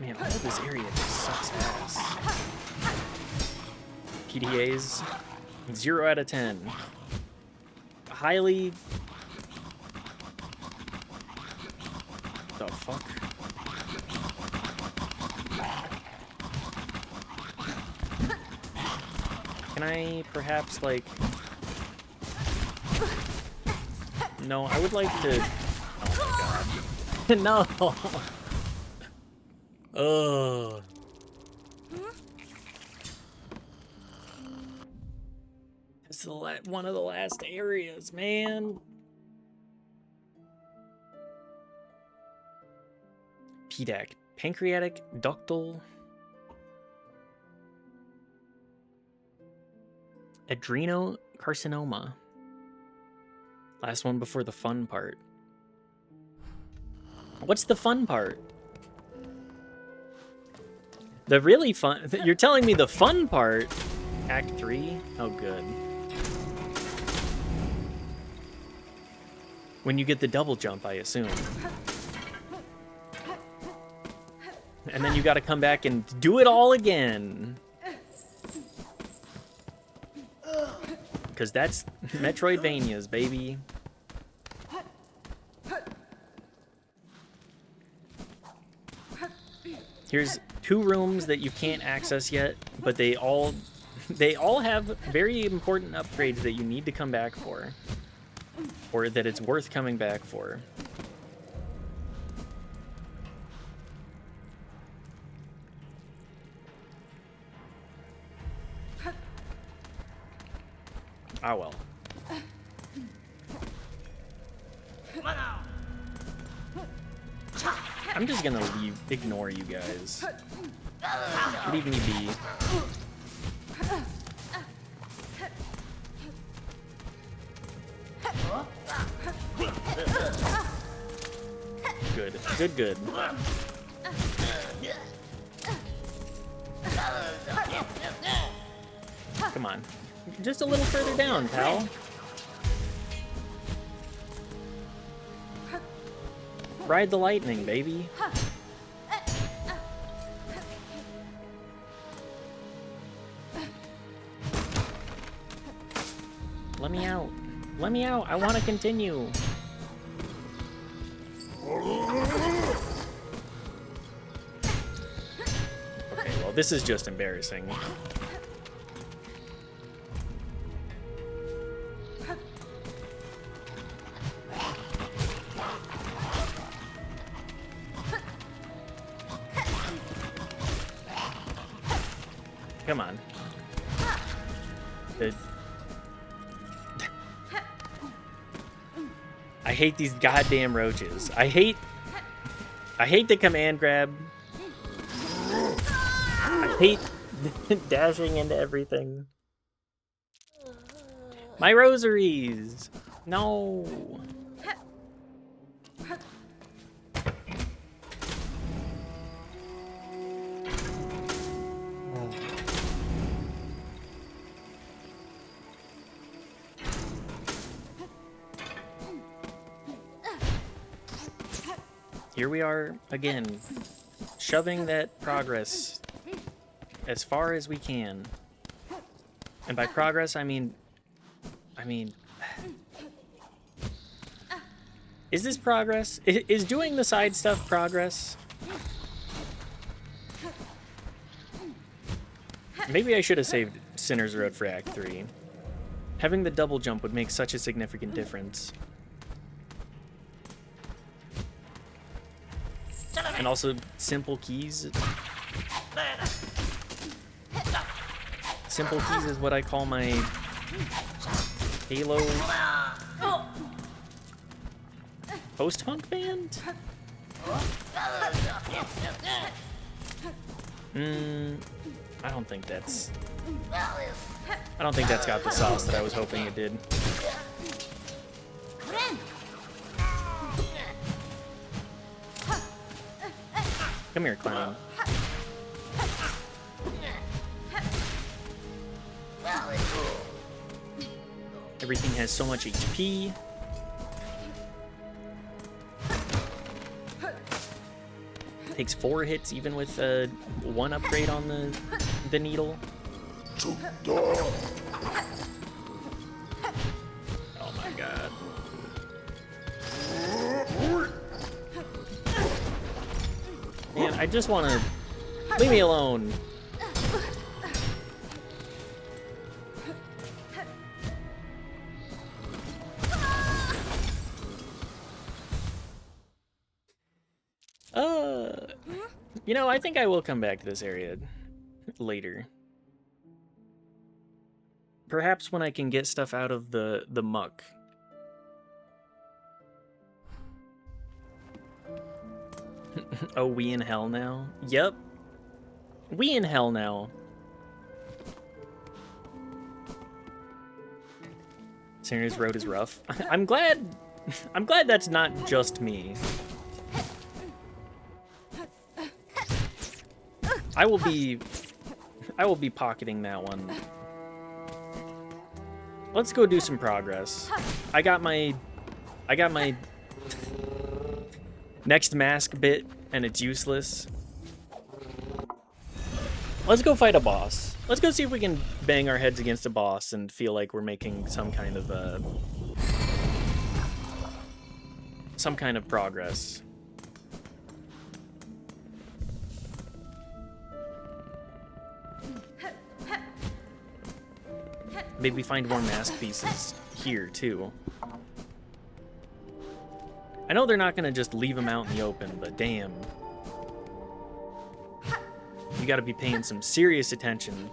Man, all of this area just sucks ass. PDAs, 0 out of 10. Highly... The fuck? Can I perhaps, like... No, I would like to... Oh my god. No! Ugh. This is one of the last areas, man. PDAC, pancreatic ductal adrenocarcinoma. Last one before the fun part. What's the fun part? The really fun... You're telling me the fun part? Act 3? Oh, good. When you get the double jump, I assume. And then you gotta come back and do it all again. Because that's Metroidvanias, baby. Here's 2 rooms that you can't access yet, but they all have very important upgrades that you need to come back for, or that it's worth coming back for. Ah, well. I'm just gonna ignore you guys. Leave me be. Good, good, good. Come on. Just a little further down, pal. Ride the lightning, baby. Let me out. I want to continue. Okay, well, this is just embarrassing. Come on. I hate these goddamn roaches. I hate the command grab. I hate dashing into everything. My rosaries. No. Here we are again, shoving that progress as far as we can. And by progress, I mean, is this progress? Is doing the side stuff progress? Maybe I should have saved Sinner's Road for Act 3. Having the double jump would make such a significant difference. And also, simple keys. Simple keys is what I call my Halo post-punk band? I don't think that's got the sauce that I was hoping it did. Come here, clown. Everything has so much HP. Takes 4 hits even with 1 upgrade on the needle. Oh my god. Man, I just want to... Leave me alone. You know, I think I will come back to this area later. Perhaps when I can get stuff out of the muck. Oh, we in hell now? Yep. We in hell now. Sinner's Road is rough. I'm glad that's not just me. I will be pocketing that one. Let's go do some progress. I got my next mask bit and it's useless. Let's go fight a boss. Let's go see if we can bang our heads against a boss and feel like we're making some kind of progress. Maybe find more mask pieces here, too. I know they're not going to just leave them out in the open, but damn. You got to be paying some serious attention.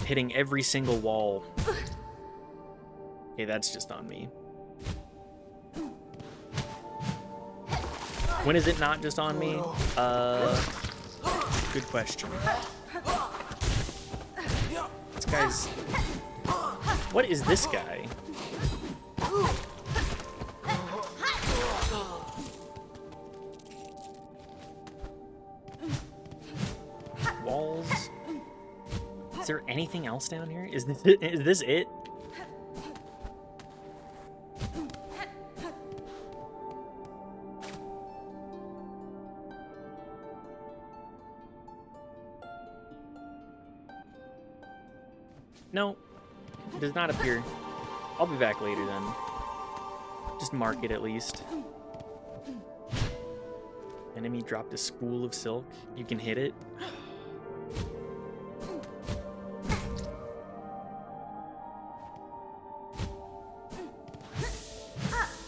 Hitting every single wall. Okay, that's just on me. When is it not just on me? Good question. This guy's... What is this guy? Walls? Is there anything else down here? Is this it? No, it does not appear. I'll be back later then. Just mark it at least. Enemy dropped a spool of silk. You can hit it.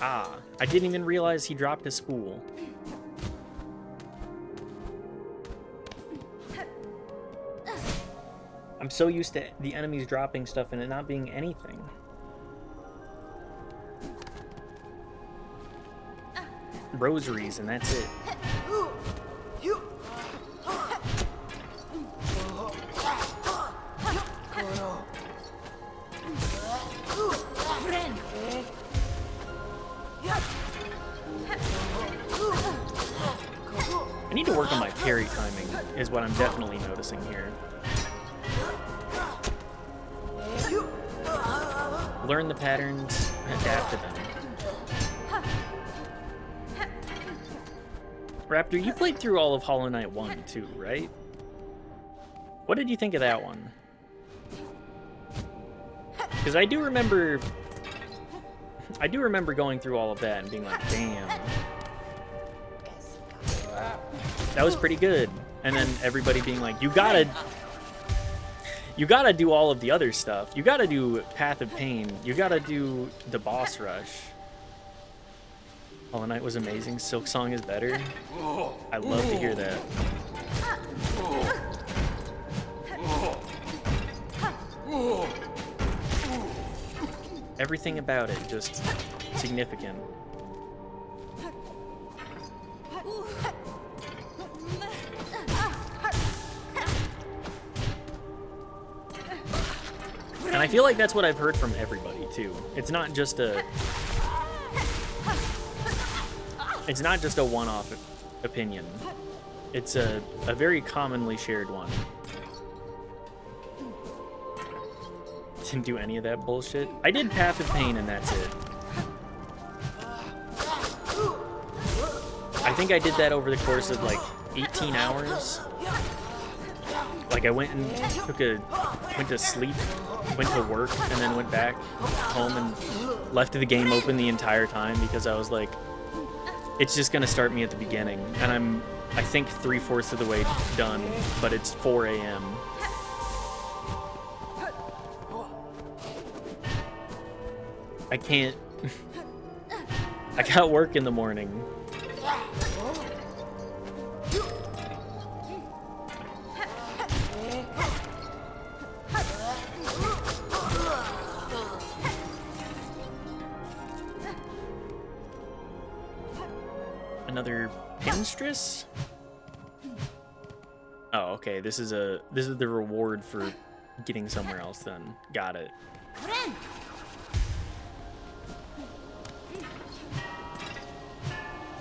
Ah, I didn't even realize he dropped a spool. I'm so used to the enemies dropping stuff and it not being anything. Rosaries, and that's it. I need to work on my parry timing, is what I'm definitely noticing here. Learn the patterns, adapt to them. Raptor, you played through all of Hollow Knight 1 too, right? What did you think of that one? Because I do remember going through all of that and being like, damn. That was pretty good. And then everybody being like, you gotta do all of the other stuff. You gotta do Path of Pain. You gotta do the boss rush. Hollow Knight was amazing. Silk Song is better. I love to hear that. Everything about it just significant. And I feel like that's what I've heard from everybody too. It's not just a one-off opinion. It's a very commonly shared one. Didn't do any of that bullshit. I did Path of Pain and that's it. I think I did that over the course of like 18 hours. Like I went to sleep, went to work, and then went back home and left the game open the entire time because I was like, it's just gonna start me at the beginning. And I think 3/4 of the way done, but it's 4 a.m. I can't. I got work in the morning. Another Pinstress? Oh, okay. This is the reward for getting somewhere else then. Got it.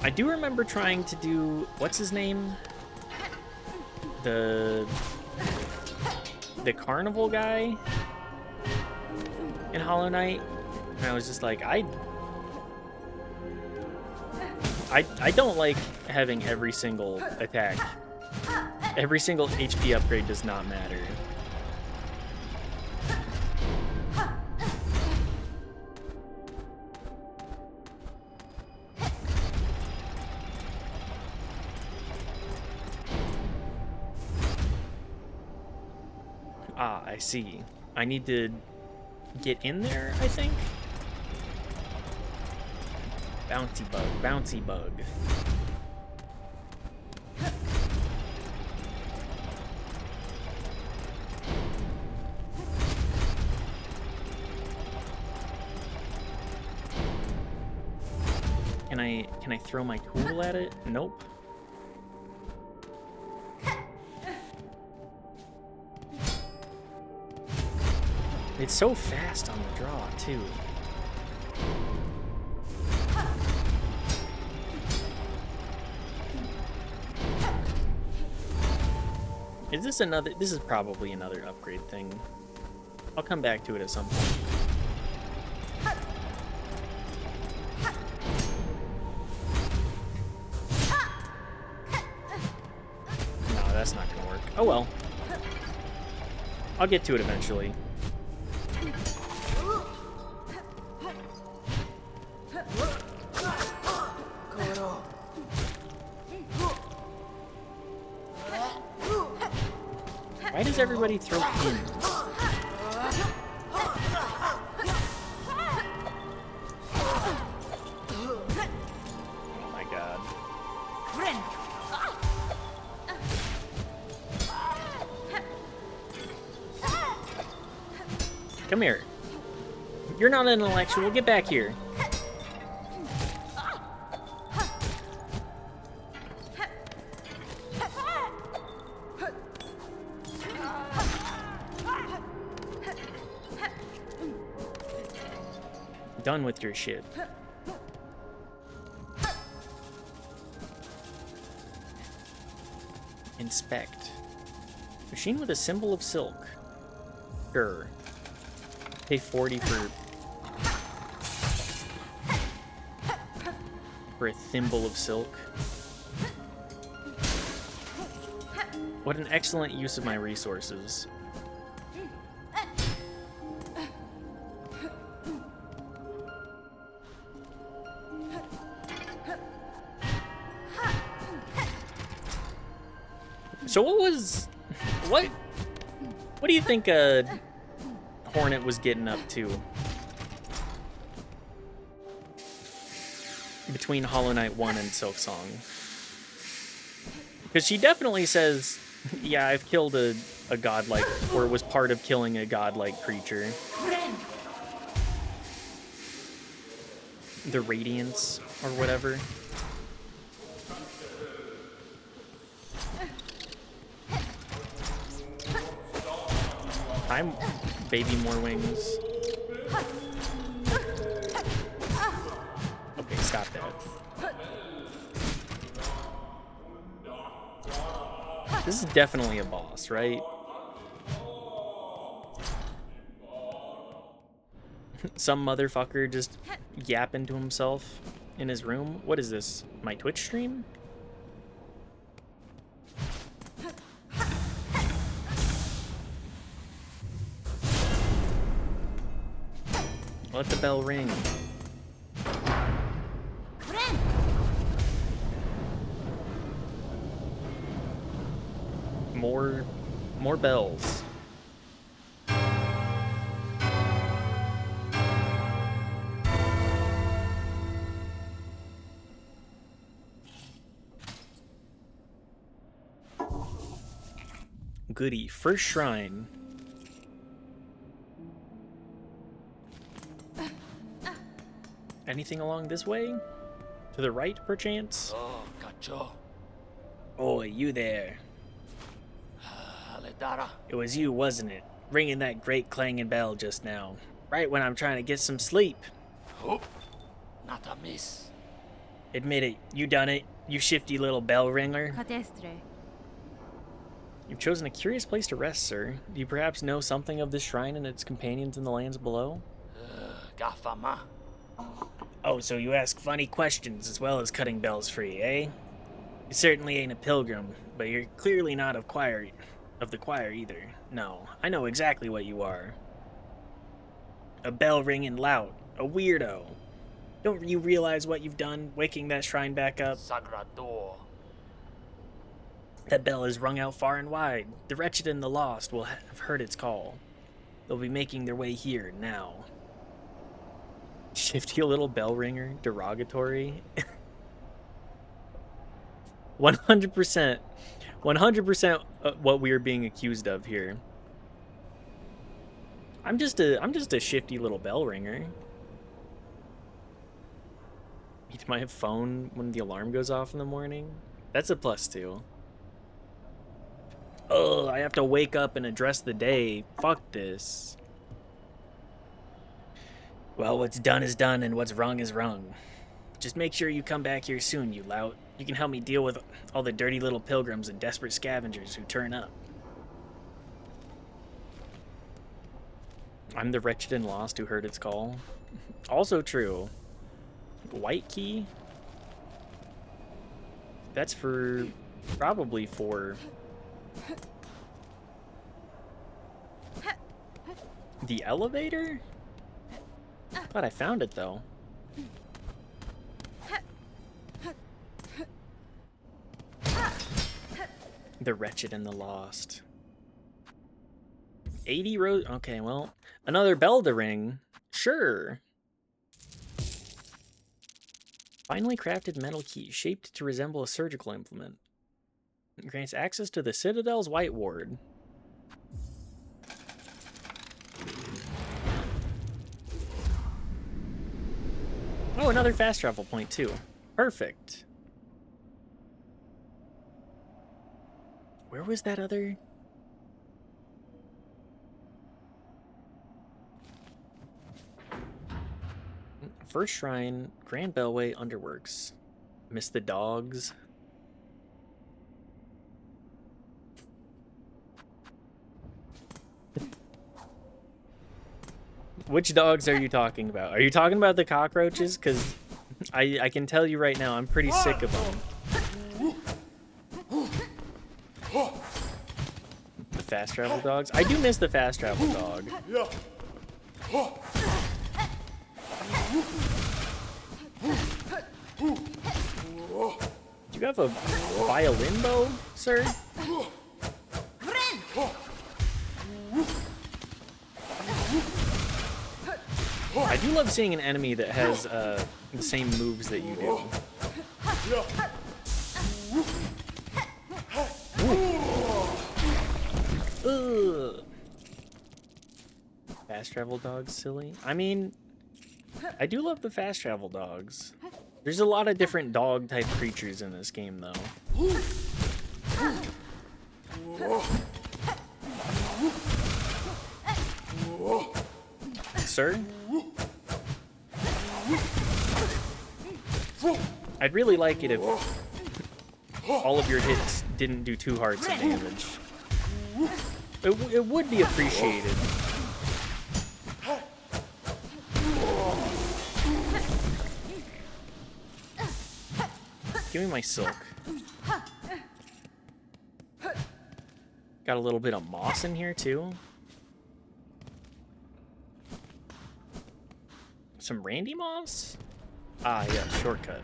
I do remember trying to do, what's his name? The carnival guy in Hollow Knight. And I was just like, I don't like having every single attack. Every single HP upgrade does not matter. Ah, I see. I need to get in there, I think? Bouncy bug, bouncy bug. Can I throw my tool at it? Nope. It's so fast on the draw, too. Is this another? This is probably another upgrade thing. I'll come back to it at some point. No, that's not gonna work. Oh well. I'll get to it eventually. Why does everybody throw pins? Oh my god. Come here. You're not an intellectual. Get back here. Done with your shit. Inspect. Machine with a symbol of silk. Sure. Pay 40 for a thimble of silk. What an excellent use of my resources. So what do you think Hornet was getting up to between Hollow Knight 1 and Silksong? Because she definitely says, yeah, I've killed a godlike, or was part of killing a godlike creature. The Radiance, or whatever. I'm baby more wings. Okay, stop that. This is definitely a boss, right? Some motherfucker just yapping to himself in his room. What is this? My Twitch stream? Let the bell ring. More bells. Goody. First shrine. Anything along this way? To the right, perchance? Oh, Cacho. Oi, you there. Aledara. It was you, wasn't it? Ringing that great clanging bell just now. Right when I'm trying to get some sleep. Oh, not a miss. Admit it, you done it, you shifty little bell ringer. Cadestre. You've chosen a curious place to rest, sir. Do you perhaps know something of this shrine and its companions in the lands below? Gafama. Oh, so you ask funny questions as well as cutting bells free, eh? You certainly ain't a pilgrim, but you're clearly not of the choir either. No, I know exactly what you are. A bell ringing loud, a weirdo. Don't you realize what you've done, waking that shrine back up? Sagrador. That bell is rung out far and wide. The wretched and the lost will have heard its call. They'll be making their way here now. Shifty little bell ringer, derogatory. 100%. 100% what we're being accused of here. I'm just a shifty little bell ringer. Eat my phone when the alarm goes off in the morning. That's a +2. Oh, I have to wake up and address the day. Fuck this. Well, what's done is done, and what's wrong is wrong. Just make sure you come back here soon, you lout. You can help me deal with all the dirty little pilgrims and desperate scavengers who turn up. I'm the wretched and lost who heard its call. Also true. White key? That's probably for The elevator? Thought I found it though. The Wretched and the Lost. 80 rose. Okay, well, another bell to ring. Sure. Finely crafted metal key, shaped to resemble a surgical implement. It grants access to the Citadel's White Ward. Oh, another fast travel point too. Perfect. Where was that other? First Shrine, Grand Bellway, Underworks. Miss the dogs. Which dogs are you talking about? Are you talking about the cockroaches? Because I can tell you right now, I'm pretty sick of them. The fast travel dogs? I do miss the fast travel dog. Do you have a violin bow, sir? I do love seeing an enemy that has the same moves that you do. Ugh. Fast travel dogs, silly. I mean, I do love the fast travel dogs. There's a lot of different dog type creatures in this game, though. Sir? I'd really like it if all of your hits didn't do 2 hearts of damage. It would be appreciated. Give me my silk. Got a little bit of moss in here, too. Some Randy moss? Ah, yeah, shortcut.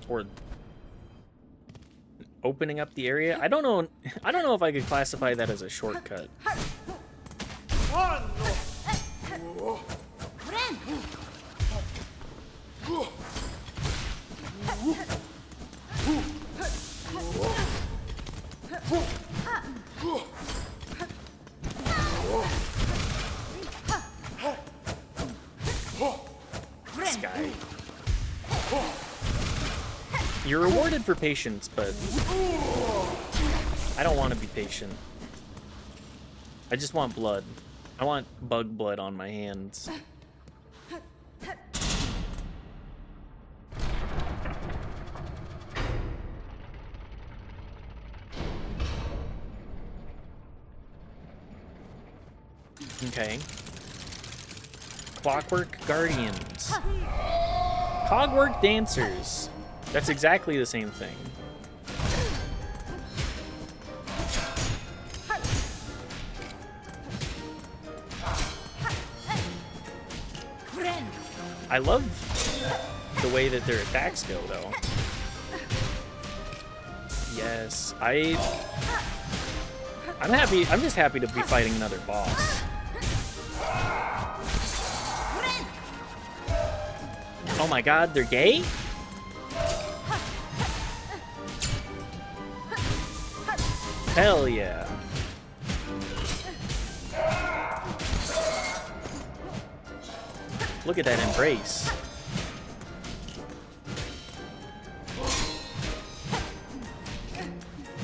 Or opening up the area. I don't know if I could classify that as a shortcut. This guy. You're rewarded for patience, but I don't want to be patient. I just want blood. I want bug blood on my hands. Okay. Clockwork Guardians. Cogwork Dancers. That's exactly the same thing. I love the way that their attacks go, though. Yes, I'm happy. I'm just happy to be fighting another boss. Oh my god, they're gay? Hell yeah. Look at that embrace.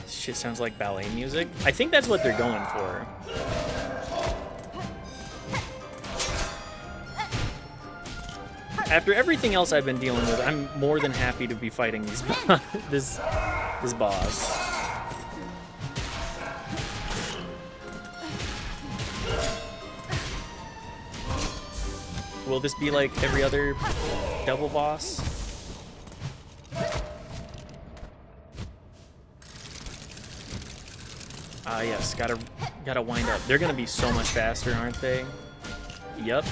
This shit sounds like ballet music. I think that's what they're going for. After everything else I've been dealing with, I'm more than happy to be fighting these this boss. Will this be like every other double boss? Ah, yes, gotta Gotta wind up. They're gonna be so much faster, aren't they? Yep.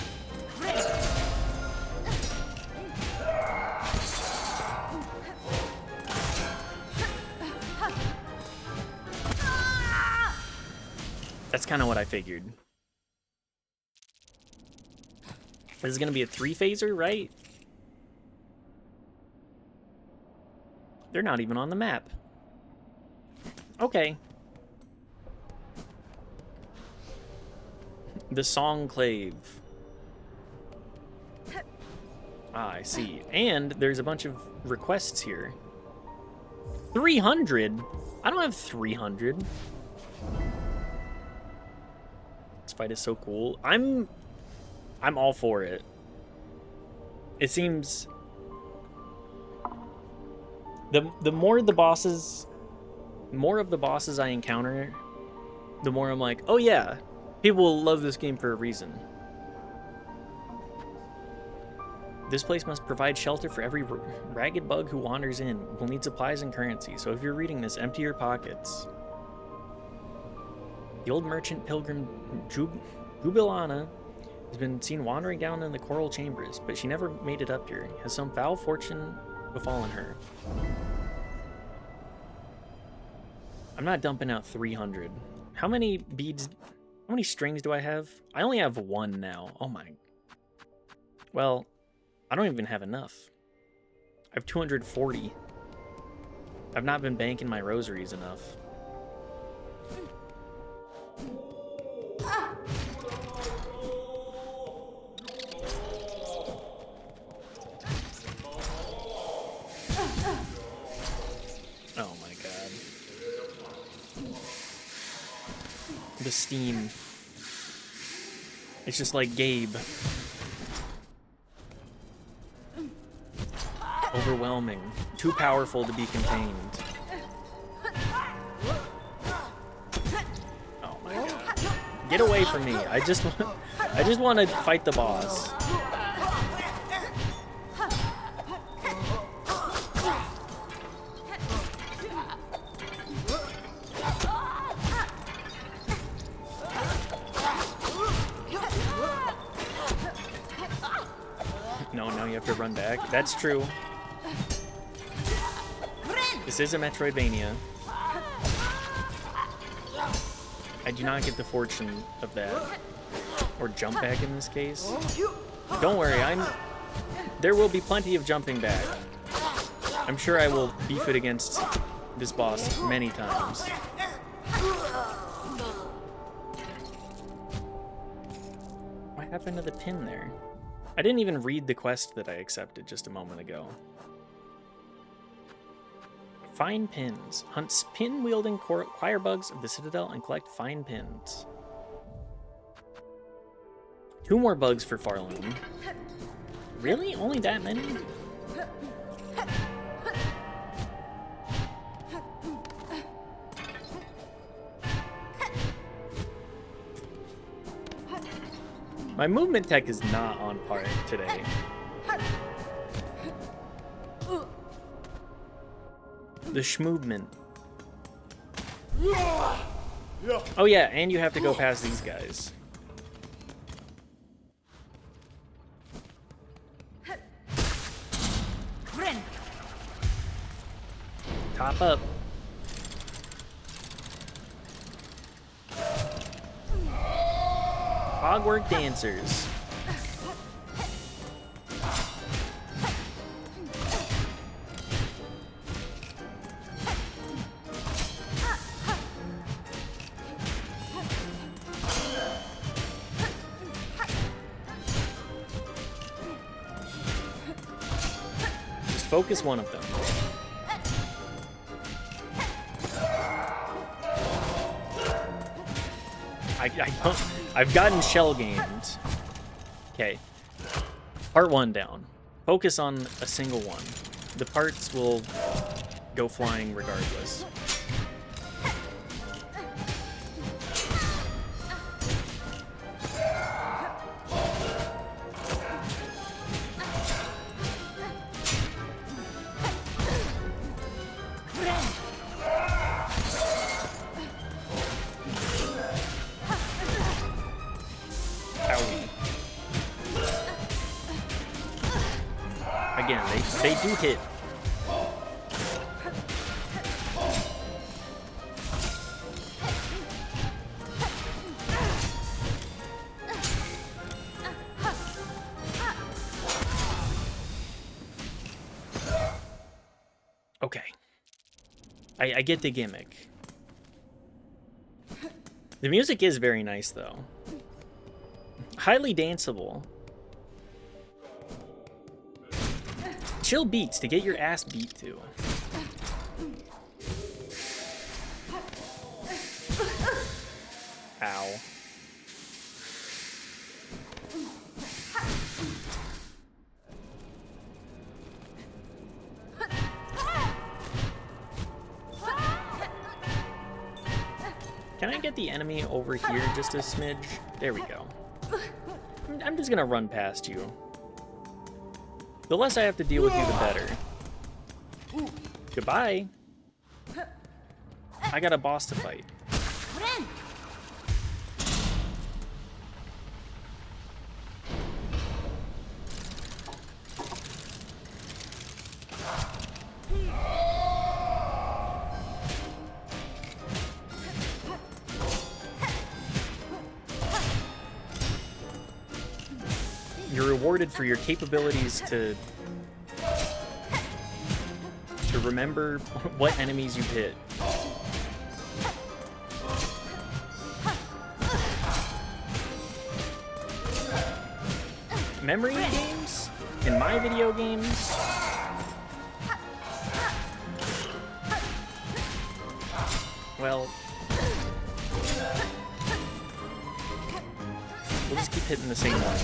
That's kind of what I figured. This is gonna be a 3-phaser, right? They're not even on the map. Okay. The Songclave. Ah, I see. And there's a bunch of requests here. 300? I don't have 300. This fight is so cool. I'm all for it. It seems the more of the bosses I encounter, the more I'm like, oh yeah, people will love this game for a reason. This place must provide shelter for every ragged bug who wanders in. Will need supplies and currency, so if you're reading this, empty your pockets. The old merchant pilgrim Jubilana has been seen wandering down in the coral chambers, but she never made it up here. Has some foul fortune befallen her? I'm not dumping out 300. How many beads, how many strings do I have? I only have 1 now. Oh my. Well, I don't even have enough. I have 240. I've not been banking my rosaries enough. Oh my god. The steam. It's just like Gabe. Overwhelming. Too powerful to be contained. Oh my god. Get away from me. I just want to fight the boss. No, now you have to run back. That's true. This is a Metroidvania. I do not get the fortune of that. Or jump back in this case. Don't worry, there will be plenty of jumping back. I'm sure I will beef it against this boss many times. What happened to the pin there? I didn't even read the quest that I accepted just a moment ago. Fine pins. Hunt pin-wielding choir bugs of the Citadel and collect fine pins. 2 more bugs for Farlane. Really? Only that many? My movement tech is not on par today. The schmovement. Oh yeah, and you have to go past these guys. Top up. Hogwarts dancers. Just focus one of them. I've gotten shell gamed. Okay. Part 1 down. Focus on a single one. The parts will go flying regardless. They do hit. Okay. I get the gimmick. The music is very nice, though. Highly danceable. Chill beats to get your ass beat to. Ow. Can I get the enemy over here just a smidge? There we go. I'm just gonna run past you. The less I have to deal with you, the better. Goodbye. I got a boss to fight. You're rewarded for your capabilities to remember what enemies you've hit. Memory in games? In my video games? Well, we'll just keep hitting the same one.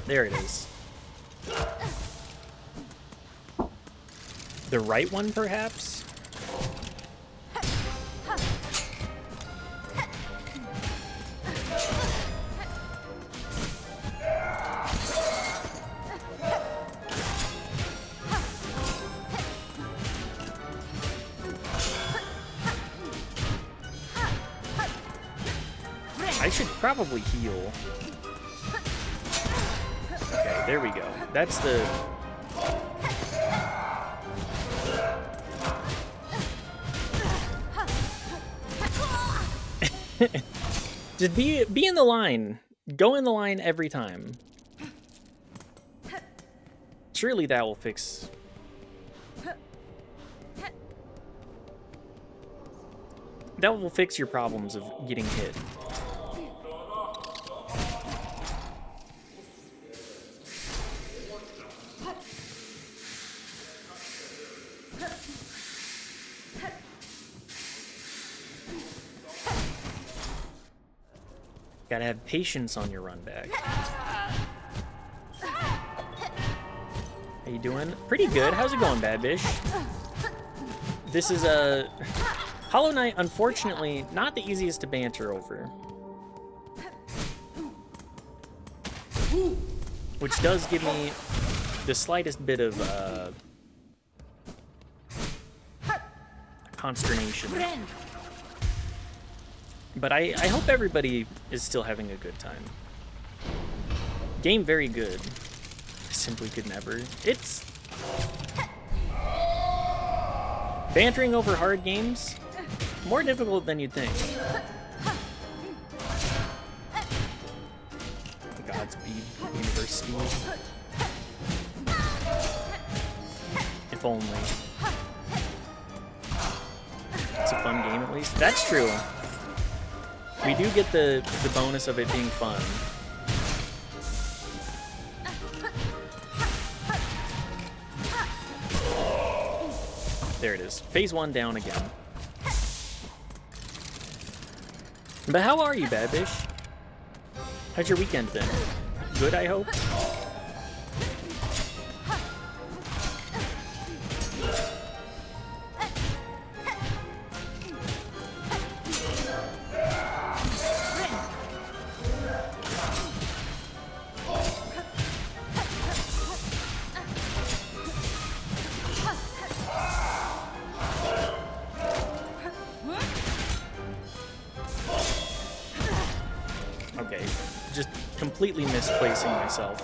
There it is. The right one, perhaps? I should probably heal. Okay, there we go. That's the... Just be in the line. Go in the line every time. Surely that will fix... That will fix your problems of getting hit. Gotta have patience on your run back. How you doing? Pretty good. How's it going, Bad Bish? This is a... Hollow Knight, unfortunately, not the easiest to banter over. Which does give me the slightest bit of consternation. But I hope everybody is still having a good time. Game very good. I simply could never. It's... Bantering over hard games, more difficult than you'd think. Godspeed, Universe Speed. If only. It's a fun game at least. That's true. We do get the bonus of it being fun. There it is. Phase 1 down again. But how are you, Bad Bish? How's your weekend been? Good, I hope? Okay, just completely misplacing myself.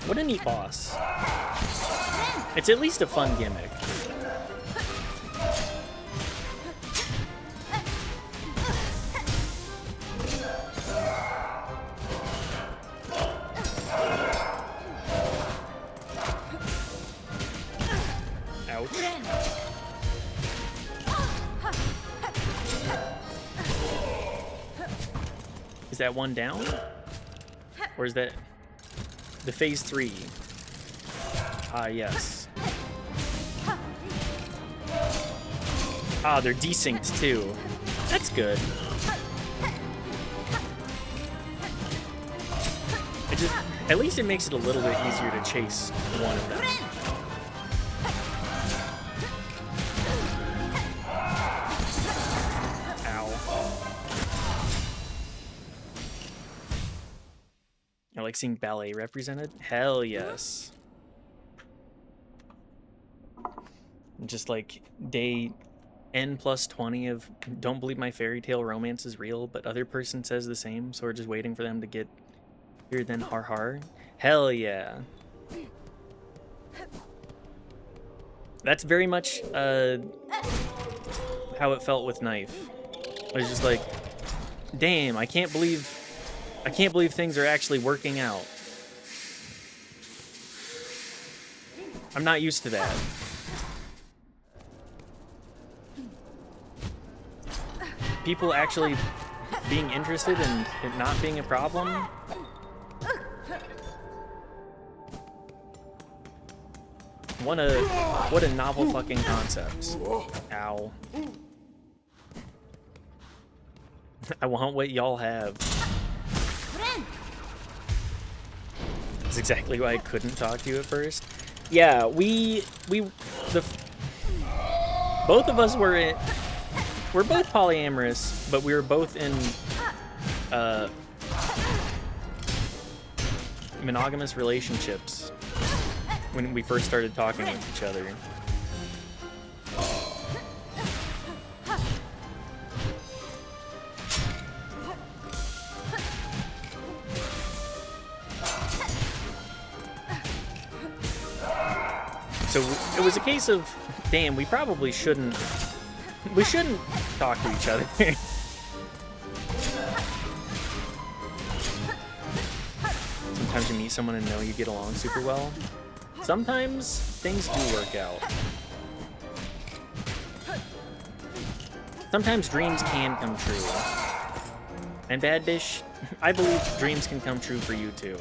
What a neat boss. It's at least a fun gimmick. Ouch. Is that one down? Or is that the phase 3? Ah, yes. Ah, they're desynced too. That's good. At least it makes it a little bit easier to chase one of them. I like seeing ballet represented. Hell yes. Just like day N+20 of don't believe my fairy tale romance is real, but other person says the same, so we're just waiting for them to get here then har har. Hell yeah. That's very much how it felt with Knife. I was just like, damn, I can't believe things are actually working out. I'm not used to that. People actually being interested and it not being a problem. What a novel fucking concept. Ow. I want what y'all have. That's exactly why I couldn't talk to you at first. Yeah, both of us we're both polyamorous, but we were both in monogamous relationships when we first started talking with each other. So it was a case of, damn, we probably shouldn't talk to each other. Sometimes you meet someone and know you get along super well. Sometimes things do work out. Sometimes dreams can come true. And Bad Bish, I believe dreams can come true for you too.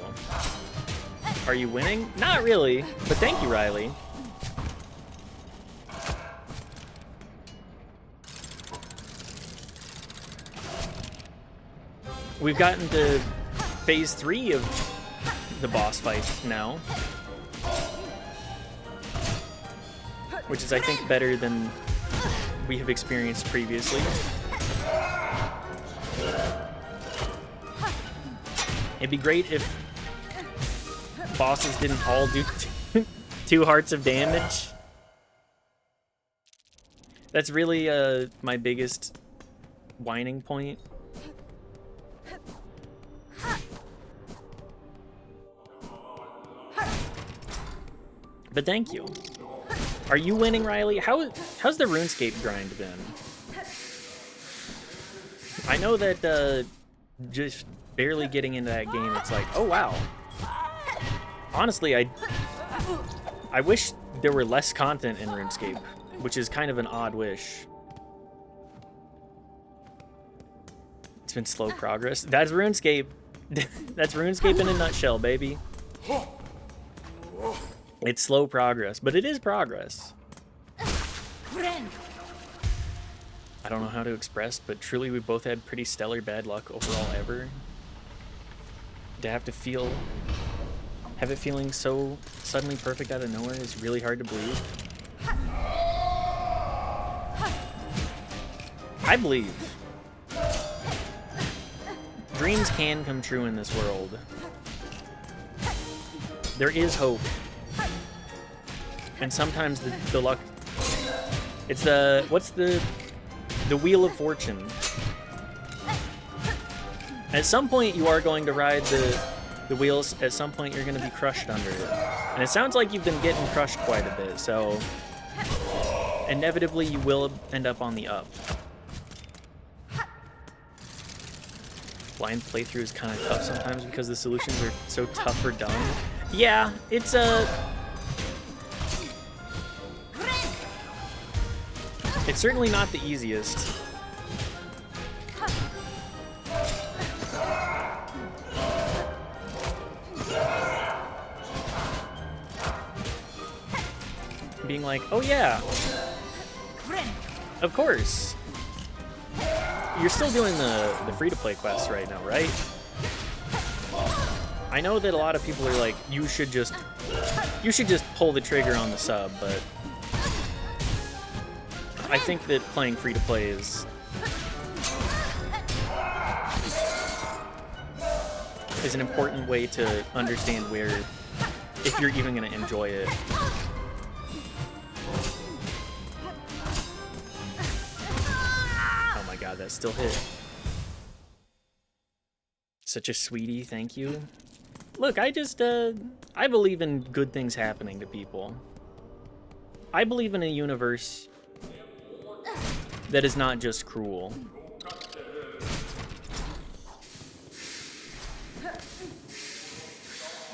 Are you winning? Not really, but thank you, Riley. We've gotten to phase 3 of the boss fight now, which is, I think, better than we have experienced previously. It'd be great if bosses didn't all do 2 hearts of damage. That's really my biggest whining point. But thank you. Are you winning, Riley? How's the RuneScape grind been? I know that just barely getting into that game, it's like, oh wow. Honestly, I wish there were less content in RuneScape, which is kind of an odd wish. It's been slow progress. That's RuneScape. That's RuneScape in a nutshell, baby. It's slow progress, but it is progress. I don't know how to express, but truly we both had pretty stellar bad luck overall ever. To have it feeling so suddenly perfect out of nowhere is really hard to believe. I believe. Dreams can come true in this world. There is hope. And sometimes the luck... It's the... What's the Wheel of Fortune. At some point, you are going to ride the wheels. At some point, you're going to be crushed under it. And it sounds like you've been getting crushed quite a bit, so... Inevitably, you will end up on the up. Blind playthrough is kind of tough sometimes because the solutions are so tough or dumb. Yeah, it's it's certainly not the easiest. Being like, oh yeah, of course. You're still doing the free-to-play quests right now, right? I know that a lot of people are like, you should just pull the trigger on the sub, but I think that playing free-to-play is an important way to understand where, if you're even going to enjoy it. God, that still hit. Such a sweetie, thank you. Look, I believe in good things happening to people. I believe in a universe that is not just cruel.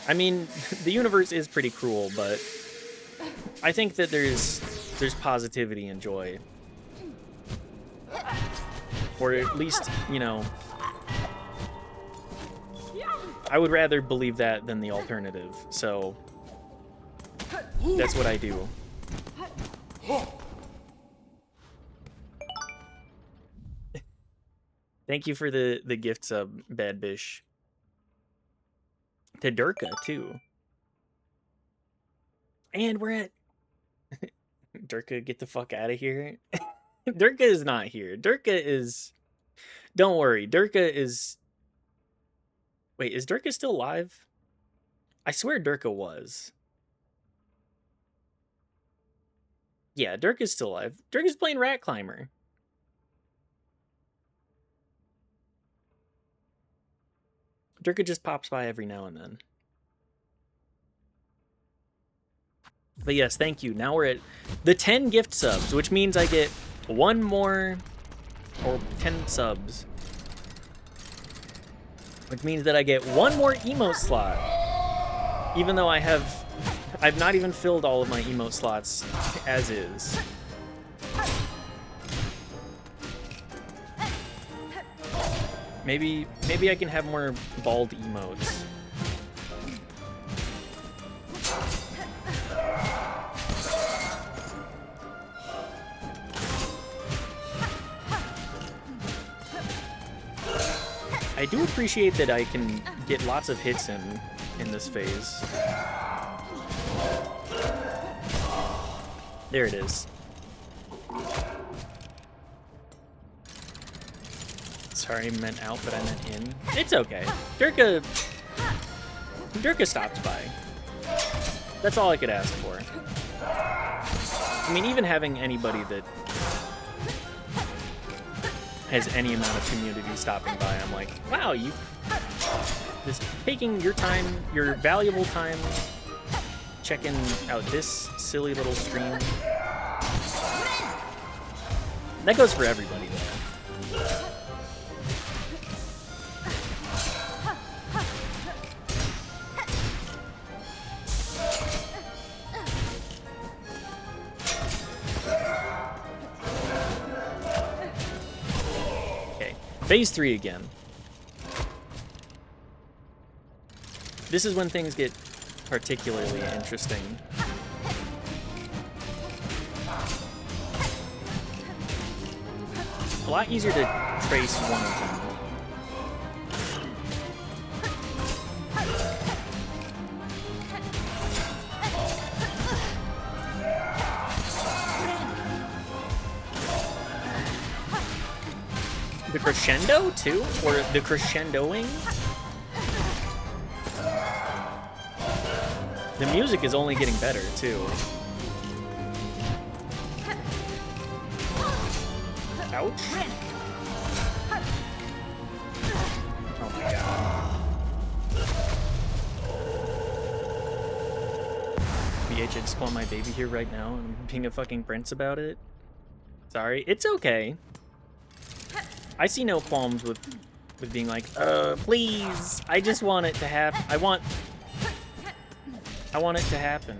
I mean, the universe is pretty cruel, but I think that there's positivity and joy. Or at least, you know, I would rather believe that than the alternative, so that's what I do. Thank you for the gift sub, Bad Bish. To Durka, too. And we're at... Durka, get the fuck out of here. Durka is not here. Durka is... Don't worry. Durka is... Wait, is Durka still live? I swear Durka was. Yeah, Durka's still alive. Durka's playing Rat Climber. Durka just pops by every now and then. But yes, thank you. Now we're at the 10 gift subs, which means I get one more, or 10 subs. Which means that I get one more emote slot. Even though I've not even filled all of my emote slots as is. Maybe I can have more bald emotes. I do appreciate that I can get lots of hits in this phase. There it is. Sorry, I meant out, but I meant in. It's okay. Durka stopped by. That's all I could ask for. I mean, even having anybody that has any amount of community stopping by, I'm like, wow, you just taking your time, your valuable time, checking out this silly little stream. That goes for everybody, though. Phase 3 again. This is when things get particularly interesting. A lot easier to trace one of them. The crescendo, too? Or the crescendoing? The music is only getting better, too. Ouch. Oh my god. BH, I just want my baby here right now and being a fucking prince about it. Sorry. It's okay. I see no qualms with being like, please. I just want it to happen. I want it to happen.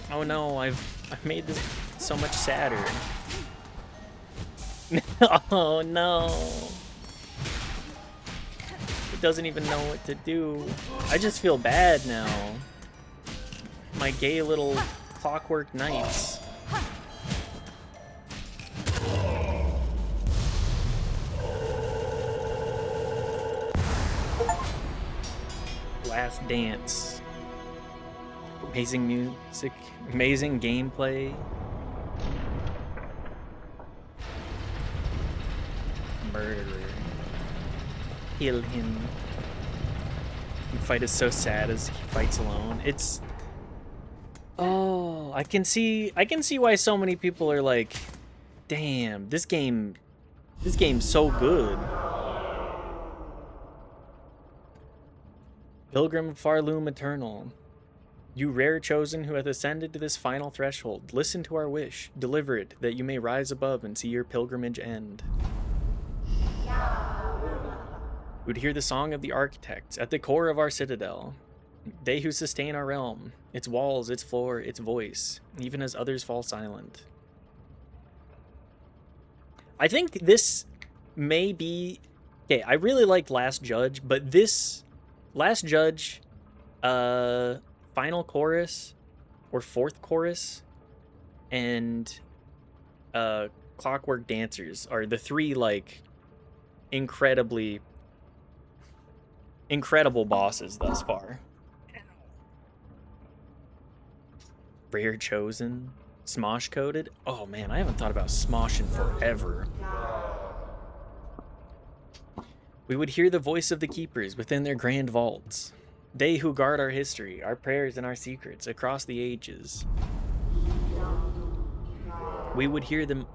Oh no, I've made this so much sadder. Oh no. It doesn't even know what to do. I just feel bad now. My gay little clockwork knights. Last Dance. Amazing music, amazing gameplay. Murderer. Kill him. The fight is so sad as he fights alone. It's... Oh, I can see why so many people are like, damn, this game's so good. Pilgrim of Farloom Eternal. You rare chosen who hath ascended to this final threshold, listen to our wish, deliver it, that you may rise above and see your pilgrimage end. You would hear the song of the architects at the core of our citadel. They who sustain our realm, its walls, its floor, its voice, even as others fall silent. I think this may be... Okay, I really liked Last Judge, but this Last Judge, final chorus, or fourth chorus, and Clockwork Dancers are the three, like, incredible bosses thus far. Rare Chosen, Smosh Coded. Oh man, I haven't thought about Smosh in forever. We would hear the voice of the keepers within their grand vaults. They who guard our history, our prayers and our secrets across the ages. We would hear the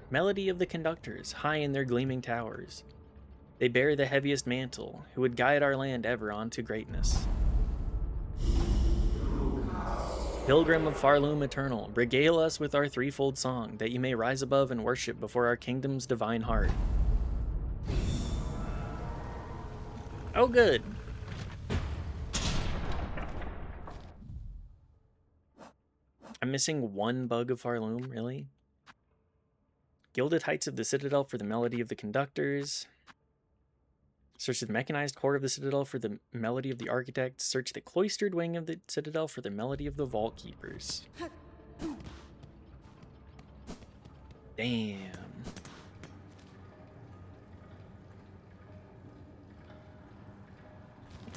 melody of the conductors high in their gleaming towers. They bear the heaviest mantle, who would guide our land ever on to greatness. Pilgrim of Farloom Eternal, regale us with our threefold song, that you may rise above and worship before our kingdom's divine heart. Oh, good. I'm missing one bug of Farloom, really? Gilded heights of the Citadel for the melody of the conductors. Search the mechanized core of the Citadel for the melody of the architects. Search the cloistered wing of the Citadel for the melody of the vault keepers. Damn.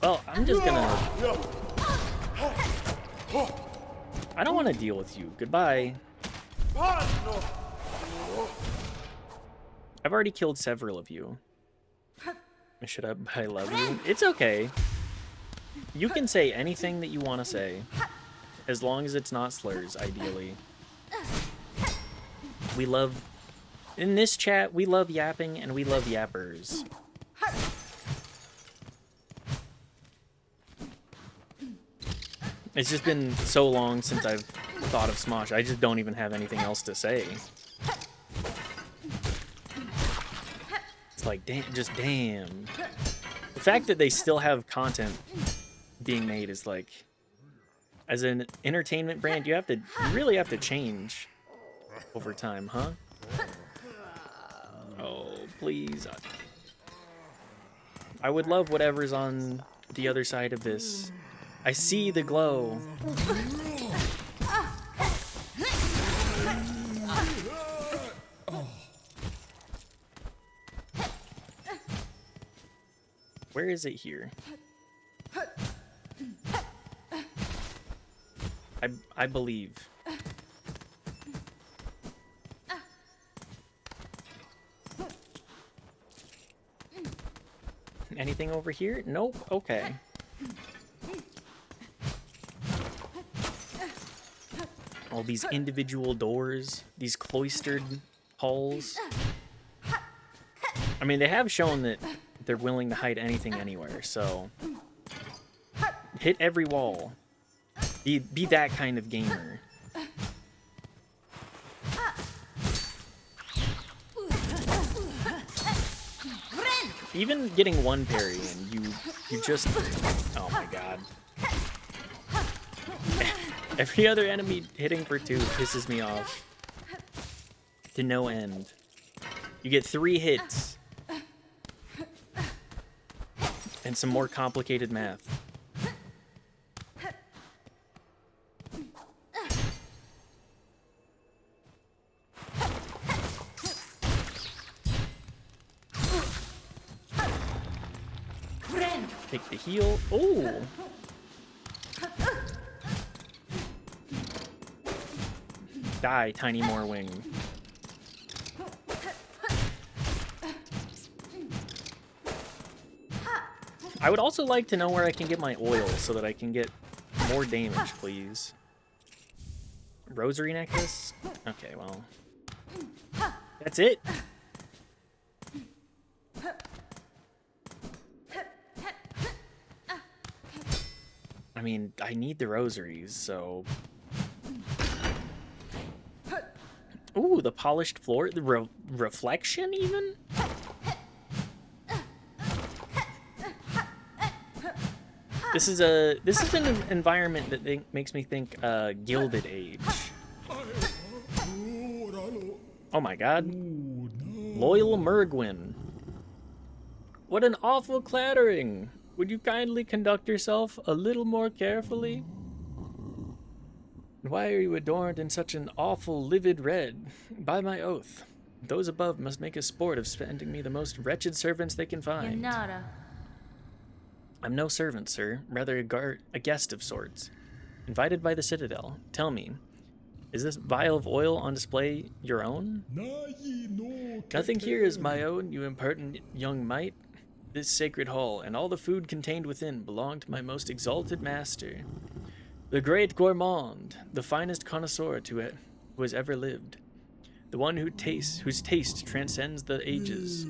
Well, I'm just gonna... I don't want to deal with you. Goodbye. I've already killed several of you. Shut up, I love you. It's okay. You can say anything that you want to say. As long as it's not slurs, ideally. We love... In this chat, we love yapping and we love yappers. It's just been so long since I've thought of Smosh. I just don't even have anything else to say. It's like, damn, just damn. The fact that they still have content being made is like, as an entertainment brand, you really have to change over time, huh? Oh, please. I would love whatever's on the other side of this. I see the glow. Where is it here? I believe. Anything over here? Nope. Okay. All these individual doors, these cloistered halls. I mean, they have shown that they're willing to hide anything anywhere, so hit every wall. Be that kind of gamer. Even getting one parry and you just, oh my god. Every other enemy hitting for 2 pisses me off to no end. You get 3 hits and some more complicated math. Take the heal. Oh! Die, Tiny Morwing. I would also like to know where I can get my oil so that I can get more damage, please. Rosary necklace? Okay, well. That's it? I mean, I need the rosaries, so... Ooh, the polished floor, the reflection even? This is an environment that makes me think Gilded Age. Oh my god. Loyal Mergwyn. What an awful clattering. Would you kindly conduct yourself a little more carefully? Why are you adorned in such an awful livid red? By my oath, those above must make a sport of spending me the most wretched servants they can find. Yanara. I'm no servant, sir, rather a guest of sorts, invited by the Citadel. Tell me, is this vial of oil on display your own? Nothing here is my own, you impertinent young mite. This sacred hall and all the food contained within belong to my most exalted master, the great gourmand, the finest connoisseur who has ever lived, the one whose taste transcends the ages.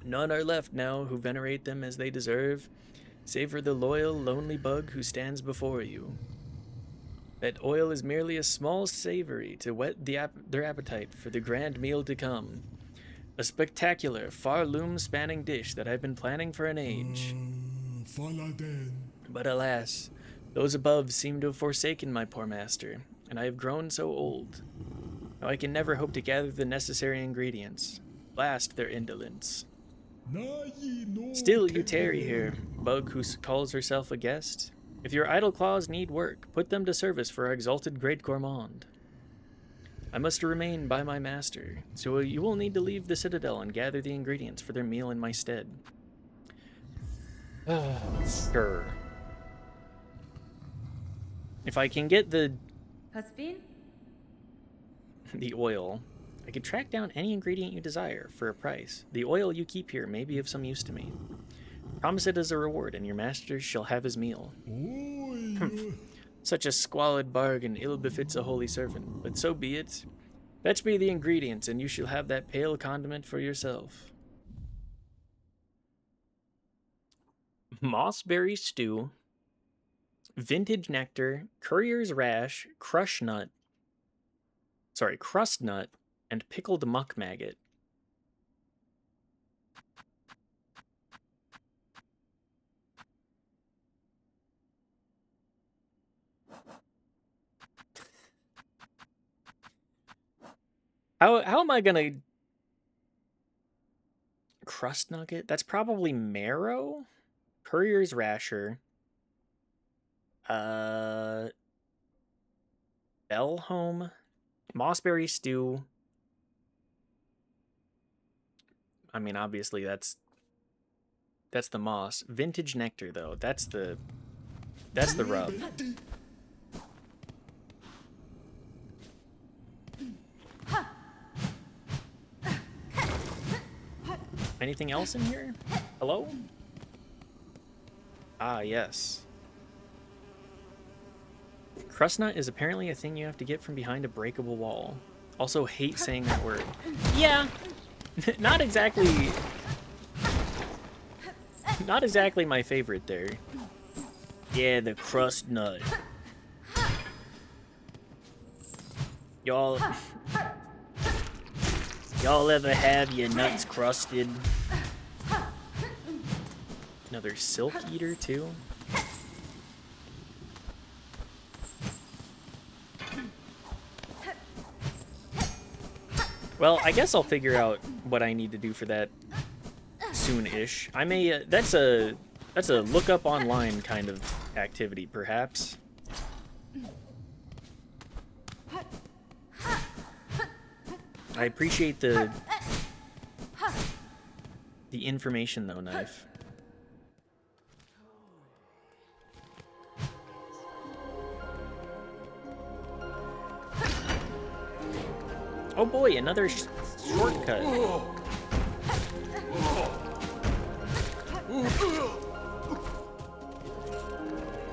None are left now who venerate them as they deserve, save for the loyal, lonely bug who stands before you. That oil is merely a small savory to whet their appetite for the grand meal to come. A spectacular, far loom-spanning dish that I've been planning for an age. But alas, those above seem to have forsaken my poor master, and I have grown so old. Now I can never hope to gather the necessary ingredients. Blast their indolence. Still you tarry here, bug who calls herself a guest. If your idle claws need work, put them to service for our exalted great gourmand. I must remain by my master, so you will need to leave the Citadel and gather the ingredients for their meal in my stead. Sure. If I can get the oil, I could track down any ingredient you desire for a price. The oil you keep here may be of some use to me. Promise it as a reward, and your master shall have his meal. Such a squalid bargain ill befits a holy servant, but so be it. Fetch me the ingredients, and you shall have that pale condiment for yourself. Mossberry stew, vintage nectar, courier's rash, crust nut, and pickled muck maggot. How am I gonna... Crust nugget? That's probably marrow? Courier's rasher. Bellhome. Mossberry stew. I mean, obviously that's the moss. Vintage nectar, though. That's the rub. Anything else in here? Hello? Ah, yes. Crust nut is apparently a thing you have to get from behind a breakable wall. Also hate saying that word. Yeah, not exactly my favorite there. Yeah, the crust nut. Y'all ever have your nuts crusted? Another silk eater too? Well, I guess I'll figure out what I need to do for that soon-ish. I may that's a look up online kind of activity, perhaps. I appreciate the information though, Knife. Oh boy, another shortcut.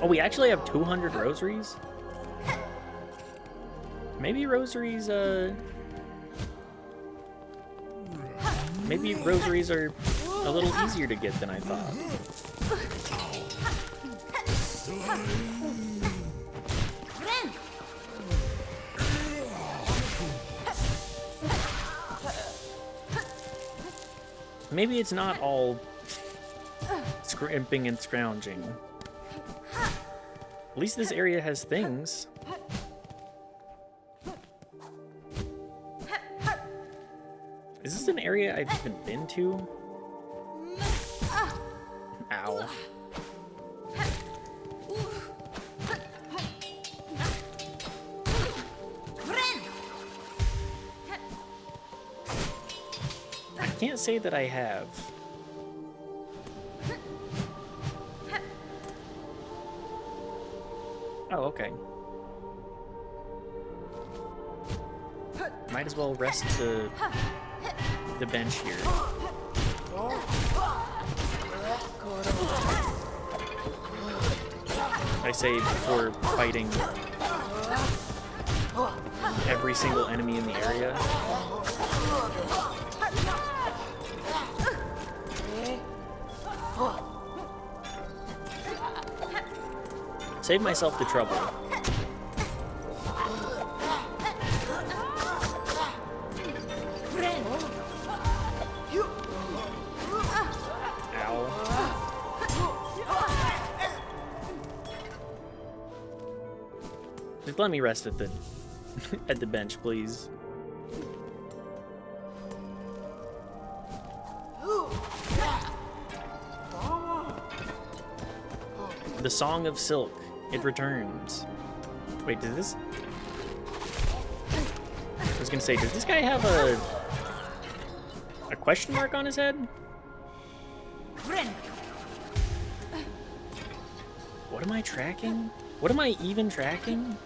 Oh, we actually have 200 rosaries? Maybe rosaries, maybe rosaries are a little easier to get than I thought. Maybe it's not all scrimping and scrounging. At least this area has things. Is this an area I've even been to? Ow. I can't say that I have. Oh, okay. Might as well rest the bench here. I say before fighting every single enemy in the area. Save myself the trouble. Ow. Just let me rest at the at the bench, please. The Song of Silk. It returns. Wait, does this... I was gonna say, does this guy have a question mark on his head? What am I tracking? What am I even tracking?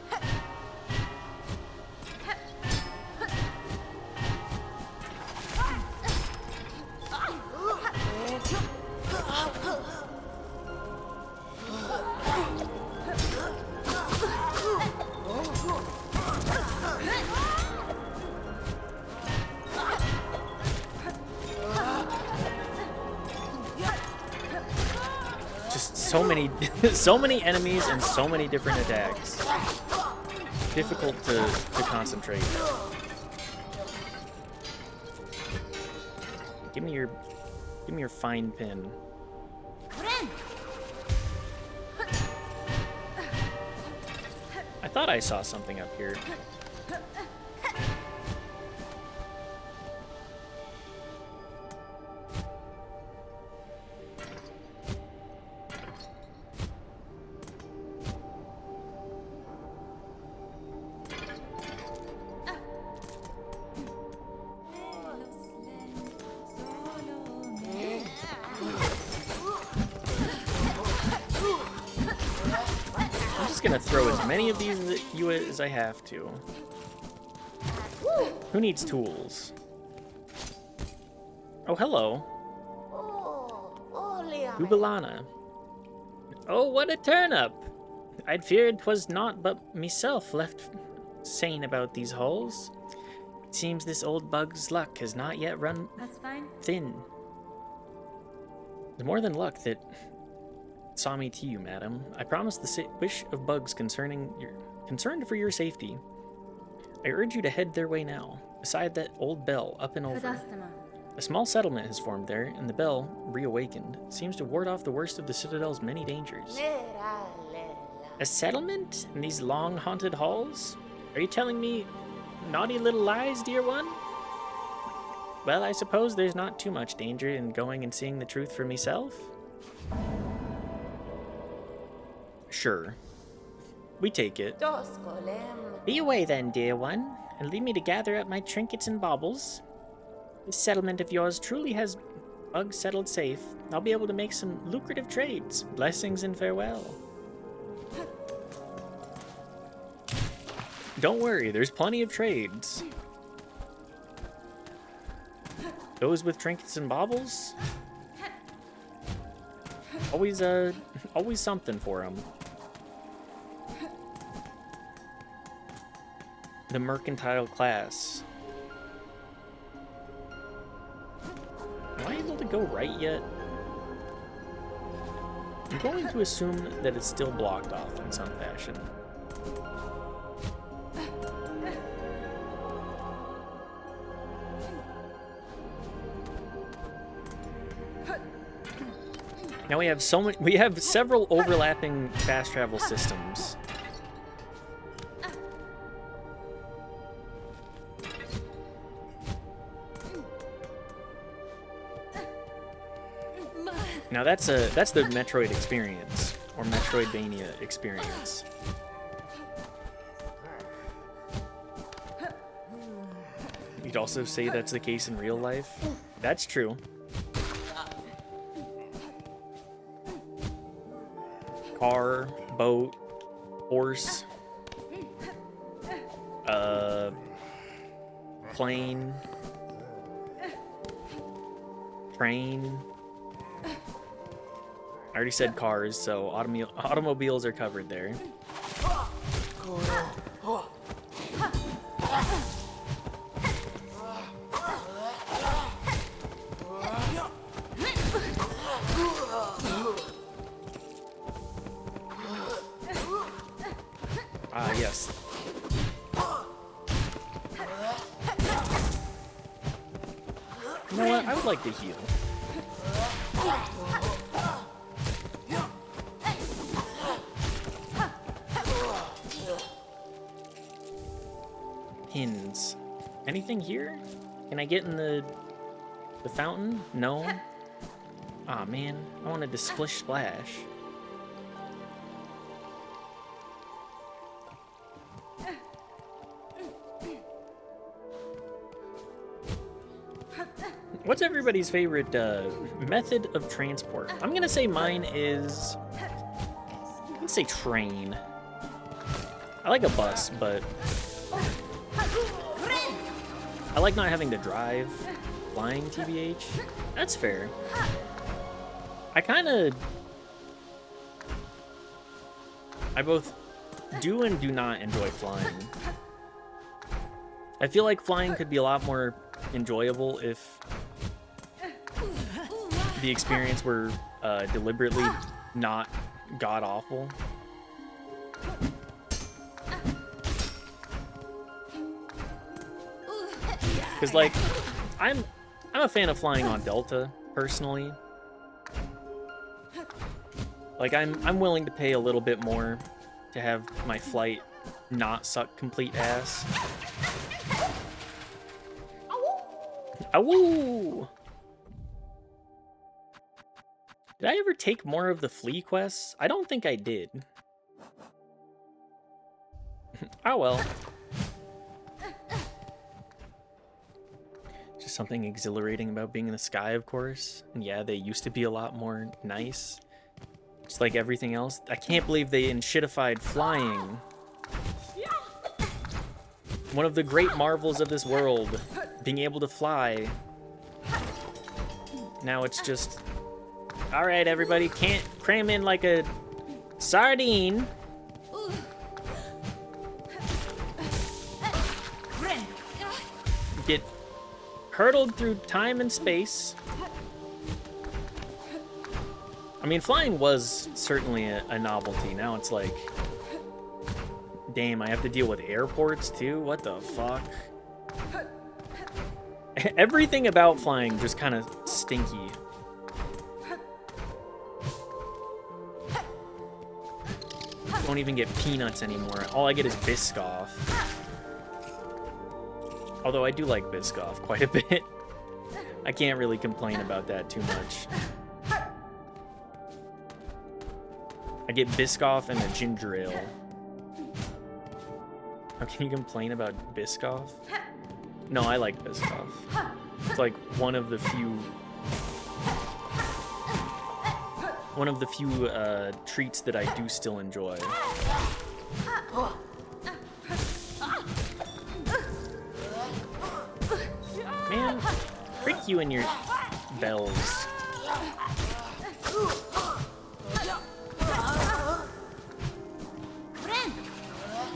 So many enemies and so many different attacks. Difficult to concentrate. Give me your fine pin. I thought I saw something up here. Gonna throw as many of these at you as I have to. Who needs tools? Oh, hello. Ubalana. Oh, what a turnip! I'd feared 'twas naught but meself left sane about these halls. It seems this old bug's luck has not yet run That's fine. thin. It's more than luck that saw me to you, madam. I promise the wish of bugs concerned for your safety. I urge you to head their way now, beside that old bell up and over. Fadastama. A small settlement has formed there, and the bell, reawakened, seems to ward off the worst of the Citadel's many dangers. A settlement? In these long haunted halls? Are you telling me naughty little lies, dear one? Well, I suppose there's not too much danger in going and seeing the truth for myself. Sure. We take it. Be away then, dear one, and leave me to gather up my trinkets and baubles. This settlement of yours truly has bugs settled safe. I'll be able to make some lucrative trades. Blessings and farewell. Don't worry, there's plenty of trades. Those with trinkets and baubles? Always something for them. The mercantile class. Am I able to go right yet? I'm going to assume that it's still blocked off in some fashion. Now we have several overlapping fast travel systems. Now that's the Metroid experience, or Metroidvania experience. You'd also say that's the case in real life. That's true. Car, boat, horse, plane, train. I already said cars, so automobiles are covered there. Ah, yes. You know what? I would like to heal. Pins. Anything here? Can I get in the fountain? No. Aw, man. I wanted to splish splash. What's everybody's favorite method of transport? I'm gonna say mine is... let's say train. I like a bus, but... I like not having to drive. Flying, TBH. That's fair. I both do and do not enjoy flying. I feel like flying could be a lot more enjoyable if the experience were deliberately not god-awful. Because, like, I'm a fan of flying on Delta, personally. Like, I'm willing to pay a little bit more to have my flight not suck complete ass. Awoo! Did I ever take more of the flea quests? I don't think I did. Oh well. Just something exhilarating about being in the sky, of course. And yeah, they used to be a lot more nice. Just like everything else. I can't believe they enshittified flying. One of the great marvels of this world. Being able to fly. Now it's just... alright, everybody, can't cram in like a sardine. get hurtled through time and space. I mean, flying was certainly a novelty. Now it's like, damn, I have to deal with airports too? What the fuck? Everything about flying just kind of stinky. Don't even get peanuts anymore. All I get is Biscoff. Although I do like Biscoff quite a bit. I can't really complain about that too much. I get Biscoff and a ginger ale. How can you complain about Biscoff? No, I like Biscoff. It's like one of the few treats that I do still enjoy. Man, freak you and your bells.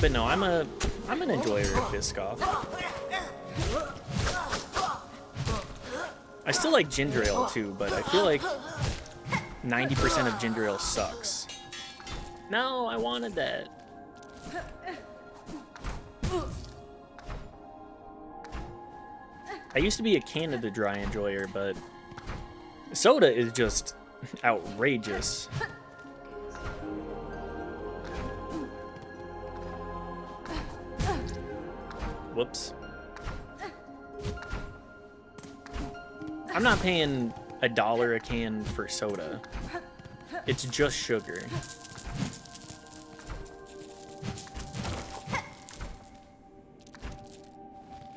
But no, I'm an enjoyer of Biscoff. I still like ginger ale too, but I feel like 90% of ginger ale sucks. No, I wanted that. I used to be a Canada Dry enjoyer, but soda is just outrageous. Whoops. I'm not paying $1 a can for soda. It's just sugar.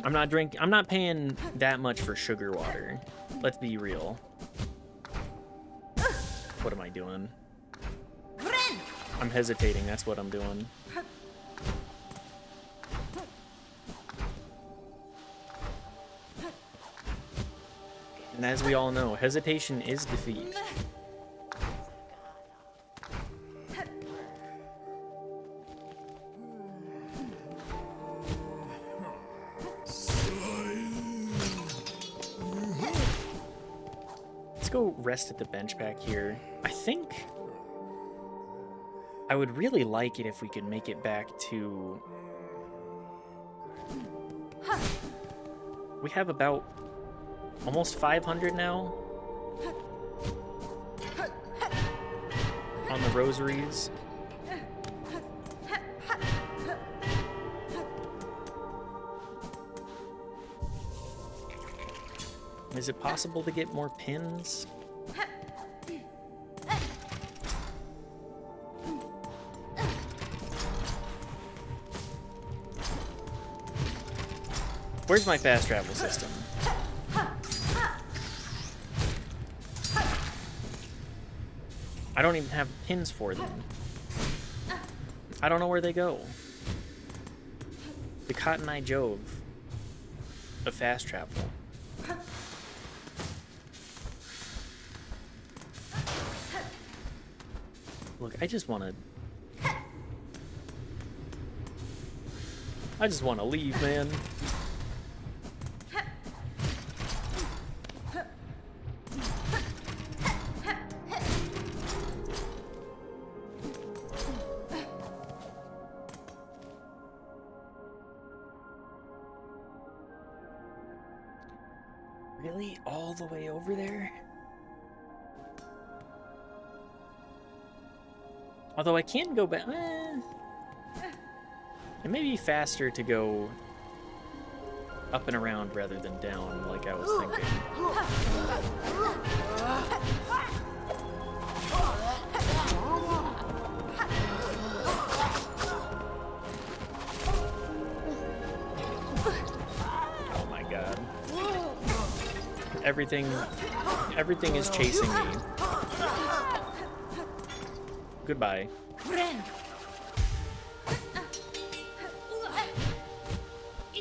I'm not paying that much for sugar water. Let's be real. What am I doing? I'm hesitating, that's what I'm doing. And as we all know, hesitation is defeat. Let's go rest at the bench back here. I think I would really like it if we could make it back to... We have about almost 500 now on the rosaries. Is it possible to get more pins? Where's my fast travel system? I don't even have pins for them. I don't know where they go. The Cotton Eye Jove of fast travel. Look, I just want to leave, man. Really? All the way over there? Although I can go back. It may be faster to go up and around rather than down, like I was thinking. Oh my god. Everything is chasing me. Goodbye.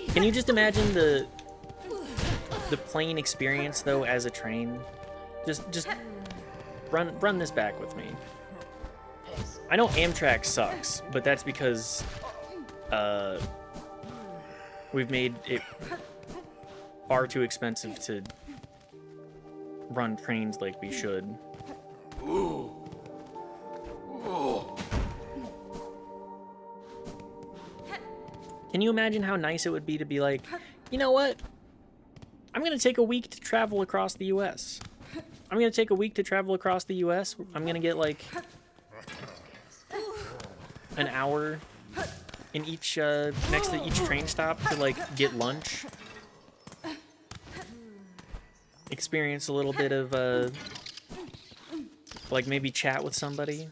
Can you just imagine the plane experience though as a train? Just run this back with me. I know Amtrak sucks, but that's because we've made it far too expensive to run trains like we should. Can you imagine how nice it would be to be like, you know what? I'm going to take a week to travel across the U.S. I'm going to take a week to travel across the U.S. I'm going to get like an hour in each, next to each train stop to like get lunch. Experience a little bit of, like maybe chat with somebody.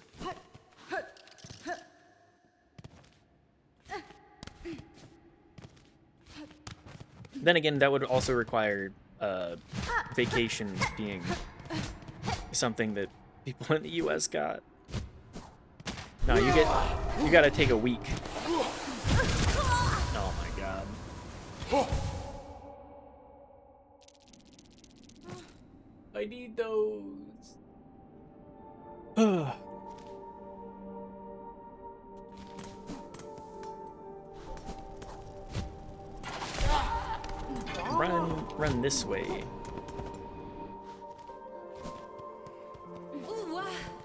Then again, that would also require vacation being something that people in the U.S. got. No, you gotta take a week. Oh my god. I need those. Run this way.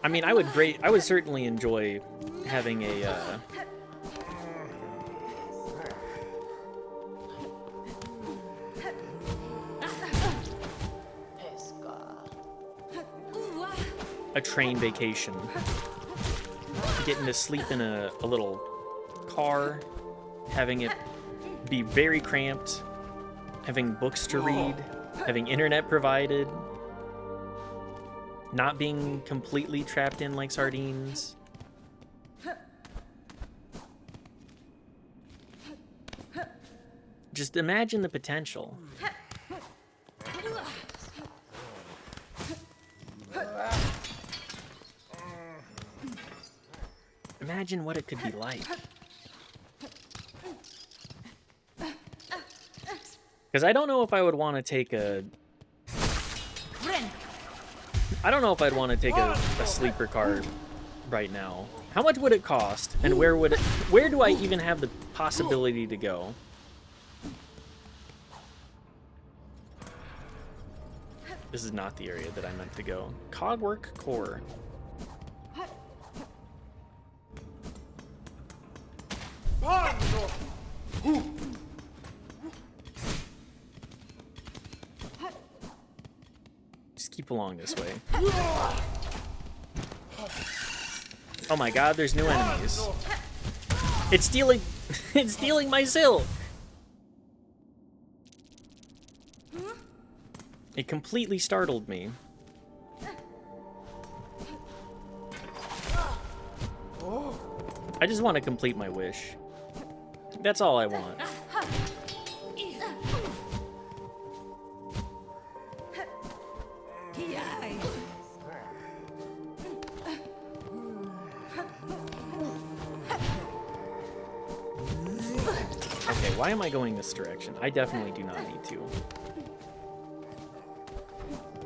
I mean, I would certainly enjoy having a train vacation. Getting to sleep in a little car, having it be very cramped, having books to read, having internet provided, not being completely trapped in like sardines. Just imagine the potential. Imagine what it could be like. Because I don't know if I would want to take a... I don't know if I'd want to take a sleeper car right now. How much would it cost? And where do I even have the possibility to go? This is not the area that I meant to go. Cogwork Core. Just keep along this way. Oh my god, there's new enemies. It's stealing it's stealing my silk. It completely startled me. I just want to complete my wish. That's all I want. Okay, why am I going this direction? I definitely do not need to.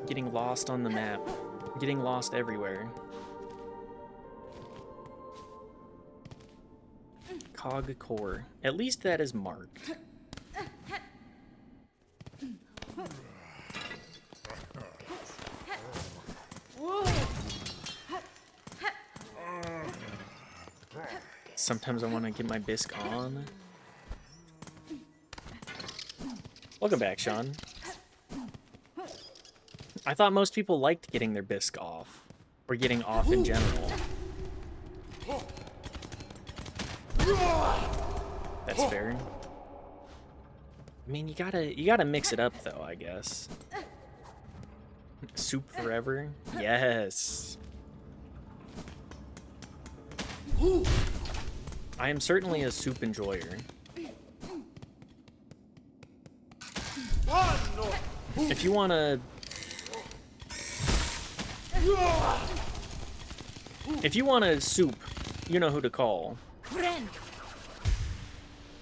Getting lost on the map. Getting lost everywhere. Cog Core. At least that is marked. Sometimes I want to get my bisque on. Welcome back, Sean. I thought most people liked getting their bisque off. Or getting off in general. That's fair. I mean, you gotta mix it up, though, I guess. Soup forever? Yes. I am certainly a soup enjoyer. If you wanna... If you want a soup, you know who to call.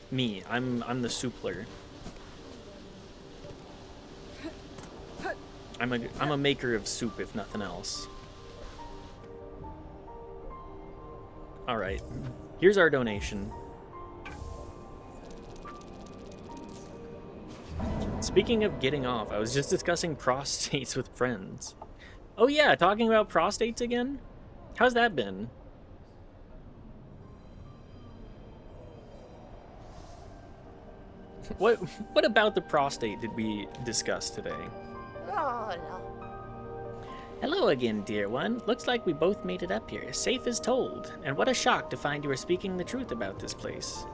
Me. I'm the soupler. I'm a maker of soup, if nothing else. All right. Here's our donation. Speaking of getting off, I was just discussing prostates with friends. Oh yeah, talking about prostates again? How's that been? What about the prostate did we discuss today? Hello again, dear one. Looks like we both made it up here, safe as told. And what a shock to find you were speaking the truth about this place.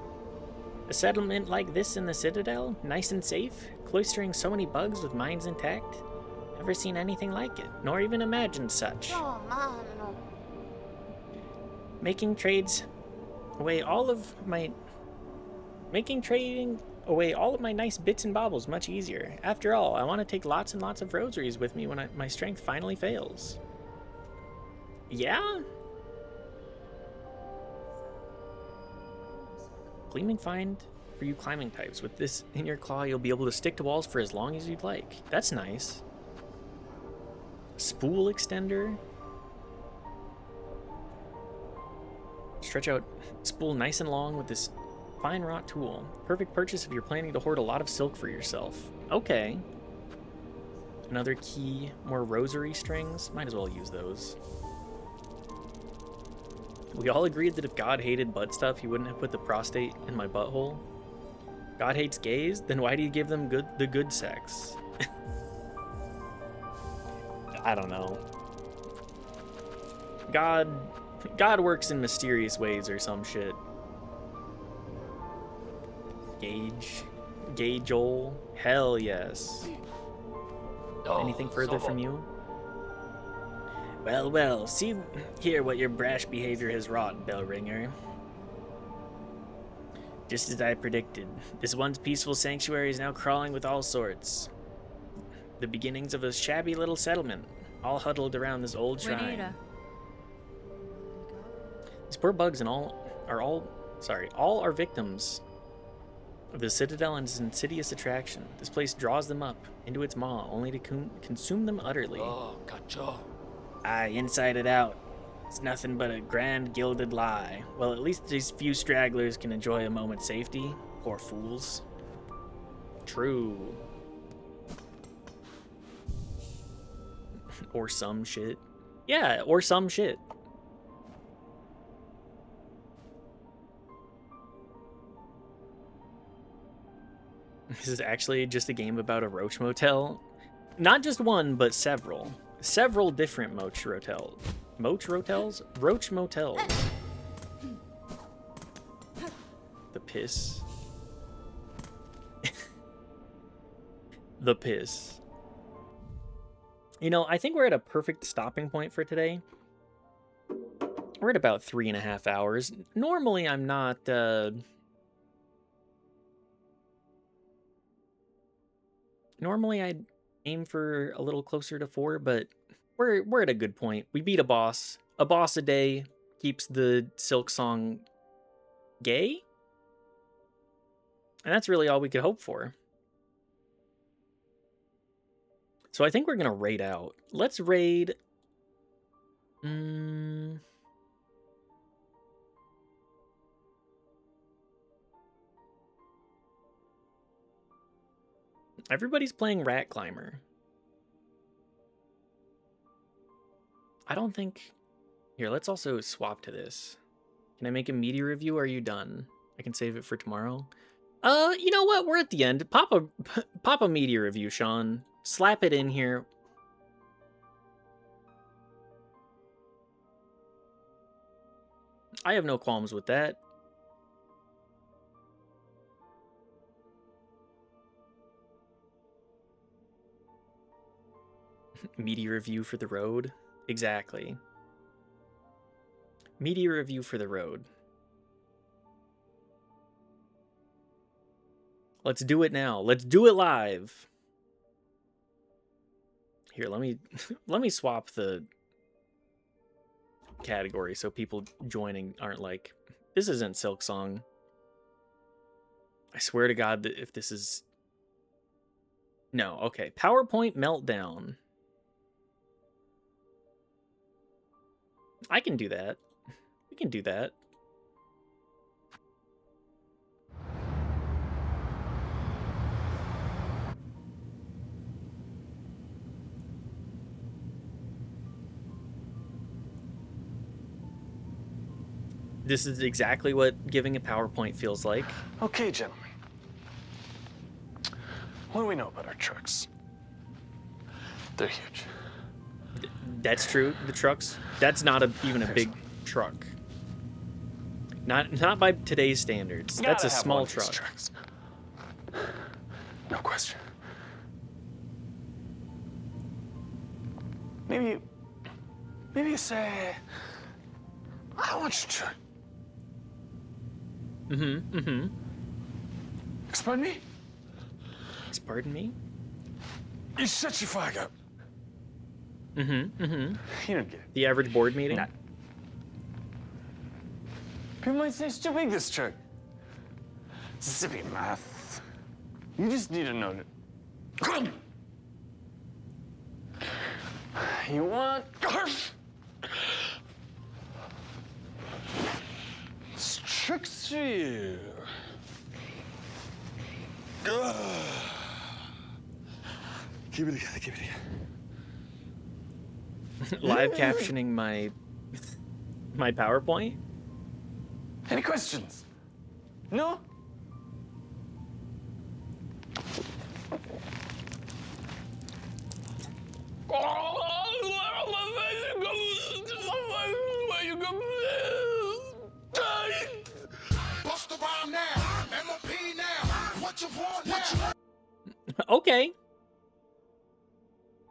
A settlement like this in the Citadel, nice and safe, cloistering so many bugs with minds intact. Never seen anything like it, nor even imagined such. Making trading away all of my nice bits and baubles much easier. After all, I want to take lots and lots of rosaries with me when my strength finally fails. Yeah? Gleaming find for you climbing types. With this in your claw, you'll be able to stick to walls for as long as you'd like. That's nice. Spool extender. Stretch out spool nice and long with this fine wrought tool. Perfect purchase if you're planning to hoard a lot of silk for yourself. Okay. Another key, more rosary strings. Might as well use those. We all agreed that if God hated butt stuff, he wouldn't have put the prostate in my butthole. God hates gays? Then why do you give them the good sex? I don't know. God works in mysterious ways or some shit. Gay Joel? Hell yes. Anything further from you? Well, see here what your brash behavior has wrought, Bellringer. Just as I predicted, this once peaceful sanctuary is now crawling with all sorts. The beginnings of a shabby little settlement, all huddled around this old shrine. These poor bugs and all are victims of the Citadel and its insidious attraction. This place draws them up into its maw, only to consume them utterly. Oh, cacho. Aye, inside and out. It's nothing but a grand gilded lie. Well, at least these few stragglers can enjoy a moment's safety. Poor fools. True. Or some shit. Yeah, or some shit. This is actually just a game about a roach motel. Not just one, but several. Several different roach motels. Roach motels. The piss. The piss. You know, I think we're at a perfect stopping point for today. We're at about 3.5 hours. Normally, I'm not, Normally, I'd aim for a little closer to 4, but we're at a good point. We beat a boss. A boss a day keeps the Silksong gay? And that's really all we could hope for. So I think we're going to raid out. Let's raid... Everybody's playing Rat Climber. I don't think... Here, let's also swap to this. Can I make a media review, or are you done? I can save it for tomorrow. You know what? We're at the end. Pop a media review, Sean. Slap it in here. I have no qualms with that. Media review for the road? Exactly. Media review for the road. Let's do it now. Let's do it live. Here, let me swap the category so people joining aren't like, this isn't Silksong. I swear to God that if this is... No, okay. PowerPoint Meltdown. I can do that. We can do that. This is exactly what giving a PowerPoint feels like. Okay, gentlemen. What do we know about our trucks? They're huge. That's true. The trucks. That's not even a big truck. Not by today's standards. That's a Gotta have small one of these truck. trucks. No question. Maybe you say, I want your truck. Pardon me? Pardon me? You shut your flag up. You don't get it. The average board meeting? Not. People might say it's too big, this truck. Zippy math. You just need to know that. You want garf? This truck's for you. Keep it together, keep it together. Live captioning my PowerPoint? Any questions? No? Bust around now, MOP now. What you want now? Okay.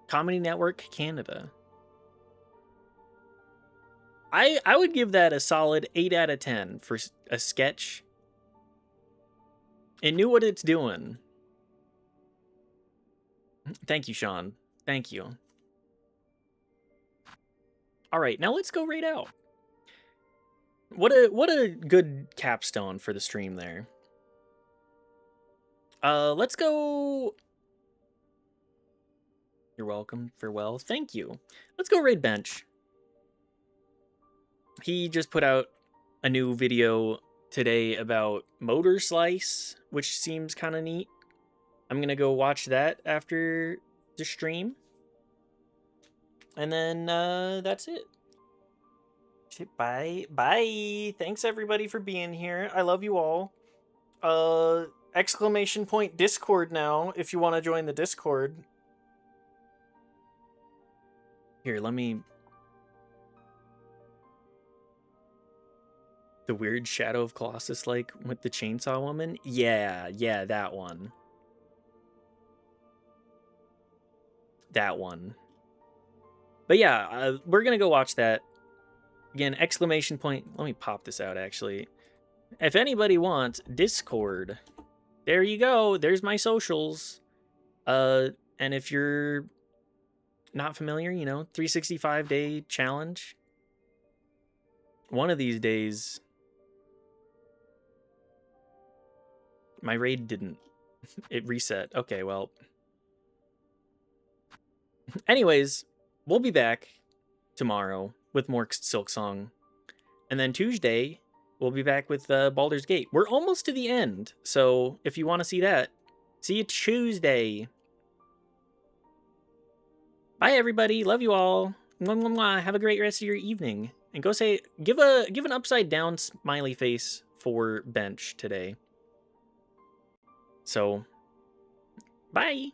Comedy Network Canada. I would give that a solid 8 out of 10 for a sketch. It knew what it's doing. Thank you, Sean. Thank you. All right, now let's go right out. What a good capstone for the stream there. Let's go. You're welcome. Farewell. Thank you. Let's go raid Bench. He just put out a new video today about Motor Slice, which seems kind of neat. I'm going to go watch that after the stream. And then that's it. Bye. Bye. Thanks everybody for being here. I love you all. Exclamation point Discord now if you want to join the Discord. Here, let me... The weird Shadow of Colossus, like, with the Chainsaw Woman? Yeah, that one. That one. But yeah, we're gonna go watch that. Again, exclamation point... Let me pop this out, actually. If anybody wants Discord, there you go. There's my socials. And if you're not familiar, 365-day challenge. One of these days... My raid didn't. It reset. Okay, well. Anyways, we'll be back tomorrow with more Silksong. And then Tuesday, we'll be back with Baldur's Gate. We're almost to the end, so if you want to see that, see you Tuesday. Bye, everybody. Love you all. Mwah, mwah, mwah. Have a great rest of your evening. And go say, give an upside down smiley face for Bench today. So, bye.